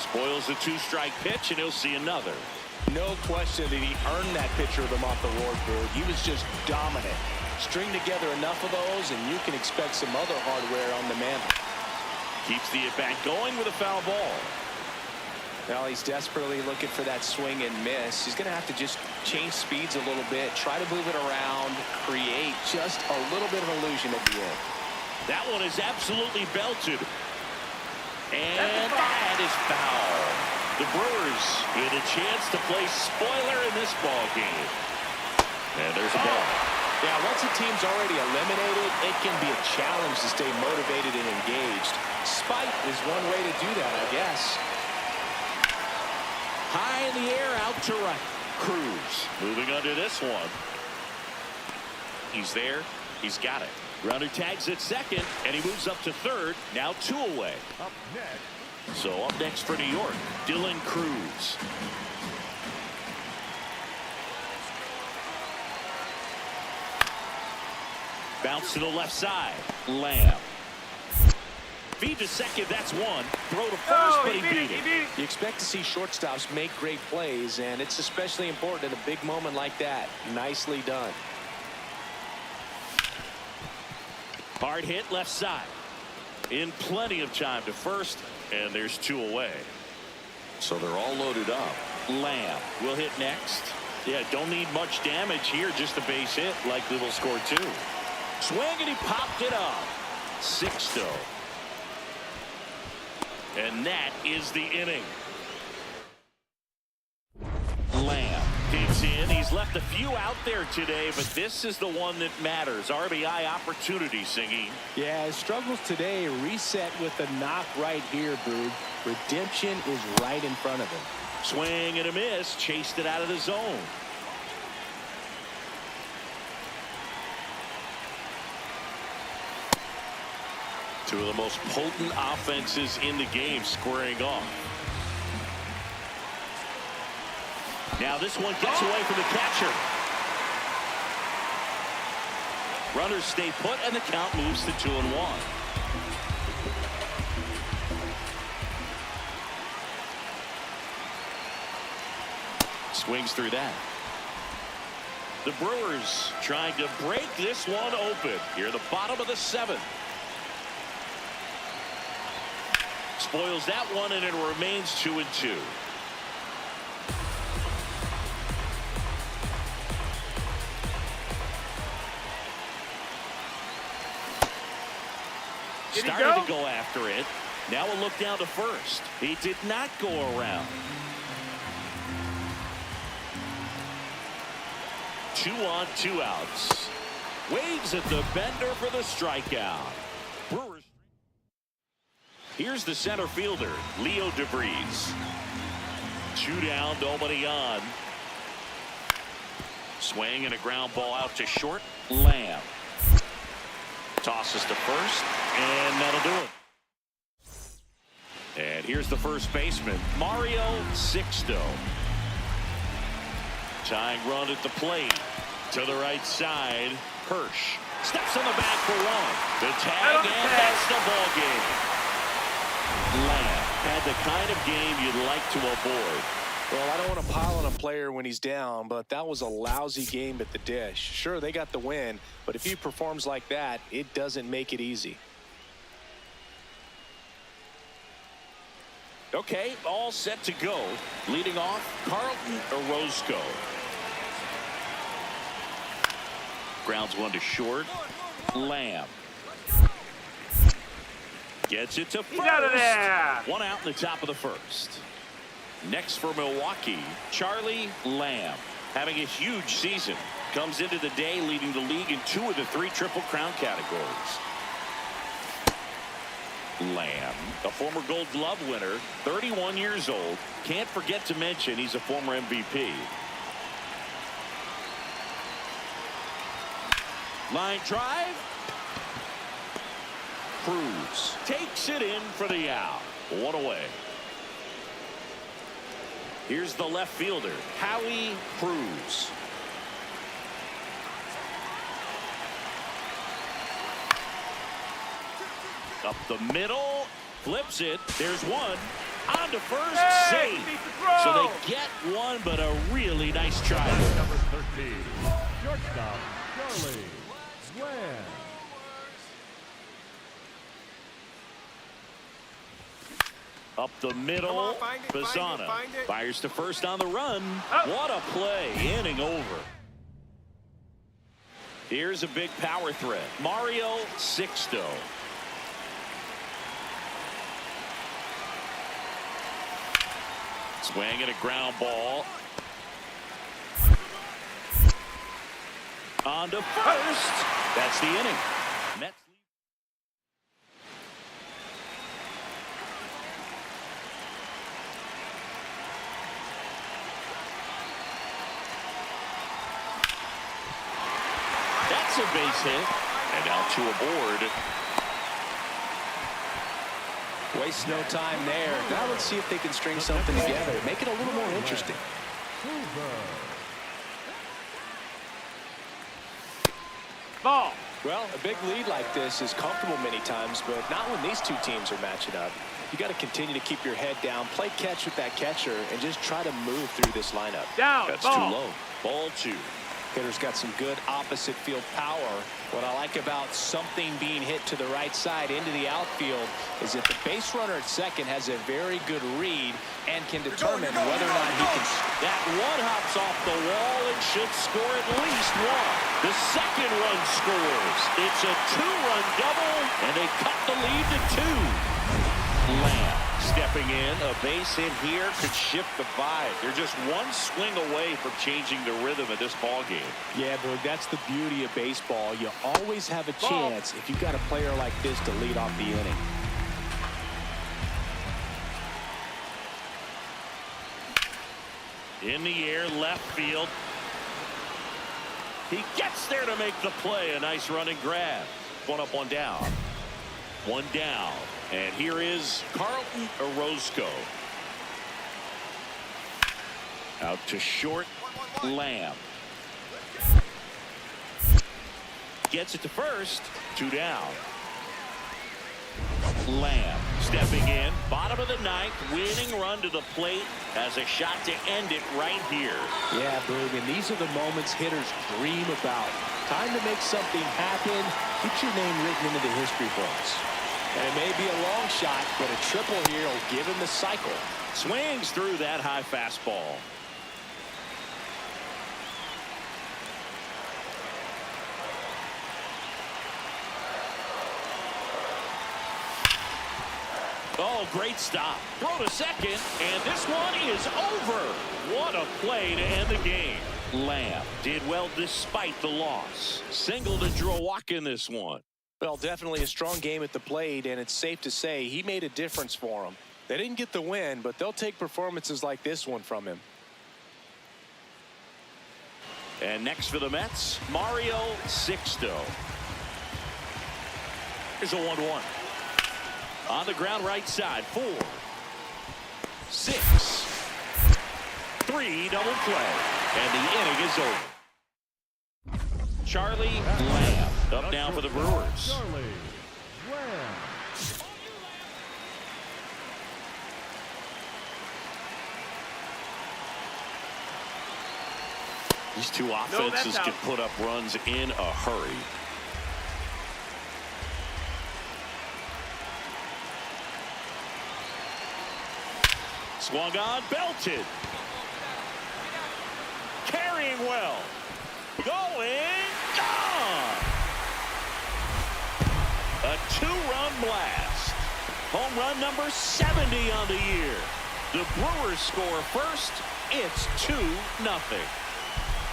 Spoils the 2-strike pitch, and he'll see another. No question that he earned that Pitcher of the Month award, Bird. He was just dominant. String together enough of those, and you can expect some other hardware on the mantle. Keeps the at-bat going with a foul ball. Now he's desperately looking for that swing and miss. He's going to have to just change speeds a little bit, try to move it around, create just a little bit of illusion at the end. That one is absolutely belted. And that is foul. The Brewers with a chance to play spoiler in this ball game. And there's a ball. Yeah, once a team's already eliminated, it can be a challenge to stay motivated and engaged. Spite is one way to do that, I guess. High in the air, out to right. Cruz moving under this one. He's there. He's got it. Runner tags at second, and he moves up to third. Now 2 away. Up next. So up next for New York, Dylan Cruz. Bounce to the left side. Lamb. Feed to second, that's one. Throw to first, but he beat it. You expect to see shortstops make great plays, and it's especially important in a big moment like that. Nicely done. Hard hit left side. In plenty of time to first, and there's 2 away. So they're all loaded up. Lamb will hit next. Yeah, don't need much damage here, just a base hit. Likely will score 2. Swing, and he popped it up. 6-0. And that is the inning. Lamb gets in. He's left a few out there today, but this is the one that matters. RBI opportunity, Singy. Yeah, his struggles today reset with a knock right here, Brood. Redemption is right in front of him. Swing and a miss. Chased it out of the zone. Two of the most potent offenses in the game squaring off. Now this one gets away from the catcher. Runners stay put, and the count moves to 2-1. Swings through that. The Brewers trying to break this one open here at the bottom of the 7th. Spoils that one, and it remains 2-2. Started to go after it. Now a look down to first. He did not go around. 2 on, 2 outs. Waves at the bender for the strikeout. Brewers. Here's the center fielder, Leo DeVries. 2 down, nobody on. Swing and a ground ball out to short. Lamb tosses to first, and that'll do it. And here's the first baseman, Mario Sixto. Tying run at the plate. To the right side, Hirsch steps on the bag for one. The tag, and that's the ball game. Lamb had the kind of game you'd like to avoid. Well, I don't want to pile on a player when he's down, but that was a lousy game at the dish. Sure, they got the win, but if he performs like that, it doesn't make it easy. Okay, all set to go. Leading off, Carlton Orozco. Grounds one to short. Lamb gets it to first. He's out of there. 1 out in the top of the first. Next for Milwaukee, Charlie Lamb, having a huge season. Comes into the day leading the league in 2 of the 3 Triple Crown categories. Lamb, a former Gold Glove winner, 31 years old. Can't forget to mention he's a former MVP. Line drive. Cruz takes it in for the out. 1 away. Here's the left fielder, Howie Cruz. Up the middle, flips it. There's one. On to first, save. So they get one, but a really nice try. Number 13, shortstop, Charlie Lamb. Up the middle, Bazana fires to first on the run. What a play, inning over. Here's a big power threat, Mario Sixto. Swing and a ground ball. On to first. That's the inning. Mets. That's a base hit. And now 2 aboard. Waste no time there. Now let's see if they can string something together. Make it a little more interesting. Ball. Well, a big lead like this is comfortable many times, but not when these 2 teams are matching up. You got to continue to keep your head down, play catch with that catcher, and just try to move through this lineup. Down. That's ball. too low. Ball 2. Hitter's got some good opposite field power. What I like about something being hit to the right side into the outfield is that the base runner at second has a very good read and can determine whether or not he can. That one hops off the wall and should score at least 1. The second run scores. It's a 2-run double, and they cut the lead to 2. Lamb stepping in. A base hit here could shift the vibe. They're just 1 swing away from changing the rhythm of this ball game. Yeah, Boog, that's the beauty of baseball. You always have a chance if you've got a player like this to lead off the inning. In the air, left field. He gets there to make the play. A nice running grab. 1 up, 1 down. 1 down. And here is Carlton Orozco. Out to short, Lamb. Gets it to first. 2 down. Lamb stepping in. Bottom of the 9th. Winning run to the plate. Has a shot to end it right here. Yeah, Boog, and these are the moments hitters dream about. Time to make something happen. Get your name written into the history books. And it may be a long shot, but a triple here will give him the cycle. Swings through that high fastball. Oh, great stop. Throw to second, and this one is over. What a play to end the game. Lamb did well despite the loss. Single to draw a walk in this one. Well, definitely a strong game at the plate, and it's safe to say he made a difference for them. They didn't get the win, but they'll take performances like this one from him. And next for the Mets, Mario Sixto. Here's a 1-1. On the ground right side, 4, 6, 3, double play. And the inning is over. Charlie Lamb up now for the Brewers. Charlie Lamb. These 2 offenses can put up runs in a hurry. Swung on, belted. Carrying well. Going, gone. A 2-run blast. Home run number 70 on the year. The Brewers score first. It's 2-0.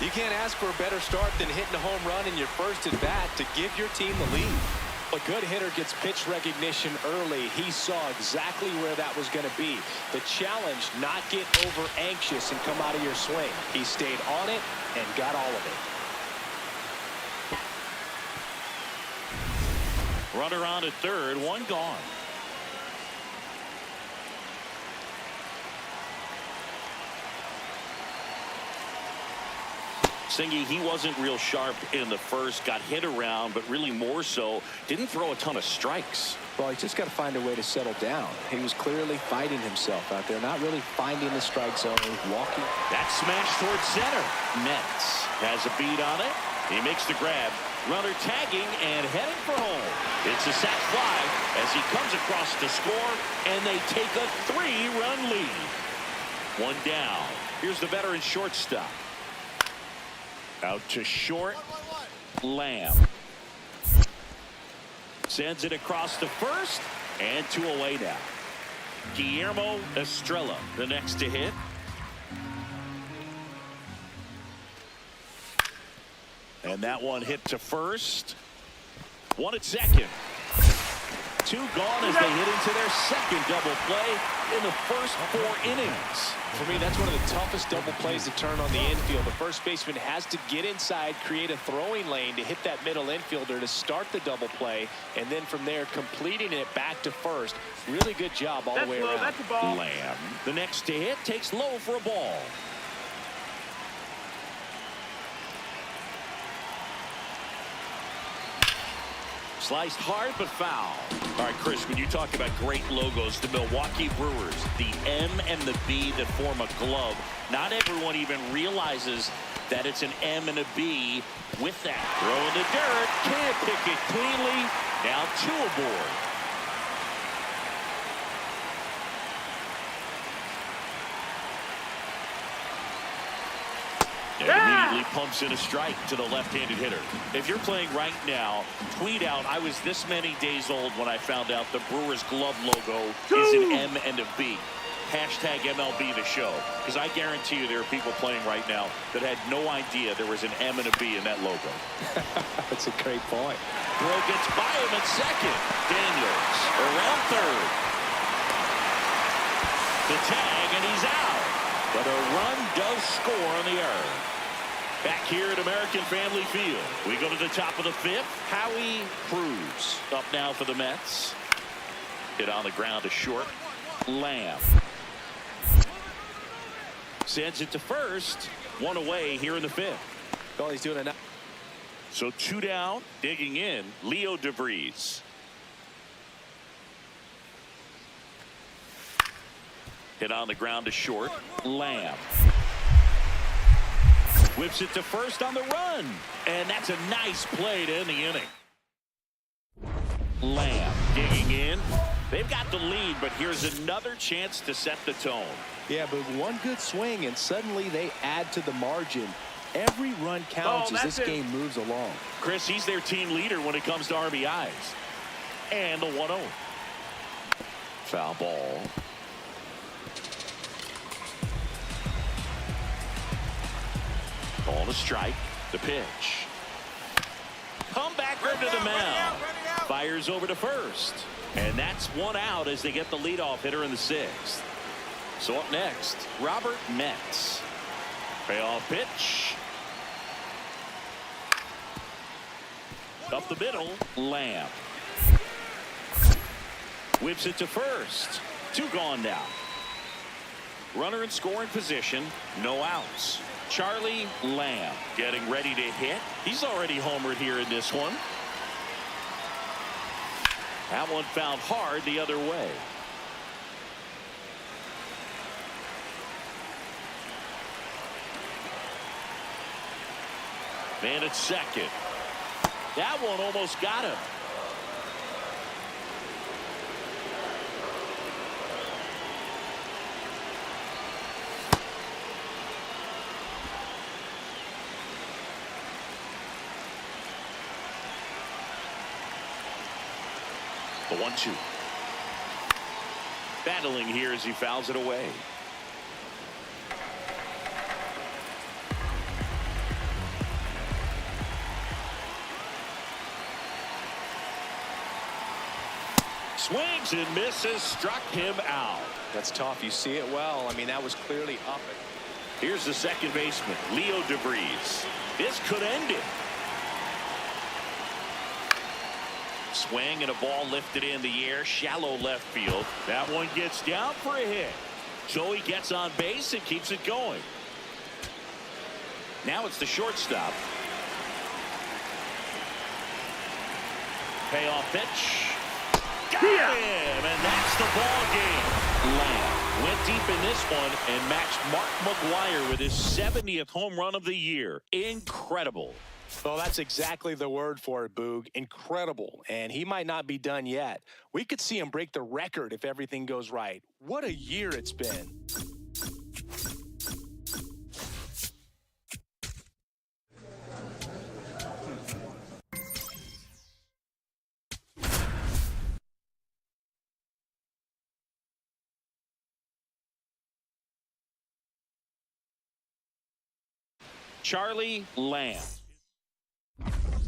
You can't ask for a better start than hitting a home run in your first at bat to give your team the lead. A good hitter gets pitch recognition early. He saw exactly where that was going to be. The challenge, not get over anxious and come out of your swing. He stayed on it and got all of it. Runner on at third, one gone. Singy, he wasn't real sharp in the first, got hit around, but really more so, didn't throw a ton of strikes. Well, he's just got to find a way to settle down. He was clearly fighting himself out there, not really finding the strike zone, walking. That smash towards center. Metz has a beat on it. He makes the grab. Runner tagging and heading for home. It's a sac fly as he comes across to score, and they take a 3-run lead. One down. Here's the veteran shortstop. Out to short. Lamb sends it across to first, and 2 away now. Guillermo Estrella, the next to hit. And that one hit to first. 1 at second. 2 gone as they hit into their second double play in the first 4 innings. For me, that's one of the toughest double plays to turn on the infield. The first baseman has to get inside, create a throwing lane to hit that middle infielder to start the double play, and then from there completing it back to first. Really good job all the way around. That's a ball. Lamb, the next to hit, takes low for a ball. Sliced hard but foul. All right, Chris, when you talk about great logos, the Milwaukee Brewers, the M and the B that form a glove, not everyone even realizes that it's an M and a B with that. Throw in the dirt, can't pick it cleanly. Now 2 aboard. And immediately pumps in a strike to the left-handed hitter. If you're playing right now, tweet out, I was this many days old when I found out the Brewers glove logo is an M and a B. Hashtag MLB the show. Because I guarantee you there are people playing right now that had no idea there was an M and a B in that logo. That's a great point. Throw gets by him at second. Daniels around third. The tag, and he's out. But a run does score on the error. Back here at American Family Field, we go to the top of the 5th. Howie Cruz up now for the Mets. Hit on the ground to short. Lamb sends it to first. 1 away here in the 5th. Well, he's doing enough. So 2 down, digging in, Leo DeVries. Hit on the ground to short. Lamb whips it to first on the run. And that's a nice play to end the inning. Lamb digging in. They've got the lead, but here's another chance to set the tone. Yeah, but one good swing, and suddenly they add to the margin. Every run counts as this game moves along. Chris, he's their team leader when it comes to RBIs. And the 1-0. Foul ball. Ball to strike. The pitch. Comebacker to the mound. Fires over to first. And that's 1 out as they get the leadoff hitter in the 6th. So up next, Robert Metz. Payoff pitch. Up the middle, Lamb. Whips it to first. 2 gone now. Runner in scoring position, no outs. Charlie Lamb getting ready to hit. He's already homered here in this one. That one found hard the other way. Man at second. That one almost got him. The 1-2. Battling here as he fouls it away. Swings and misses, struck him out. That's tough. You see it well. I mean, that was clearly up. Here's the second baseman, Leo DeVries. This could end it. Swing and a ball lifted in the air, shallow left field. That one gets down for a hit. So he gets on base and keeps it going. Now it's the shortstop. Payoff pitch. Got him, and that's the ball game. Lamb went deep in this one and matched Mark McGwire with his 70th home run of the year. Incredible. Well, that's exactly the word for it, Boog. Incredible. And he might not be done yet. We could see him break the record if everything goes right. What a year it's been. Charlie Lamb.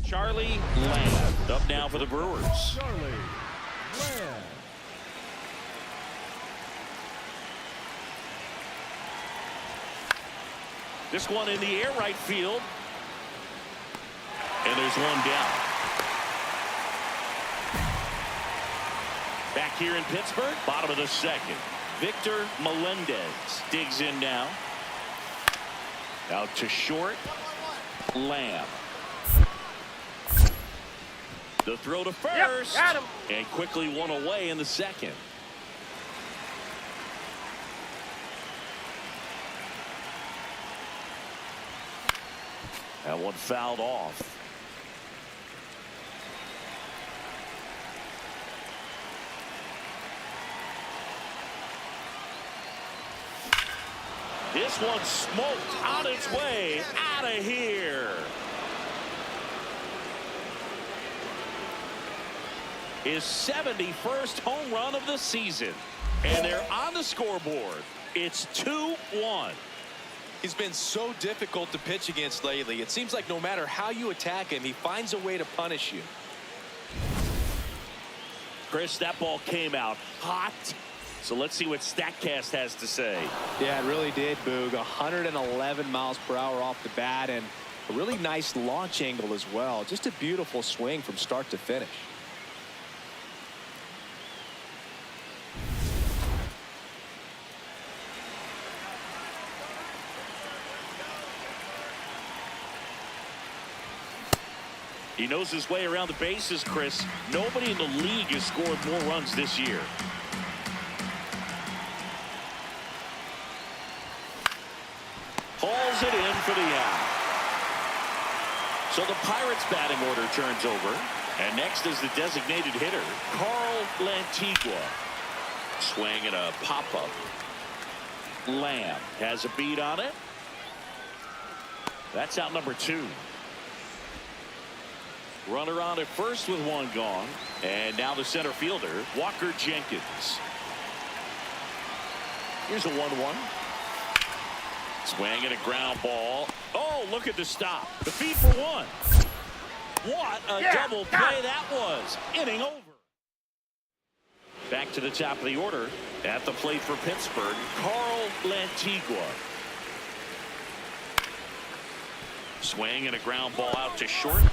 Charlie Lamb up now for the Brewers. Charlie Lamb. This one in the air right field. And there's one down. Back here in Pittsburgh, bottom of the second. Victor Melendez digs in now. Out to short. Lamb. The throw to first. Yep, got him. And quickly one away in the second. That one fouled off. This one smoked on its way out of here. His 71st home run of the season. And they're on the scoreboard. It's 2-1. He's been so difficult to pitch against lately. It seems like no matter how you attack him, he finds a way to punish you. Chris, that ball came out hot. So let's see what StatCast has to say. Yeah, it really did, Boog. 111 miles per hour off the bat and a really nice launch angle as well. Just a beautiful swing from start to finish. He knows his way around the bases, Chris. Nobody in the league has scored more runs this year. Hauls it in for the out. So the Pirates batting order turns over. And next is the designated hitter, Carl Lantigua. Swing and a pop-up. Lamb has a beat on it. That's out number 2. Runner on at first with one gone. And now the center fielder, Walker Jenkins. Here's a 1-1. Swing and a ground ball. Oh, look at the stop. The feed for one. What a double play that was. Inning over. Back to the top of the order. At the plate for Pittsburgh, Carl Lantigua. Swing and a ground ball out to short.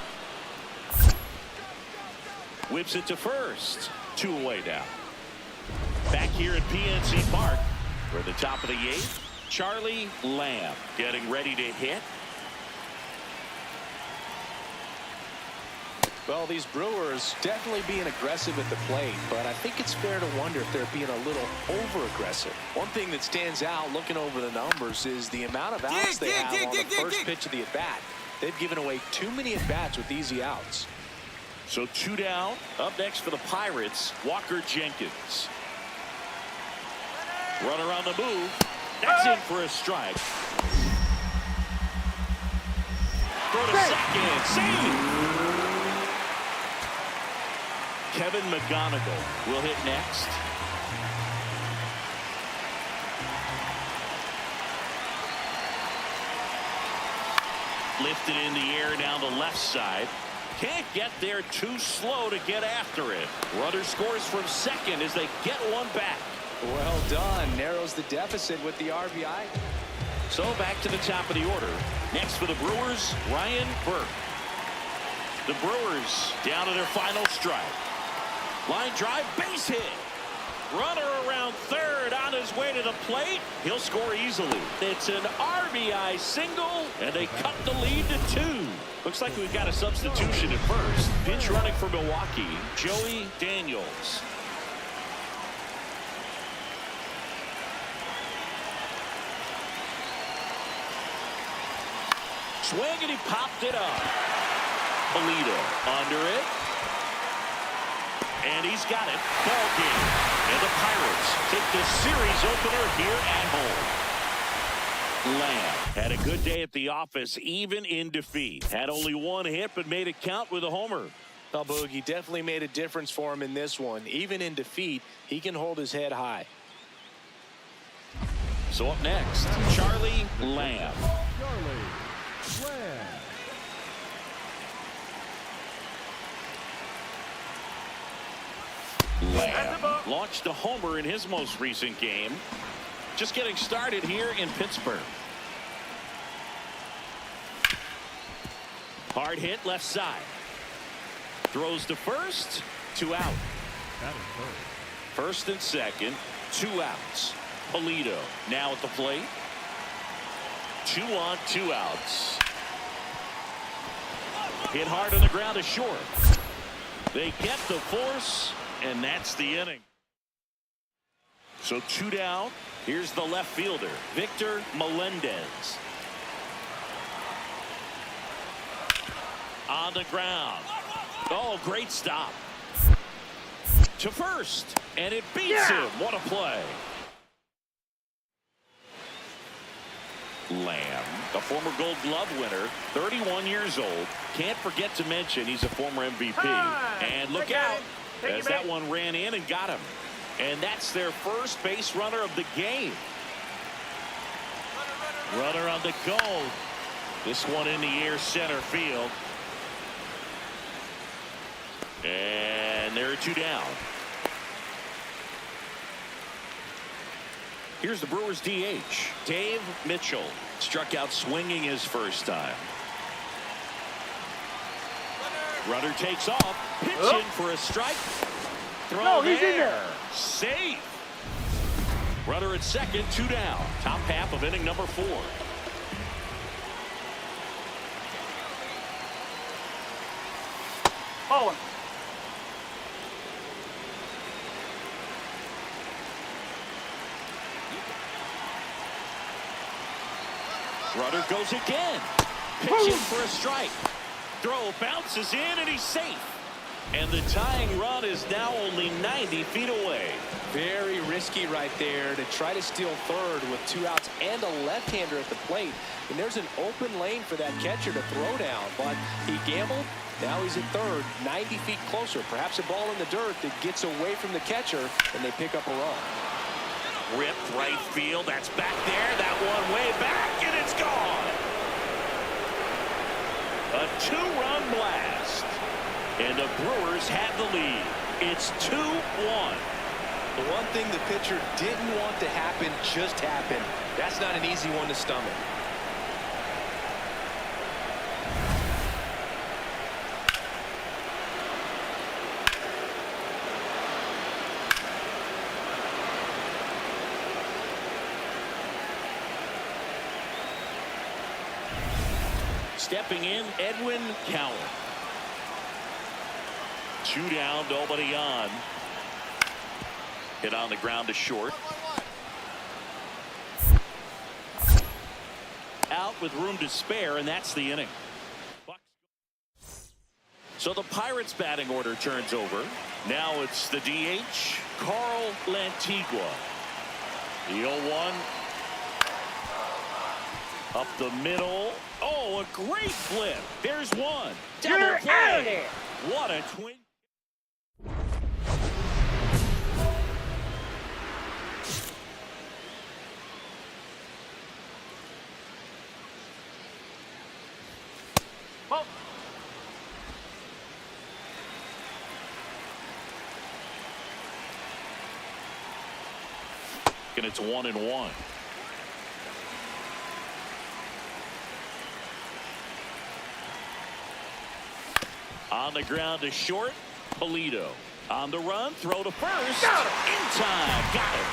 Whips it to first. 2 away now. Back here at PNC Park for the top of the 8th. Charlie Lamb getting ready to hit. Well, these Brewers definitely being aggressive at the plate, but I think it's fair to wonder if they're being a little over-aggressive. One thing that stands out looking over the numbers is the amount of outs they have on the first pitch of the at-bat. They've given away too many at-bats with easy outs. So 2 down. Up next for the Pirates, Walker Jenkins. Runner on the move. That's in for a strike. Throw to second. Save. Kevin McGonigal will hit next. Lifted in the air down the left side. Can't get there, too slow to get after it. Runner scores from second as they get one back. Well done. Narrows the deficit with the RBI. So back to the top of the order. Next for the Brewers, Ryan Burke. The Brewers down to their final strike. Line drive, base hit. Runner around third on his way to the plate. He'll score easily. It's an RBI single, and they cut the lead to 2. Looks like we've got a substitution at first. Pinch running for Milwaukee, Joey Daniels. Swing, and he popped it up. Polito under it. And he's got it. Ball game. And the Pirates take the series opener here at home. Lamb had a good day at the office, even in defeat. Had only one hit, but made it count with a homer. Well, Boogie definitely made a difference for him in this one. Even in defeat, he can hold his head high. So up next, Charlie Lamb. Lamb launched a homer in his most recent game. Just getting started here in Pittsburgh. Hard hit left side. Throws to first. 2 out. First and second. 2 outs. Polito now at the plate. 2 on, 2 outs. Hit hard on the ground to short. They get the force, and that's the inning. So 2 down. Here's the left fielder, Victor Melendez. On the ground. Oh, great stop. To first, and it beats him. What a play. Lamb, a former Gold Glove winner, 31 years old. Can't forget to mention he's a former MVP. And look out, as that one ran in and got him. And that's their first base runner of the game. Runner on the go. This one in the air, center field. And there are 2 down. Here's the Brewers DH, Dave Mitchell. Struck out swinging his first time. Runner takes off, pitching for a strike. Throw he's in there. Safe. Runner at second, 2 down. Top half of inning number 4. Bowling. Runner goes again. Pitching for a strike. Throw bounces in, and he's safe. And the tying run is now only 90 feet away. Very risky right there to try to steal third with 2 outs and a left-hander at the plate. And there's an open lane for that catcher to throw down. But he gambled. Now he's at third, 90 feet closer. Perhaps a ball in the dirt that gets away from the catcher, and they pick up a run. Ripped right field. That's back there. That one way back, and it's gone. A 2-run blast. And the Brewers have the lead. It's 2-1. The one thing the pitcher didn't want to happen just happened. That's not an easy one to stomach. Stepping in, Edwin Cowan. 2 down, nobody on. Hit on the ground to short. Out with room to spare, and that's the inning. So the Pirates batting order turns over. Now it's the DH, Carl Lantigua. The 0-1. Up the middle. Oh, a great flip. There's one. Double play. What a twin. and it's 1-1. On the ground to short, Polito. On the run, throw to first. In time, got it.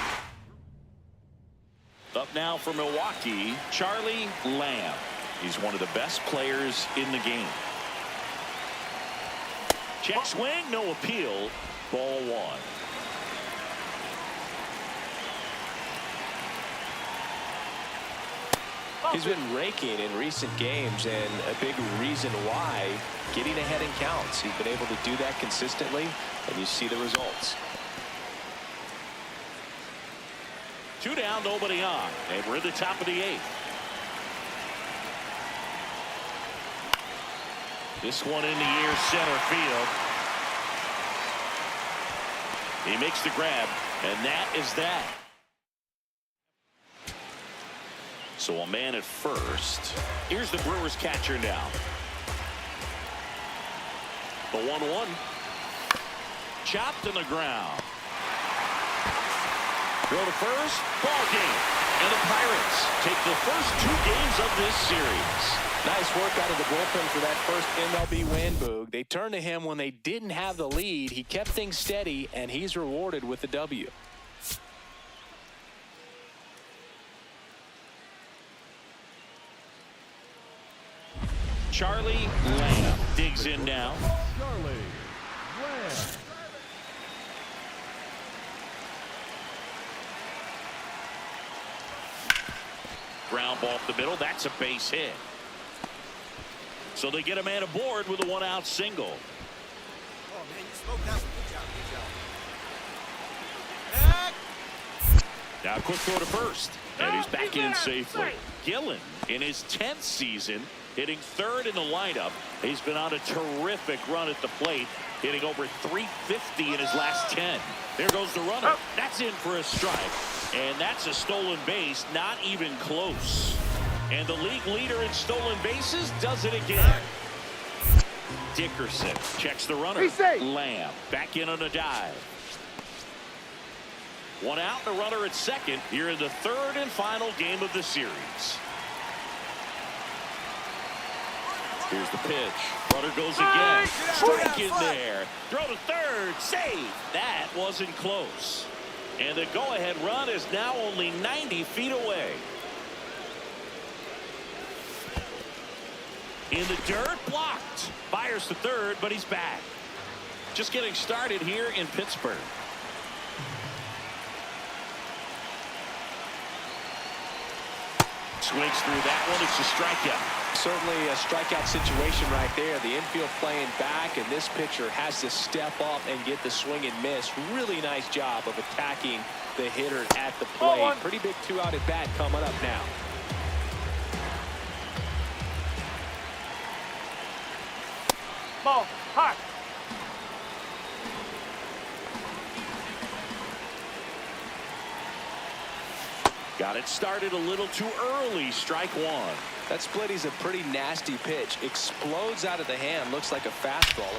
Up now for Milwaukee, Charlie Lamb. He's one of the best players in the game. Check swing, no appeal. Ball one. He's been raking in recent games, and a big reason why, getting ahead in counts. He's been able to do that consistently, and you see the results. 2 down, nobody on, and we're at the top of the 8th. This one in the air, center field. He makes the grab, and that is that. So a man at first. Here's the Brewers catcher now. The 1-1. Chopped in the ground. Throw to first. Ball game. And the Pirates take the first 2 games of this series. Nice work out of the bullpen for that first MLB win, Boog. They turned to him when they didn't have the lead. He kept things steady, and he's rewarded with the W. Charlie Lamb digs in now. Charlie Lamb. Ground ball up the middle. That's a base hit. So they get a man aboard with a 1-out single. Oh, man, you smoked that one. Good job. Good job. Now a quick throw to first. And he's back in safely. Gillen in his 10th season, hitting 3rd in the lineup. He's been on a terrific run at the plate, hitting over 350 in his last 10. There goes the runner. That's in for a strike. And that's a stolen base, not even close. And the league leader in stolen bases does it again. Dickerson checks the runner. Lamb back in on a dive. 1 out, the runner at second here in the 3rd and final game of the series. Here's the pitch. Runner goes again. Strike in there. Throw to third. Save. That wasn't close. And the go-ahead run is now only 90 feet away. In the dirt, blocked. Fires to third, but he's back. Just getting started here in Pittsburgh. Swings through that one. It's a strikeout. Certainly a strikeout situation right there. The infield playing back, and this pitcher has to step up and get the swing and miss. Really nice job of attacking the hitter at the plate. Pretty big 2-out at bat coming up now. Ball, hot. Got it started a little too early. Strike one. That split is a pretty nasty pitch. Explodes out of the hand. Looks like a fastball.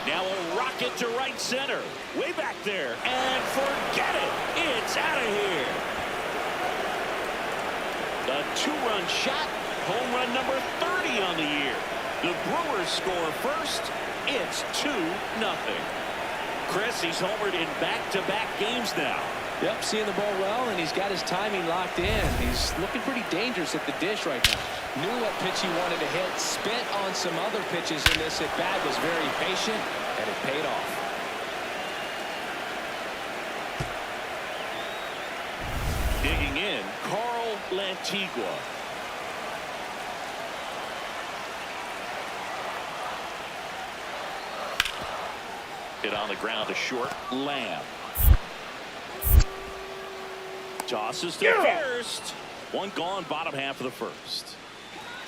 Now a rocket to right center. Way back there. And forget it. It's out of here. The 2-run shot. Home run number 30 on the year. The Brewers score first. It's 2-0. Chris, he's homered in back-to-back games now. Yep, seeing the ball well, and he's got his timing locked in. He's looking pretty dangerous at the dish right now. Knew what pitch he wanted to hit. Spent on some other pitches in this at bat. Was very patient, and it paid off. Digging in, Carl Lantigua. Hit on the ground to short. Lamb. Tosses to first. One gone, bottom half of the first.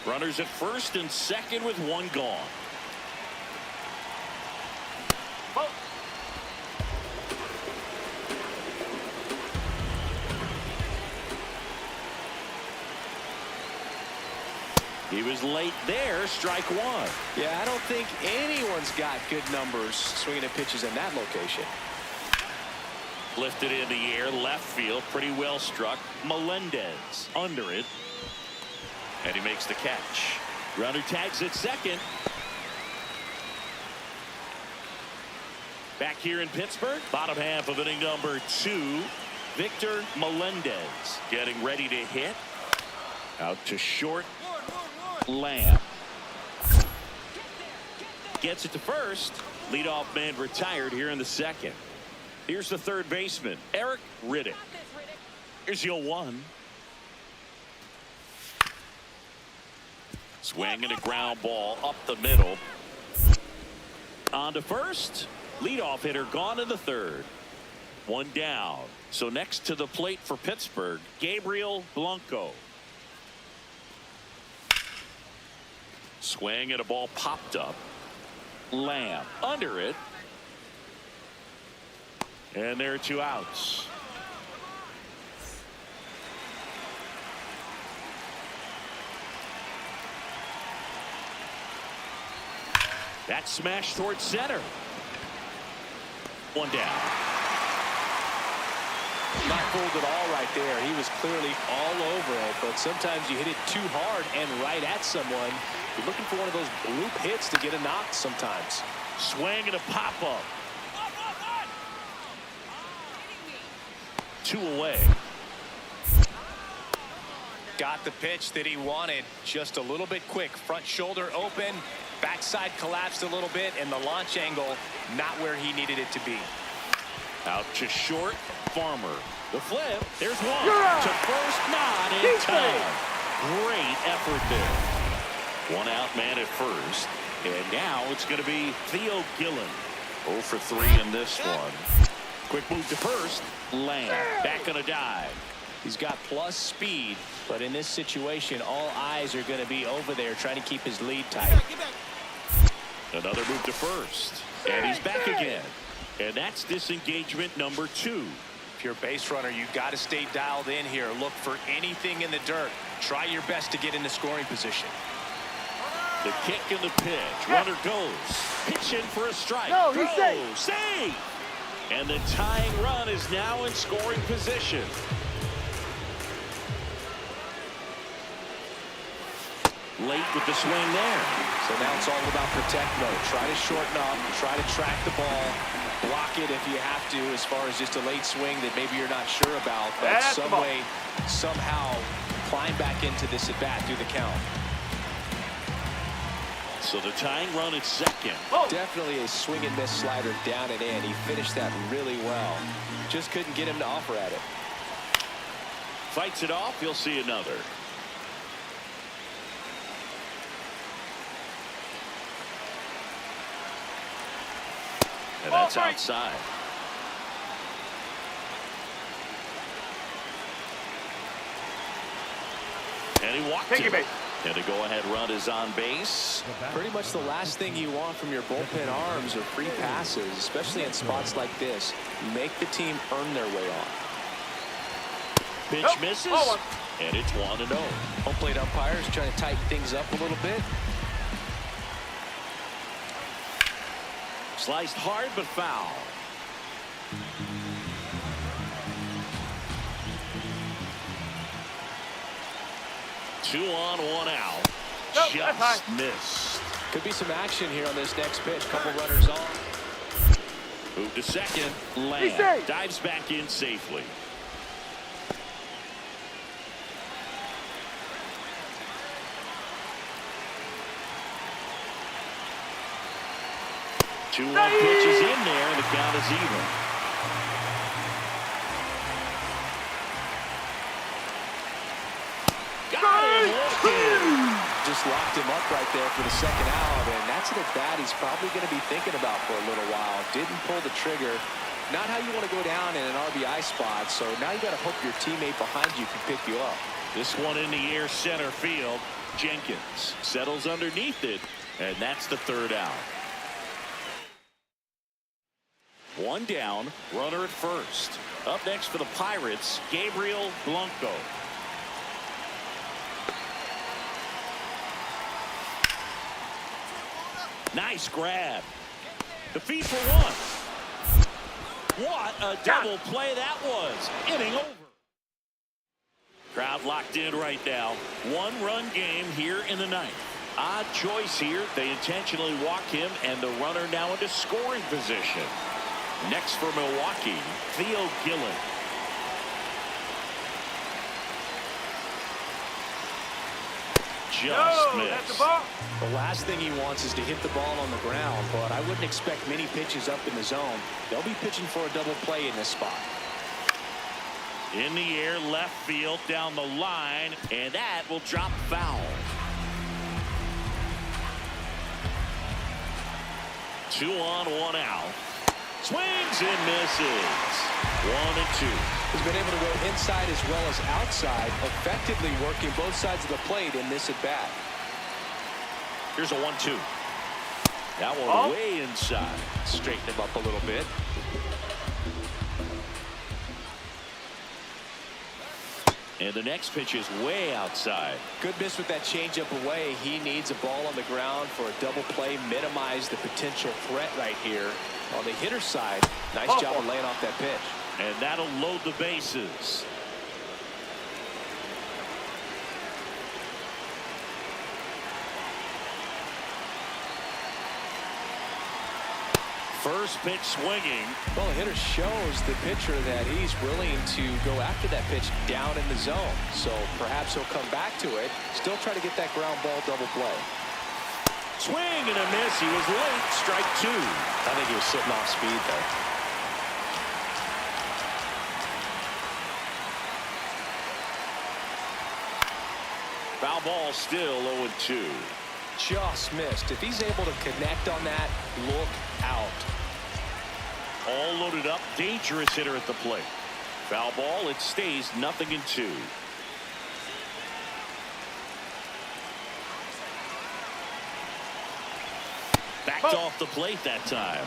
Runners at first and second with one gone. He was late there. Strike one. Yeah, I don't think anyone's got good numbers swinging at pitches in that location. Lifted in the air, left field, pretty well struck. Melendez under it. And he makes the catch. Runner tags at second. Back here in Pittsburgh, bottom half of inning number 2. Victor Melendez getting ready to hit. Out to short. Lamb. Gets it to first. Leadoff man retired here in the second. Here's the third baseman, Eric Riddick. Here's your 1. Swing and a ground ball up the middle. On to first. Leadoff hitter gone in the third. 1 down. So next to the plate for Pittsburgh, Gabriel Blanco. Swing and a ball popped up. Lamb under it. And there are 2 outs. That smash towards center. 1 down. Not fooled at all right there. He was clearly all over it, but sometimes you hit it too hard and right at someone. You're looking for one of those bloop hits to get a knock sometimes. Swing and a pop-up. 2 away. Got the pitch that he wanted. Just a little bit quick. Front shoulder open. Backside collapsed a little bit, and the launch angle not where he needed it to be. Out to short. Farmer. The flip. There's 1. To first, not in time. Great effort there. 1 out man at first. And now it's going to be Theo Gillen. 0 for 3 in this one. Quick move to first. Lamb back on a dive. He's got plus speed, but in this situation, all eyes are going to be over there trying to keep his lead tight. Another move to first. And he's back again. And that's disengagement number 2. If you're a base runner, you've got to stay dialed in here. Look for anything in the dirt. Try your best to get into scoring position. The kick and the pitch. Runner goes. Pitch in for a strike. No, he's safe. Save. And the tying run is now in scoring position. Late with the swing there. So now it's all about protect mode. Try to shorten up, try to track the ball, block it if you have to, as far as just a late swing that maybe you're not sure about, but some way, somehow climb back into this at bat through the count. So the tying run at second. Definitely a swing and miss slider down and in. He finished that really well. Just couldn't get him to offer at it. Fights it off. You'll see another. And that's outside. And he walked it. And a go-ahead run is on base. Pretty much the last thing you want from your bullpen arms are free passes, especially in spots like this. Make the team earn their way on. Pitch misses. And it's 1-0. Home plate umpires trying to tighten things up a little bit. Sliced hard but foul. Two on, 1 out. Just missed. Could be some action here on this next pitch. Couple runners on. Move to second. Lamb dives back in safely. Two on pitches in there, and the count is even. Just locked him up right there for the second out, and that's an at-bat he's probably going to be thinking about for a little while. Didn't pull the trigger. Not how you want to go down in an RBI spot, so now you got to hope your teammate behind you can pick you up. This one in the air, center field. Jenkins settles underneath it, and that's the third out. 1 down, runner at first. Up next for the Pirates, Gabriel Blanco. Nice grab. The feed for 1. What a double play that was. Inning over. Crowd locked in right now. One-run game here in the ninth. Odd choice here. They intentionally walk him, and the runner now into scoring position. Next for Milwaukee, Theo Gillen. Just missed. That's the ball. The last thing he wants is to hit the ball on the ground, but I wouldn't expect many pitches up in the zone. They'll be pitching for a double play in this spot. In the air, left field, down the line, and that will drop foul. 2 on, 1 out. Swings and misses. 1-2. He's been able to go inside as well as outside, effectively working both sides of the plate in this at-bat. Here's a 1-2. That one way inside. Straighten him up a little bit. And the next pitch is way outside. Good miss with that changeup away. He needs a ball on the ground for a double play, minimize the potential threat right here. On the hitter's side, nice job of laying off that pitch. And that'll load the bases. First pitch swinging. Well, the hitter shows the pitcher that he's willing to go after that pitch down in the zone. So perhaps he'll come back to it. Still try to get that ground ball double play. Swing and a miss. He was late. Strike 2. I think he was sitting off speed there. Foul ball, still 0-2. Just missed. If he's able to connect on that, look out. All loaded up. Dangerous hitter at the plate. Foul ball. It stays 0-2. Backed off the plate that time.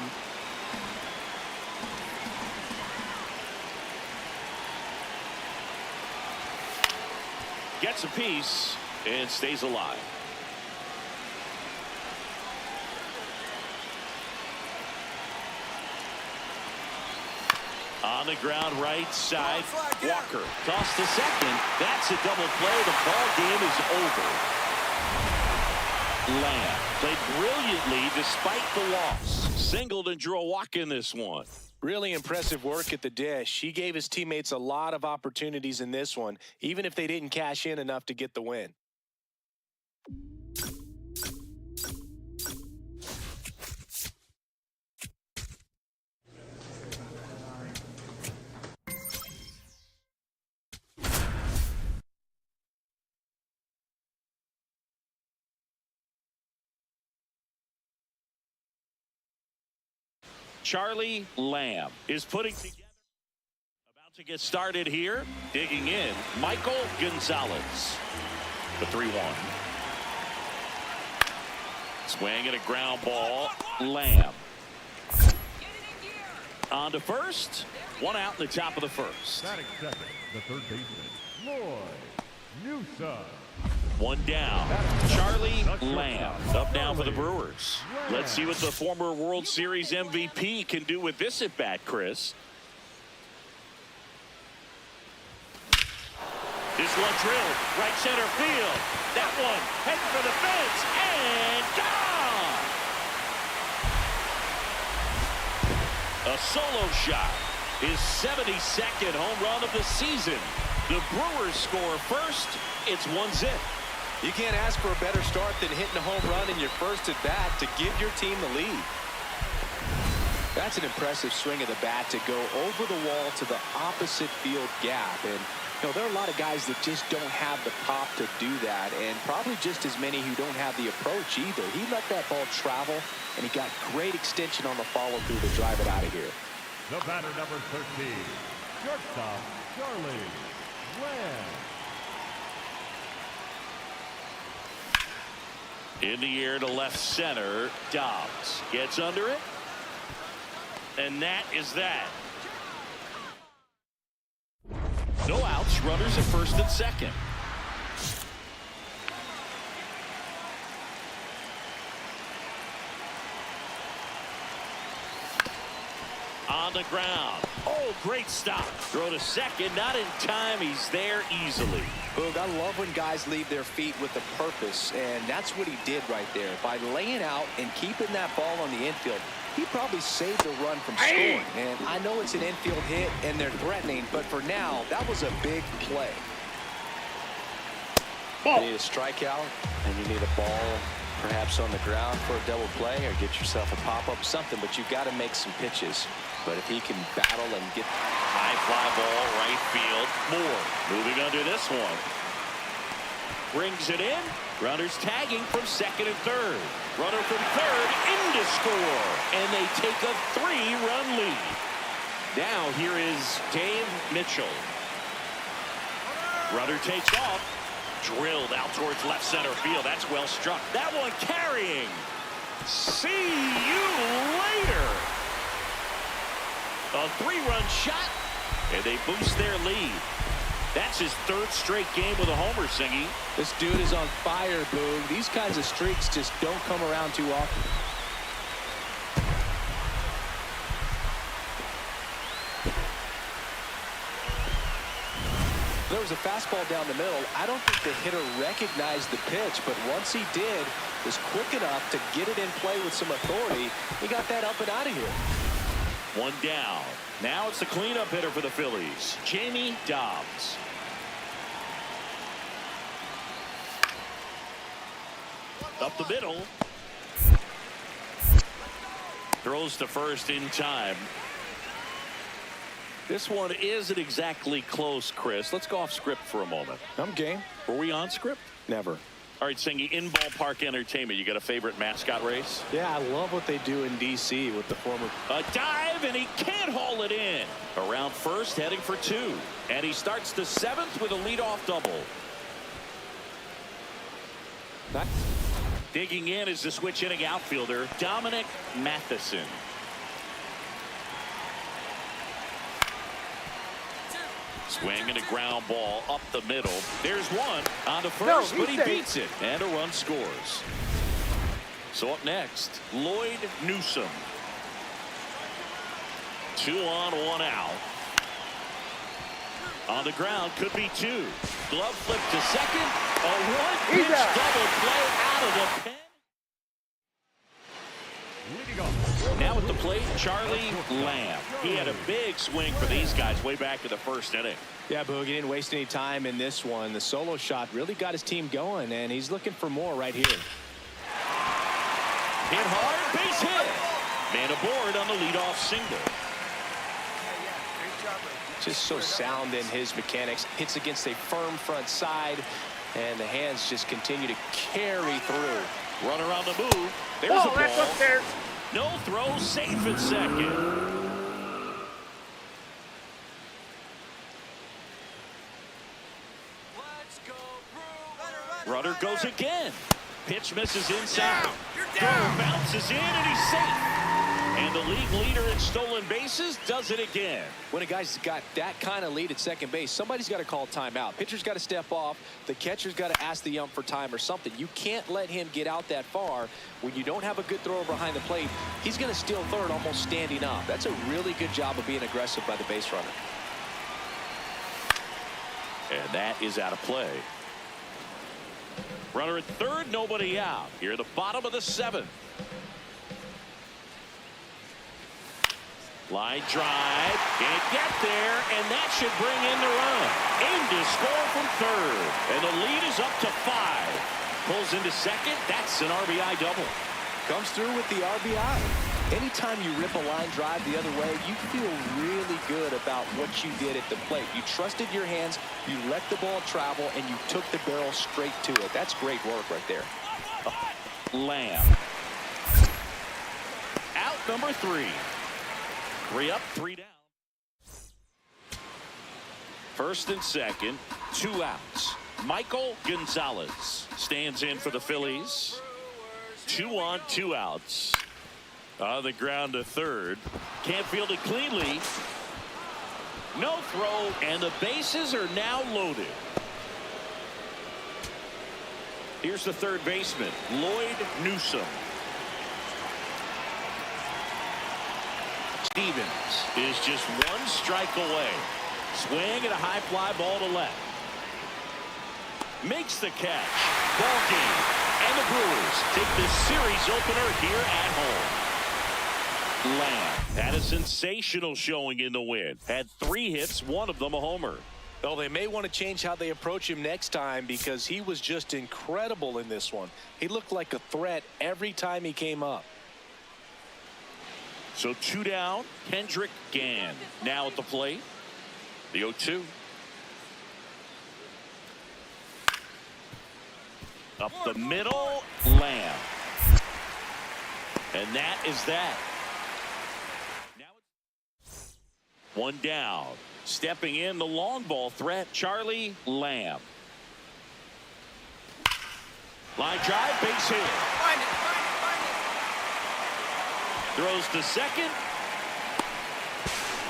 Gets a piece and stays alive. On the ground, right side. Walker tossed to second. That's a double play. The ball game is over. Lamb played brilliantly despite the loss. Singled and drew a walk in this one. Really impressive work at the dish. He gave his teammates a lot of opportunities in this one, even if they didn't cash in enough to get the win. Charlie Lamb is putting together. About to get started here. Digging in, Michael Gonzalez. The 3-1. Swing and a ground ball. Lamb. On to first. 1 out in the top of the first. Batting second, the third baseman, Lloyd Newsom. 1 down. Charlie Lamb up now for the Brewers. Let's see what the former World Series MVP can do with this at bat, Chris. This one drilled right center field. That one heading for the fence and gone. A solo shot. His 72nd home run of the season. The Brewers score first. It's 1-0. You can't ask for a better start than hitting a home run in your first at bat to give your team the lead. That's an impressive swing of the bat to go over the wall to the opposite field gap. And you know, there are a lot of guys that just don't have the pop to do that, and probably just as many who don't have the approach either. He let that ball travel, and he got great extension on the follow-through to drive it out of here. The batter, number 13, shortstop, Charlie Lamb. In the air to left center. Dobbs gets under it. And that is that. No outs. Runners at first and second. On the ground. Oh, great stop. Throw to second. Not in time. He's there easily. Boog, I love when guys leave their feet with a purpose, and that's what he did right there. By laying out and keeping that ball on the infield, he probably saved the run from scoring. And I know it's an infield hit, and they're threatening, but for now, that was a big play. You need a strikeout, and you need a ball perhaps on the ground for a double play, or get yourself a pop-up, something, but you've got to make some pitches. But if he can battle and get high fly ball, right field. Moore moving under this one. Brings it in. Runners tagging from second and third. Runner from third in to score. And they take a 3-run lead. Now here is Dave Mitchell. Runner takes off. Drilled out towards left center field. That's well struck. That one carrying. See you later. A 3-run shot, and they boost their lead. That's his 3rd straight game with a homer, Singy. This dude is on fire, Boog. These kinds of streaks just don't come around too often. There was a fastball down the middle. I don't think the hitter recognized the pitch, but once he did, was quick enough to get it in play with some authority. He got that up and out of here. One down. Now it's the cleanup hitter for the Phillies, Jamie Dobbs. Up the middle. Throws to first in time. This one isn't exactly close, Chris. Let's go off script for a moment. I'm game. Were we on script? Never. All right, Singy, in ballpark entertainment, you got a favorite mascot race? Yeah, I love what they do in D.C. with the former. A dive, and he can't haul it in. Around first, heading for 2. And he starts the 7th with a leadoff double. Digging in is the switch inning outfielder, Dominic Matheson. Swing and a ground ball up the middle. There's one on the first, but he beats it. And a run scores. So up next, Lloyd Newsome. 2 on, 1 out. On the ground, could be 2. Glove flip to second. A 1-pitch double play out of the pen. Now at the plate, Charlie Lamb. He had a big swing for these guys way back in the 1st inning. Yeah, Boog, he didn't waste any time in this one. The solo shot really got his team going, and he's looking for more right here. Hit hard, base hit. Man aboard on the leadoff single. Just so sound in his mechanics. Hits against a firm front side, and the hands just continue to carry through. Runner on the move. There's a ball. No throw, safe at second. Runner goes again. Pitch misses inside. Throw bounces in, and he's safe. And the league leader in stolen bases does it again. When a guy's got that kind of lead at second base, somebody's got to call timeout. Pitcher's got to step off. The catcher's got to ask the ump for time or something. You can't let him get out that far. When you don't have a good thrower behind the plate, he's going to steal third almost standing up. That's a really good job of being aggressive by the base runner. And that is out of play. Runner at third, nobody out. Here at the bottom of the 7th. Line drive, can't get there, and that should bring in the run. In to score from third, and the lead is up to 5. Pulls into second, that's an RBI double. Comes through with the RBI. Anytime you rip a line drive the other way, you feel really good about what you did at the plate. You trusted your hands, you let the ball travel, and you took the barrel straight to it. That's great work right there. Lamb. Out number 3. 3 up, 3 down. First and second, 2 outs. Michael Gonzalez stands in for the Phillies. 2 on, 2 outs. On the ground to third. Can't field it cleanly. No throw, and the bases are now loaded. Here's the third baseman, Lloyd Newsome. Stevens is just one strike away. Swing and a high fly ball to left. Makes the catch. Ball game. And the Brewers take this series opener here at home. Lamb had a sensational showing in the win. Had 3 hits, one of them a homer. Well, they may want to change how they approach him next time because he was just incredible in this one. He looked like a threat every time he came up. So 2 down. Kendrick Gann now at the plate. The 0-2. Up the middle. Lamb. And that is that. Now it's 1 down. Stepping in the long ball threat, Charlie Lamb. Line drive, base hit. Find it, find it, Throws to second.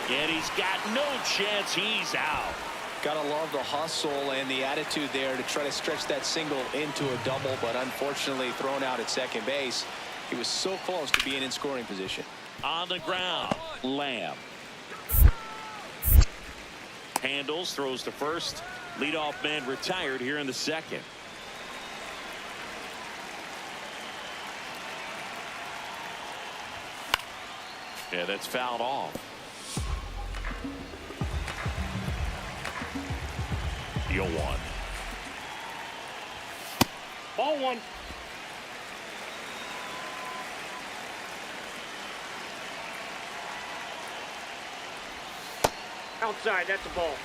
And he's got no chance. He's out. Gotta love the hustle and the attitude there to try to stretch that single into a double, but unfortunately thrown out at second base. He was so close to being in scoring position. On the ground, Lamb. Handles, throws to first. Leadoff man retired here in the second. Yeah, that's fouled off. The 0-1. Ball 1. Outside, that's a ball.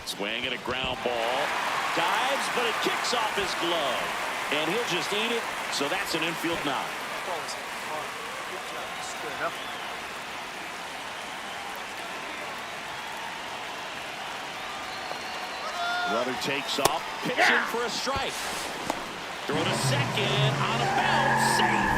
Swing and a ground ball. Dives, but it kicks off his glove. And he'll just eat it, so that's an infield knock. Good job. That's good enough. Runner takes off, pitching for a strike. Throw to second, on a bounce, safe.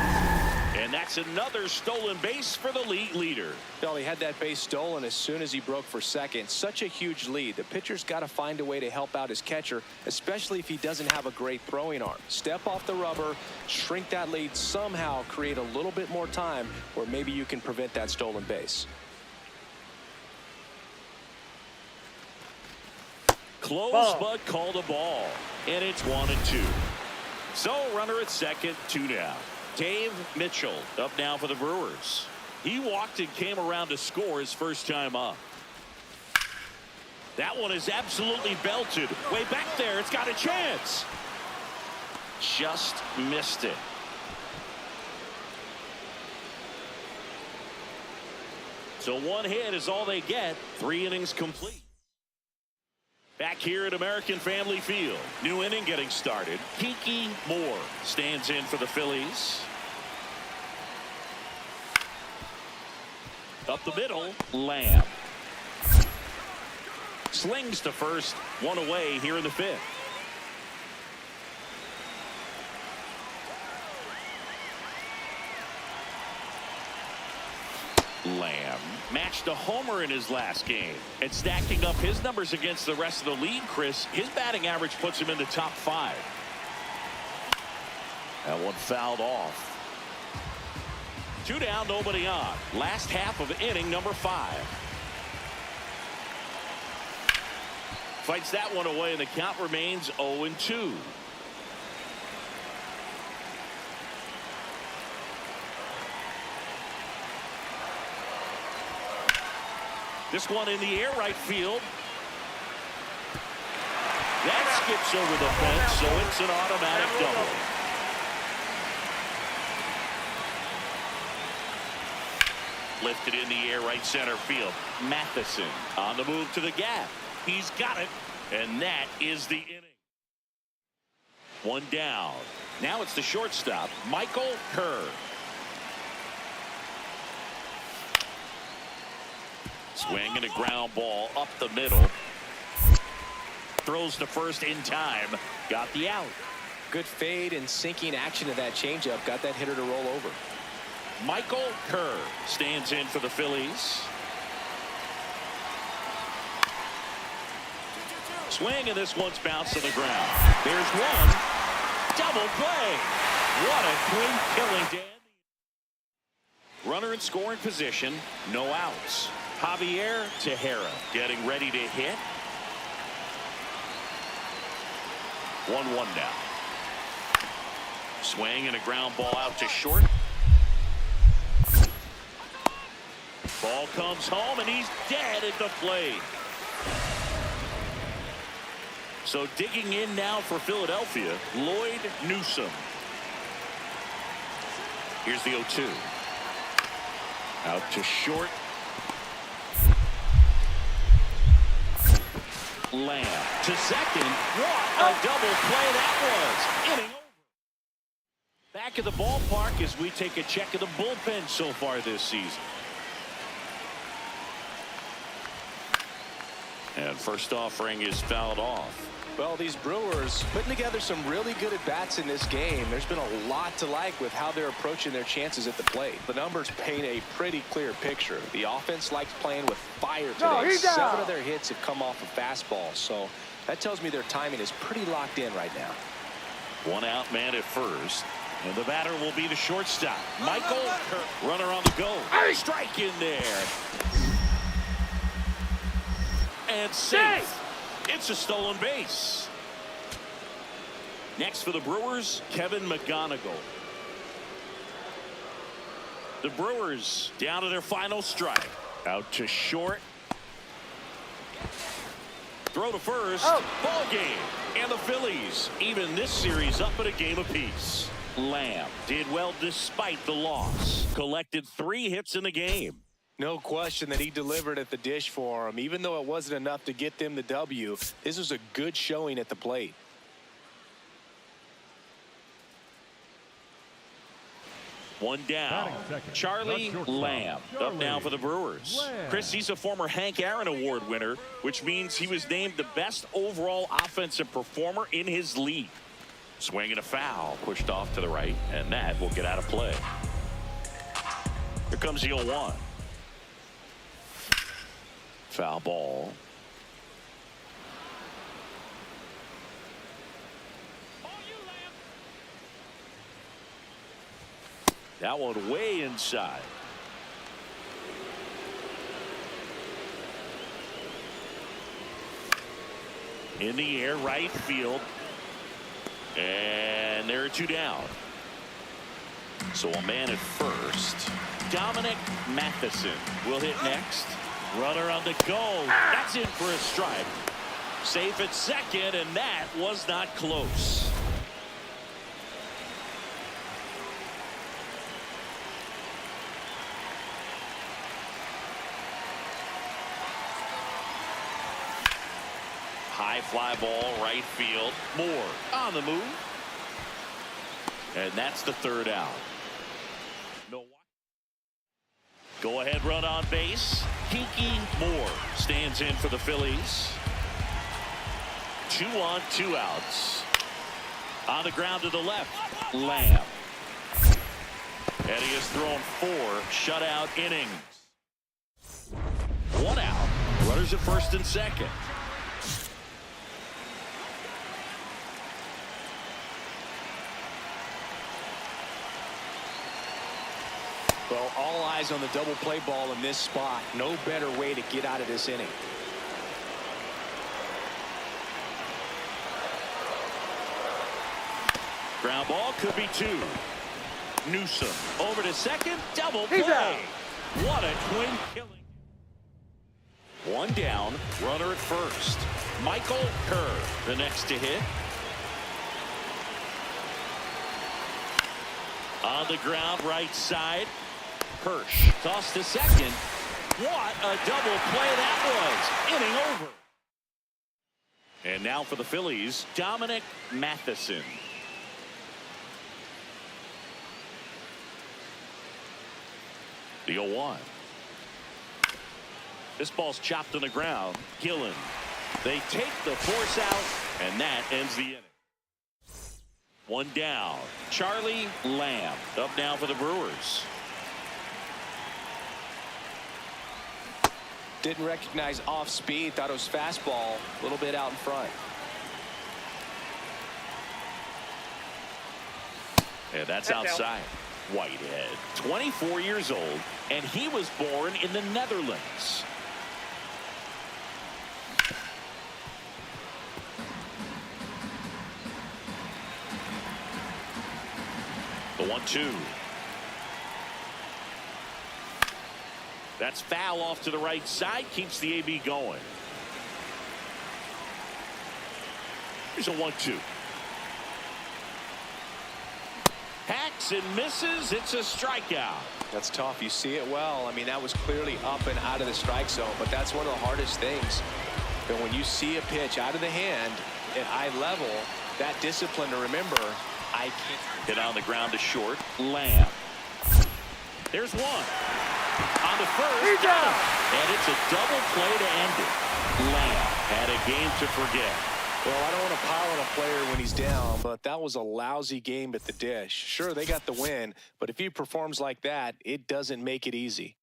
And that's another stolen base for the league leader. Well, he had that base stolen as soon as he broke for second. Such a huge lead. The pitcher's got to find a way to help out his catcher, especially if he doesn't have a great throwing arm. Step off the rubber, shrink that lead, somehow create a little bit more time where maybe you can prevent that stolen base. Close, but called a ball. And it's 1-2. So runner at second, 2 down. Dave Mitchell up now for the Brewers. He walked and came around to score his first time up. That one is absolutely belted. Way back there, it's got a chance. Just missed it. So 1 hit is all they get. 3 innings complete. Back here at American Family Field. New inning getting started. Kiki Moore stands in for the Phillies. Up the middle, Lamb. Slings to first, 1 away here in the 5th. Lamb matched a homer in his last game, and stacking up his numbers against the rest of the league, Chris, his batting average puts him in the top 5. That one fouled off. 2 down, nobody on. Last half of inning number 5. Fights that one away, and the count remains 0-2. This one in the air, right field. That skips over the fence, so it's an automatic double. Lifted in the air, right center field. Matheson on the move to the gap. He's got it, and that is the inning. 1 down. Now it's the shortstop, Michael Kerr. Swing and a ground ball up the middle. Throws to first in time. Got the out. Good fade and sinking action to that changeup. Got that hitter to roll over. Michael Kerr stands in for the Phillies. swing, and this one's bounced to the ground. There's one. Double play. What a clean killing, Dan. Runner in scoring position. No outs. Javier Tejera getting ready to hit. 1-1 now. Swing and a ground ball out to short. Ball comes home, and he's dead at the plate. So digging in now for Philadelphia, Lloyd Newsome. Here's the 0-2. Out to short. Lamb to second. What a double play that was. Inning over. Back at the ballpark as we take a check of the bullpen so far this season. And first offering is fouled off. Well, these Brewers putting together some really good at-bats in this game. There's been a lot to like with how they're approaching their chances at the plate. The numbers paint a pretty clear picture. The offense likes playing with fire today. 7 of their hits have come off of fastballs, so that tells me their timing is pretty locked in right now. 1 out, man at first. And the batter will be the shortstop. Michael Kirk, runner on the go. Strike in there. And safe. It's a stolen base. Next for the Brewers, Kevin McGonigal. The Brewers down to their final strike. Out to short. Throw to first. Ball game. And the Phillies even this series up at a game apiece. Lamb did well despite the loss. Collected 3 hits in the game. No question that he delivered at the dish for him. Even though it wasn't enough to get them the W, this was a good showing at the plate. One down. Charlie Lamb up now for the Brewers. Chris, he's a former Hank Aaron Award winner, which means he was named the best overall offensive performer in his league. Swing and a foul, pushed off to the right, and that will get out of play. Here comes the 0-1. Foul ball. That one way inside. In the air, right field. And there are 2 down. So a man at first. Dominic Matheson will hit next. Runner on the go. That's in for a strike. Safe at second, and that was not close. High fly ball, right field. Moore on the move. And that's the 3rd out. Go ahead run on base. Kiki Moore stands in for the Phillies. 2 on, 2 outs. On the ground to the left, Lamb. And he has thrown 4 shutout innings. 1 out. Runners at first and second. Well, all eyes on the double play ball in this spot. No better way to get out of this inning. Ground ball could be 2. Newsome over to second. Double play. What a twin killing. 1 down. Runner at first. Michael Kerr the next to hit. On the ground right side. Hirsch tossed to second. What a double play that was. Inning over. And now for the Phillies, Dominic Matheson. The 0-1. This ball's chopped on the ground. Gillen. They take the force out, and that ends the inning. 1 down. Charlie Lamb up now for the Brewers. Didn't recognize off speed. Thought it was fastball. A little bit out in front. Yeah, that's outside. Whitehead, 24 years old, and he was born in the Netherlands. The 1-2. That's foul off to the right side. Keeps the AB going. Here's a 1-2. Hacks and misses. It's a strikeout. That's tough. You see it well. I mean, that was clearly up and out of the strike zone, but that's one of the hardest things. And when you see a pitch out of the hand at eye level, that discipline to remember, I can't. Hit on the ground to short. Lamb. There's one. On the first. Down. And it's a double play to end it. Lamb had a game to forget. Well, I don't want to pile on a player when he's down, but that was a lousy game at the dish. Sure, they got the win, but if he performs like that, it doesn't make it easy.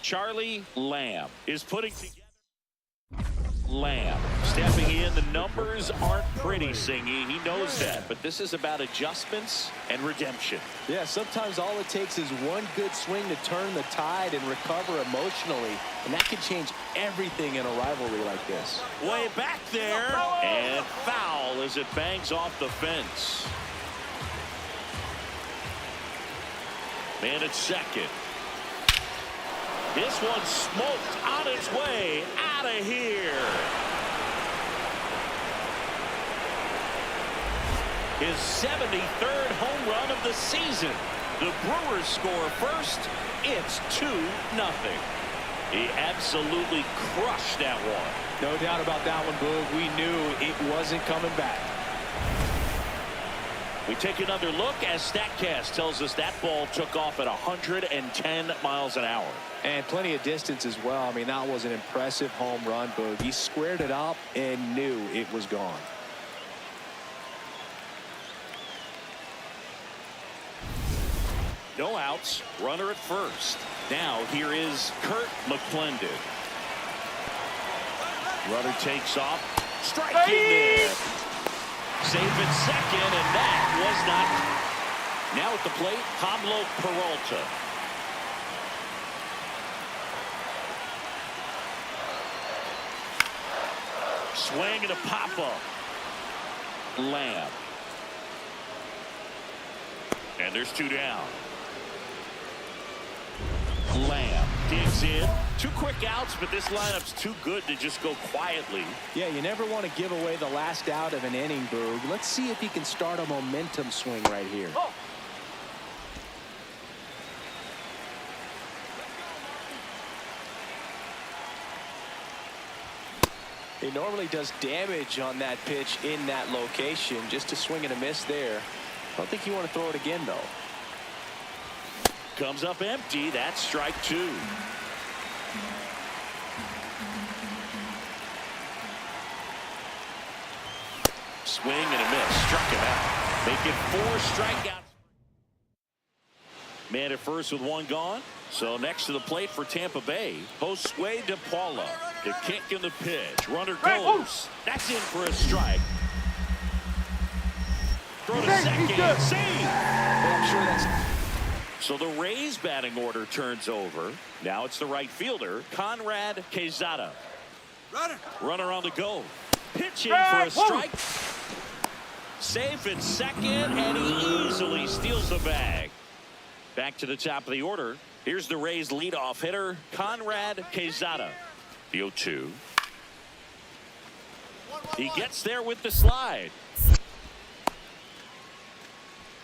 Charlie Lamb is putting together. Lamb stepping in. The numbers aren't pretty, Singy. He knows that, but this is about adjustments and redemption. Yeah, sometimes all it takes is one good swing to turn the tide and recover emotionally, and that can change everything in a rivalry like this. Way back there, and foul as it bangs off the fence. Man at second. This one smoked on its way out of here. His 73rd home run of the season. The Brewers score first. It's 2-0. He absolutely crushed that one. No doubt about that one, Boog. We knew it wasn't coming back. We take another look as StatCast tells us that ball took off at 110 miles an hour. And plenty of distance as well. I mean, that was an impressive home run, Boog. He squared it up and knew it was gone. No outs, runner at first. Now here is Kurt McClendon. Runner takes off, striking it. Safe at second, and that was not. Now at the plate, Pablo Peralta. Swing and a pop-up. Lamb. And there's 2 down. Lamb digs in. 2 quick outs, but this lineup's too good to just go quietly. Yeah, you never want to give away the last out of an inning, Boog. Let's see if he can start a momentum swing right here. Oh. He normally does damage on that pitch in that location. Just a swing and a miss there. I don't think you want to throw it again, though. Comes up empty. That's strike 2. Swing and a miss. Struck him out. Making 4 strikeouts. Man at first with 1 gone. So next to the plate for Tampa Bay, Josue De Paula. The kick and the pitch. Runner goes. That's in for a strike. Throw to second. Save. Well, I'm sure that's. So the Rays batting order turns over. Now it's the right fielder, Conrad Quezada. Runner on the go. Pitching for a strike. Safe at second, and he easily steals the bag. Back to the top of the order. Here's the Rays leadoff hitter, Conrad Quezada. The 0-2. He gets there with the slide.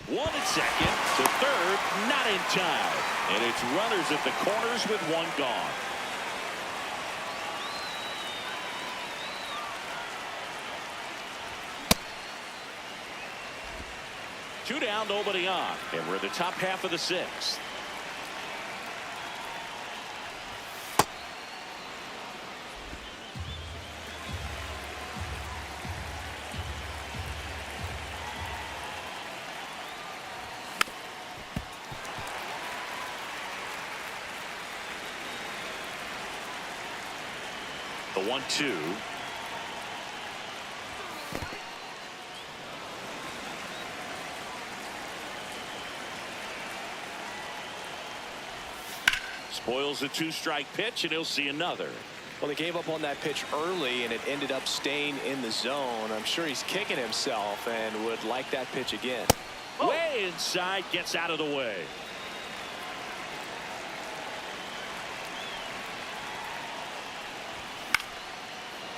1 at second to third, not in time. And it's runners at the corners with 1 gone. Two down, nobody on. And we're at the top half of the 6th. The 1-2. Spoils a 2-strike pitch, and he'll see another. Well, they gave up on that pitch early, and it ended up staying in the zone. I'm sure he's kicking himself and would like that pitch again. Way inside, gets out of the way.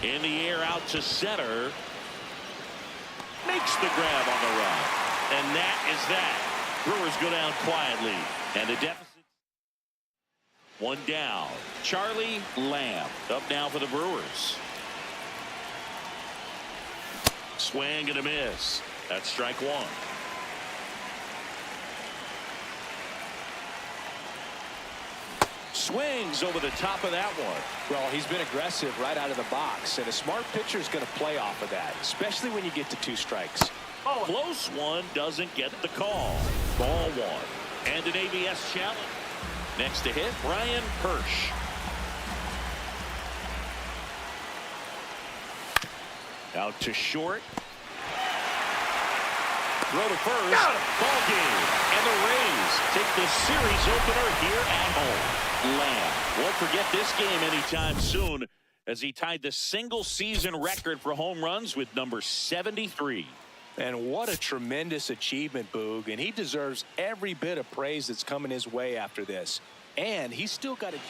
In the air out to center. Makes the grab on the run. And that is that. Brewers go down quietly. And the deficit. One down. Charlie Lamb up now for the Brewers. Swing and a miss. That's strike one. Swings over the top of that one. Well, he's been aggressive right out of the box, and a smart pitcher is going to play off of that, especially when you get to 2 strikes. Oh, close one, doesn't get the call. Ball one. And an ABS challenge. Next to hit, Brian Hirsch. Out to short. Throw to first. Ball game. And the Rays take the series opener here at home. Lamb won't forget this game anytime soon, as he tied the single-season record for home runs with number 73. And what a tremendous achievement, Boog, and he deserves every bit of praise that's coming his way after this. And he's still got a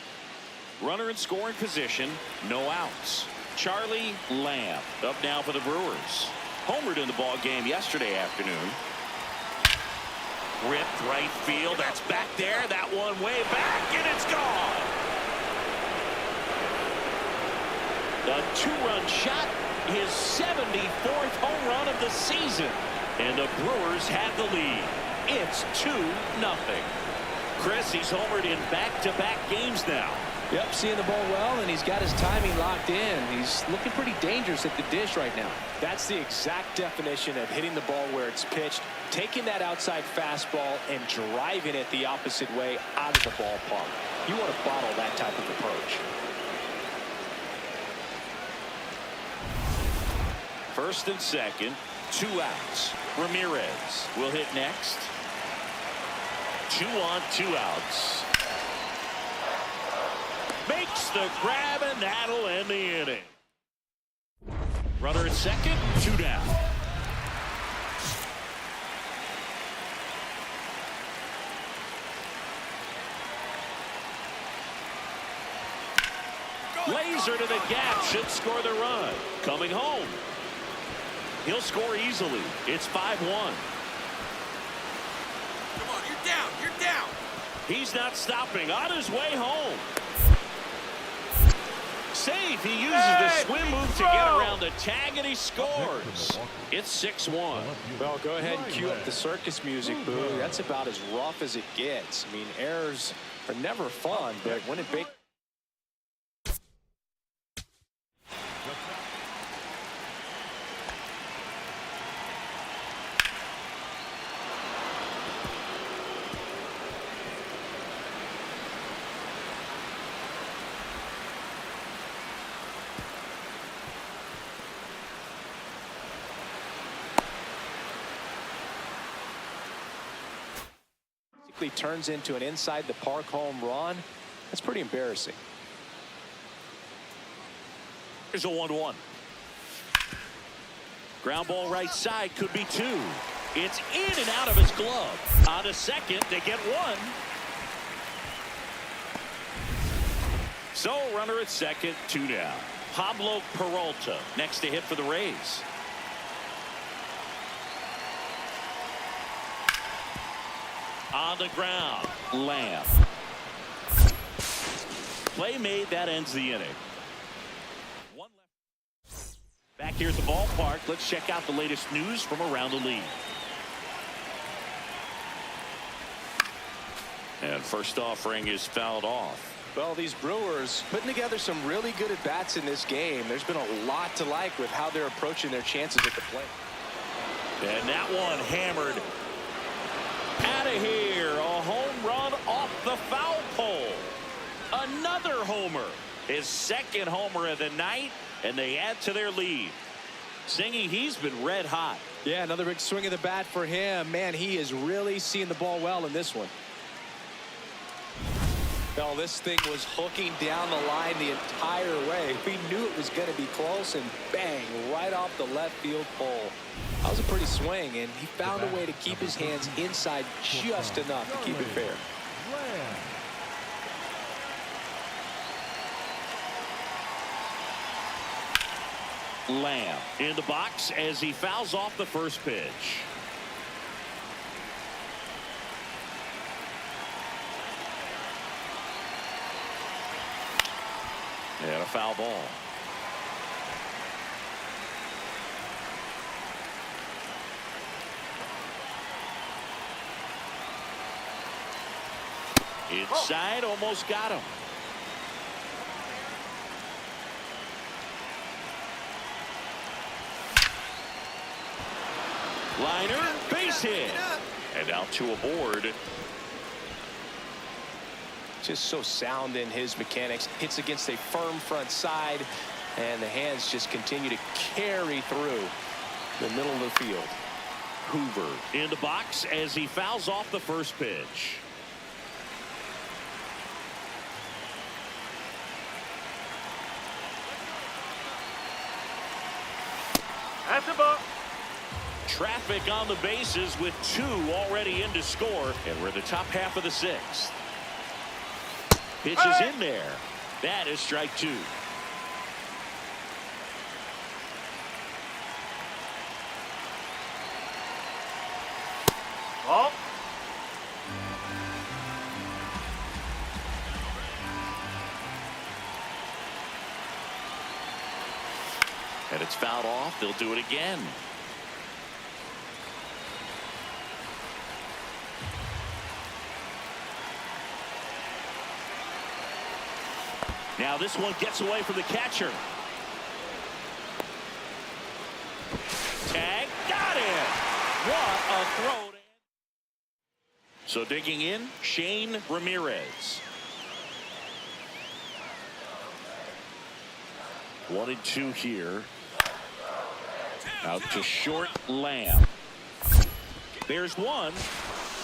runner in scoring position, no outs. Charlie Lamb up now for the Brewers. Homered in the ball game yesterday afternoon. Ripped right field. That's back there. That one way back, and it's gone. A 2-run shot, his 74th home run of the season. And the Brewers have the lead. It's 2-0. Chris, he's homered in back-to-back games now. Yep, seeing the ball well, and he's got his timing locked in. He's looking pretty dangerous at the dish right now. That's the exact definition of hitting the ball where it's pitched, taking that outside fastball and driving it the opposite way out of the ballpark. You want to bottle that type of approach. First and second, 2 outs. Ramirez will hit next. 2 on, 2 outs. Makes the grab, and that'll end the inning. Runner at second, 2 down. Laser to the gap, should score the run. Coming home. He'll score easily. It's 5-1. Come on, you're down. You're down. He's not stopping. On his way home. Safe. He uses the swim move to get around the tag, and he scores. It's 6-1. Well, go ahead and cue up the circus music, Boo. That's about as rough as it gets. I mean, errors are never fun, but when it bakes. Turns into an inside the park home run. That's pretty embarrassing. Here's a 1-1. Ground ball right side, could be 2. It's in and out of his glove. On to second, they get 1. So runner at second, 2 down. Pablo Peralta next to hit for the Rays. On the ground, Lamb. Play made, that ends the inning. 1 left. Back here at the ballpark, let's check out the latest news from around the league. And first offering is fouled off. Well, these Brewers putting together some really good at-bats in this game. There's been a lot to like with how they're approaching their chances at the plate. And that one hammered out of here. A home run off the foul pole. Another homer. his second homer of the night, and they add to their lead. Zingy, he's been red hot. Yeah, another big swing of the bat for him. Man, he is really seeing the ball well in this one. Well, this thing was hooking down the line the entire way. We knew it was going to be close, and bang, right off the left field pole. That was a pretty swing, and he found a way to keep his hands inside just enough to keep it fair. Lamb in the box as he fouls off the first pitch. And a foul ball. Inside, almost got him. Liner, base hit. And now two aboard. Just so sound in his mechanics. Hits against a firm front side, and the hands just continue to carry through the middle of the field. Hoover in the box as he fouls off the first pitch. That's a ball. Traffic on the bases with two already in to score, and we're in the top half of the sixth. Pitch is in there. That is strike two. Ball. And it's fouled off. They'll do it again. Now this one gets away from the catcher. Tag, got it. What a throw. So digging in, Shane Ramirez. 1-2 here. Out to short, Lamb. There's one.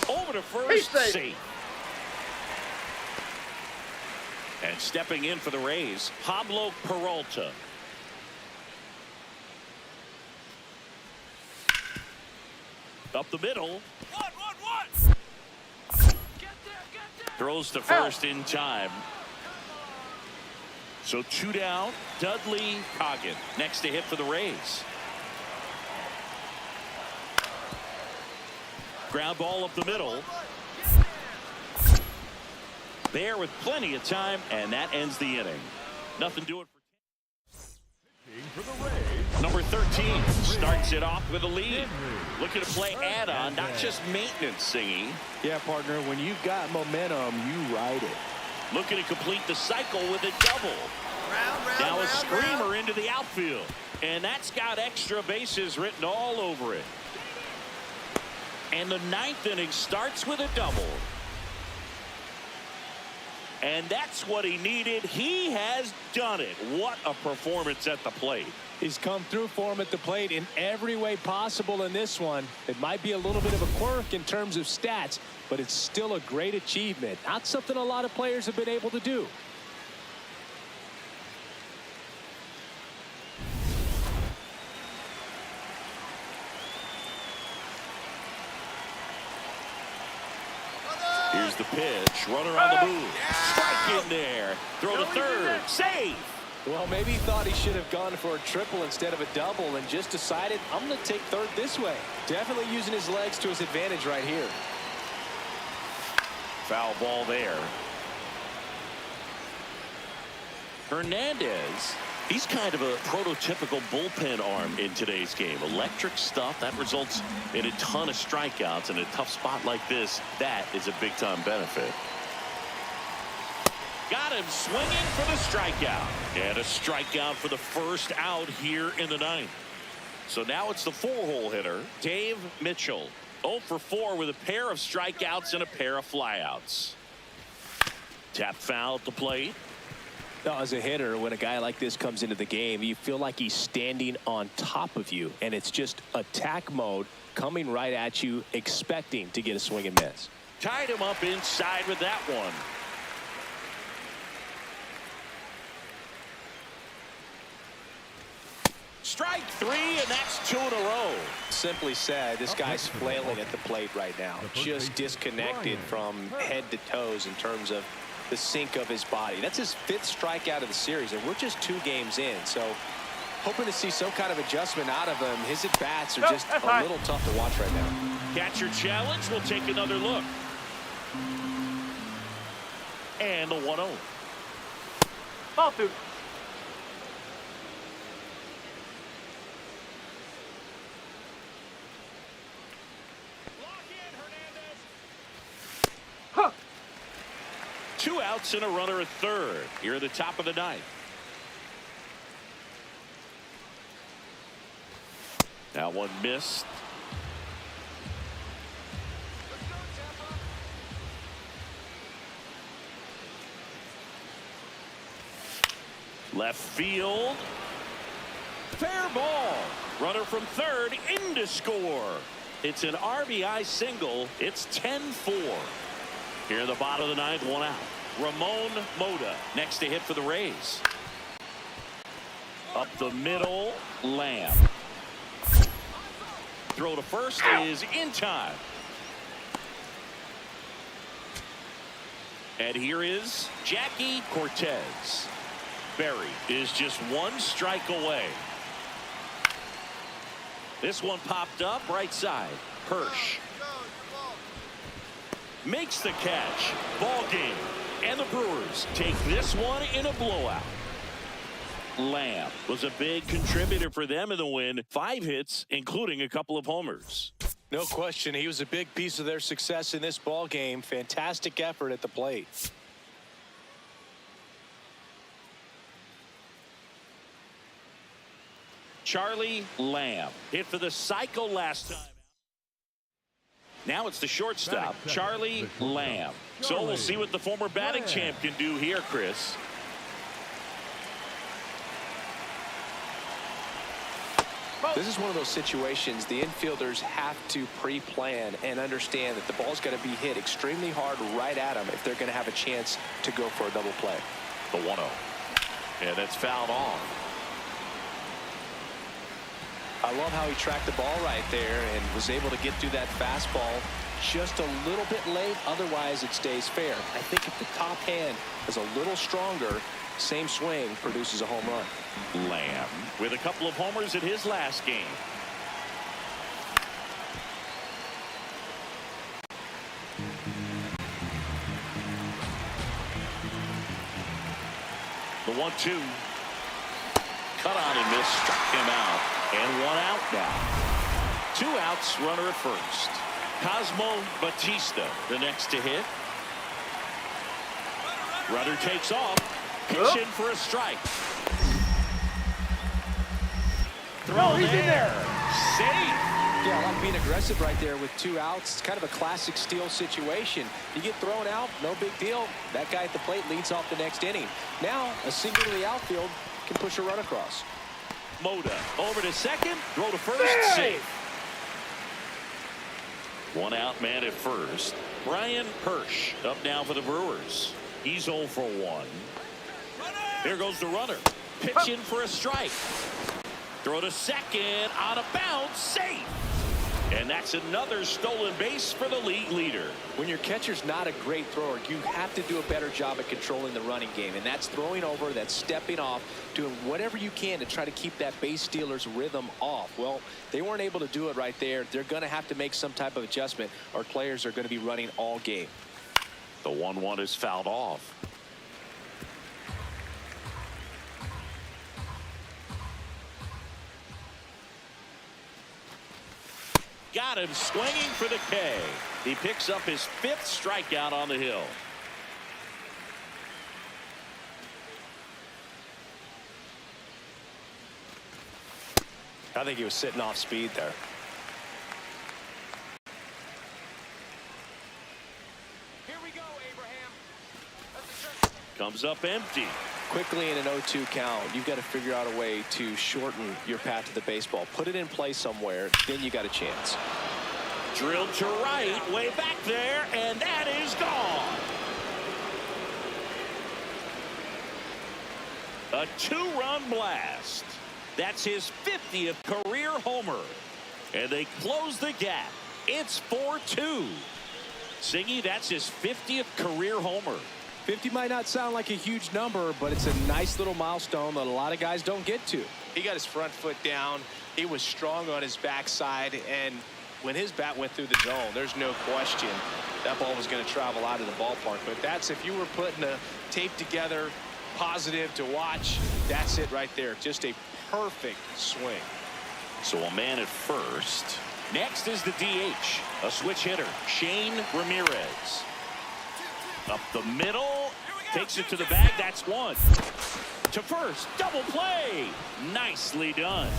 Over to first, safe. And stepping in for the Rays, Pablo Peralta. Up the middle. One. Throws to first in time. So two down. Dudley Coggin next to hit for the Rays. Ground ball up the middle. There with plenty of time, and that ends the inning. Nothing doing for the Rays. number 13 starts it off with a lead. Looking to play add-on, not just maintenance, Singy. Yeah, partner, when you've got momentum, you ride it. Looking to complete the cycle with a double. Now a screamer into the outfield, and that's got extra bases written all over it. And the ninth inning starts with a double. And that's what he needed. He has done it. What a performance at the plate. He's come through for him at the plate in every way possible in this one. It might be a little bit of a quirk in terms of stats, but it's still a great achievement. Not something a lot of players have been able to do. Here's the pitch. Runner on the move. Strike in there. Throw to third. Save. Well, maybe he thought he should have gone for a triple instead of a double and just decided, I'm going to take third this way. Definitely using his legs to his advantage right here. Foul ball there. Hernandez. He's kind of a prototypical bullpen arm in today's game. Electric stuff that results in a ton of strikeouts. In a tough spot like this, that is a big-time benefit. Got him swinging for the strikeout. And a strikeout for the first out here in the ninth. So now it's the four-hole hitter, Dave Mitchell. 0 for 4 with a pair of strikeouts and a pair of flyouts. Tap foul at the plate. Now, as a hitter, when a guy like this comes into the game, you feel like he's standing on top of you, and it's just attack mode coming right at you, expecting to get a swing and miss. Tied him up inside with that one. Strike three, and that's 2 in a row. Simply said, this guy's flailing at the plate right now. Just disconnected from head to toes in terms of the sink of his body. That's his 5th strikeout of the series, and we're just 2 games in. So hoping to see some kind of adjustment out of him. His at-bats are just a little tough to watch right now. Catcher challenge. We'll take another look. And the 1-0. Ball 2. Huh. 2 outs and a runner at third. Here at the top of the 9th. That one missed. Left field. Fair ball. Runner from third in to score. It's an RBI single. It's 10-4. Here at the bottom of the 9th, 1 out. Ramon Moda next to hit for the Rays. Up the middle, Lamb. Throw to first is in time. And here is Jackie Cortez. Berry is just 1 strike away. This one popped up right side. Hirsch makes the catch. Ball game. And the Brewers take this one in a blowout. Lamb was a big contributor for them in the win. 5 hits, including a couple of homers. No question, he was a big piece of their success in this ball game. Fantastic effort at the plate. Charlie Lamb hit for the cycle last time. Now it's the shortstop, Charlie Lamb. So we'll see what the former batting champ can do here, Chris. This is one of those situations the infielders have to pre-plan and understand that the ball's going to be hit extremely hard right at them if they're going to have a chance to go for a double play. The 1-0. And it's fouled off. I love how he tracked the ball right there and was able to get through that fastball just a little bit late. Otherwise, it stays fair. I think if the top hand is a little stronger, same swing produces a home run. Lamb with a couple of homers in his last game. The 1-2. Cut on and missed. Struck him out. And 1 out now. 2 outs, runner at first. Cosmo Batista, the next to hit. Runner takes off. Pitch in for a strike. Throw he's in there. Safe. Yeah, I like being aggressive right there with 2 outs. It's kind of a classic steal situation. You get thrown out, no big deal. That guy at the plate leads off the next inning. Now, a single to the outfield can push a run across. Moda over to second, throw to first, safe. 1 out man at first. Brian Hirsch up now for the Brewers. He's 0 for 1. Here goes the runner. Pitch in for a strike. Throw to second, out of bounds, safe. And that's another stolen base for the league leader. When your catcher's not a great thrower, you have to do a better job at controlling the running game. And that's throwing over, that's stepping off, doing whatever you can to try to keep that base stealer's rhythm off. Well, they weren't able to do it right there. They're going to have to make some type of adjustment, or players are going to be running all game. The 1-1 is fouled off. Got him swinging for the K. He picks up his 5th strikeout on the hill. I think he was sitting off speed there. Here we go, Abraham. Comes up empty. quickly in an 0-2 count, you've got to figure out a way to shorten your path to the baseball. Put it in play somewhere, then you got a chance. Drilled to right, way back there, and that is gone. A 2-run blast. That's his 50th career homer. And they close the gap. It's 4-2. Singy, that's his 50th career homer. 50 might not sound like a huge number, but it's a nice little milestone that a lot of guys don't get to. He got his front foot down. He was strong on his backside, and when his bat went through the zone, there's no question that ball was going to travel out of the ballpark. But that's, if you were putting a tape together, positive to watch, that's it right there. Just a perfect swing. So a man at first. Next is the DH, a switch hitter, Shane Ramirez. Up the middle, takes it to the bag. That's one. To first, double play. Nicely done.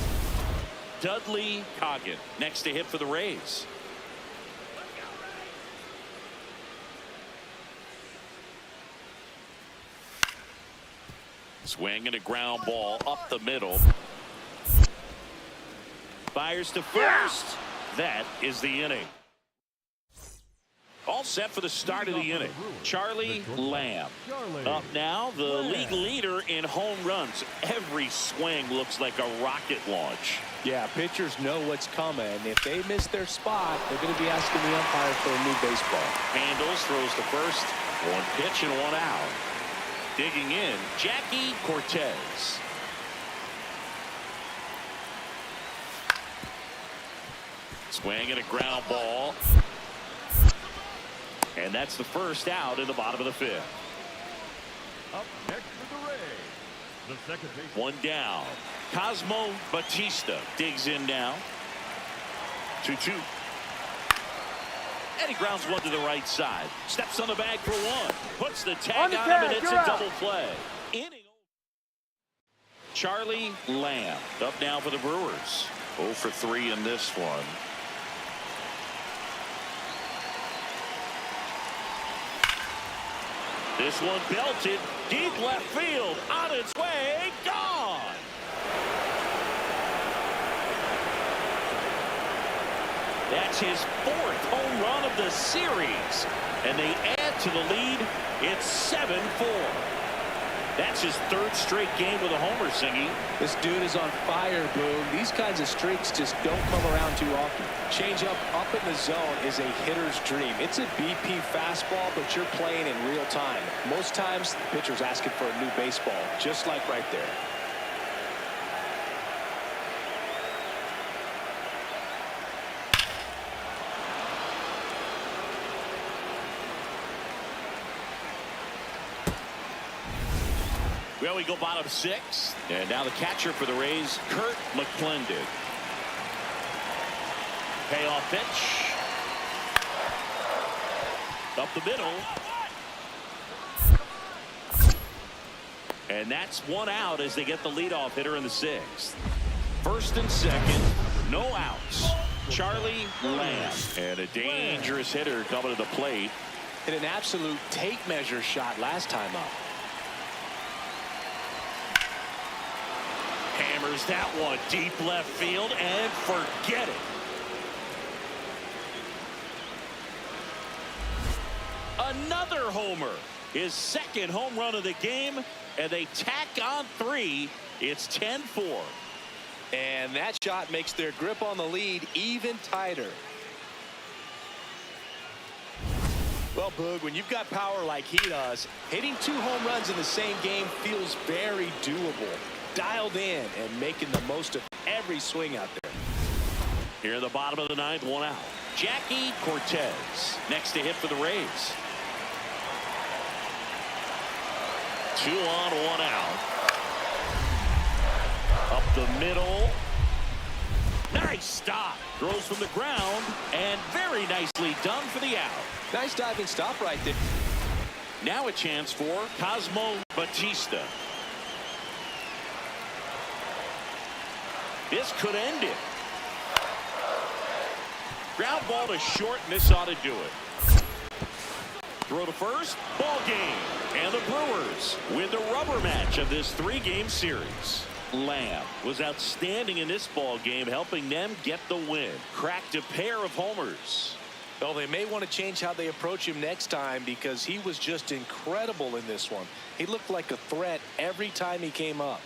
Dudley Coggin next to hit for the Rays. Swing and a ground ball up the middle. Fires to first. That is the inning. All set for the start of the inning. Charlie Lamb up now, the league leader in home runs. Every swing looks like a rocket launch. Yeah, pitchers know what's coming. If they miss their spot, they're going to be asking the umpire for a new baseball. Handles, throws to first. One pitch and one out. Digging in, Jackie Cortez. Swing and a ground ball. And that's the first out in the bottom of the fifth. Up next for the Rays, the second baseman. One down. Cosmo Batista digs in now. 2-2. And he grounds one to the right side. Steps on the bag for one. Puts the tag on him, and it's a double play. Inning. Charlie Lamb up now for the Brewers. 0 for 3 in this one. This one belted deep left field, on its way, gone. That's his 4th home run of the series, and they add to the lead. It's 7-4. That's his 3rd straight game with a homer, Singy. This dude is on fire, Boone. These kinds of streaks just don't come around too often. Changeup up in the zone is a hitter's dream. It's a BP fastball, but you're playing in real time. Most times, the pitcher's asking for a new baseball, just like right there. Well, we go bottom 6. And now the catcher for the Rays, Kurt McClendon. Payoff pitch. Up the middle. And that's one out as they get the leadoff hitter in the 6th. 1st and 2nd, no outs. Charlie Lamb. And a dangerous hitter coming to the plate. Hit an absolute tape measure shot last time up. Hammers that one deep left field and forget it. Another homer. His 2nd home run of the game, and they tack on 3. It's 10-4. And that shot makes their grip on the lead even tighter. Well, Boog, when you've got power like he does, hitting 2 home runs in the same game feels very doable. Dialed in and making the most of every swing out there. Here in the bottom of the 9th, 1 out. Jackie Cortez next to hit for the Rays. 2 on, 1 out. Up the middle. Nice stop. Throws from the ground, and very nicely done for the out. Nice diving stop right there. Now a chance for Cosmo Batista. This could end it. Ground ball to short, and this ought to do it. Throw to first. Ball game. And the Brewers win the rubber match of this 3-game series. Lamb was outstanding in this ball game, helping them get the win. Cracked a pair of homers. Well, they may want to change how they approach him next time because he was just incredible in this one. He looked like a threat every time he came up.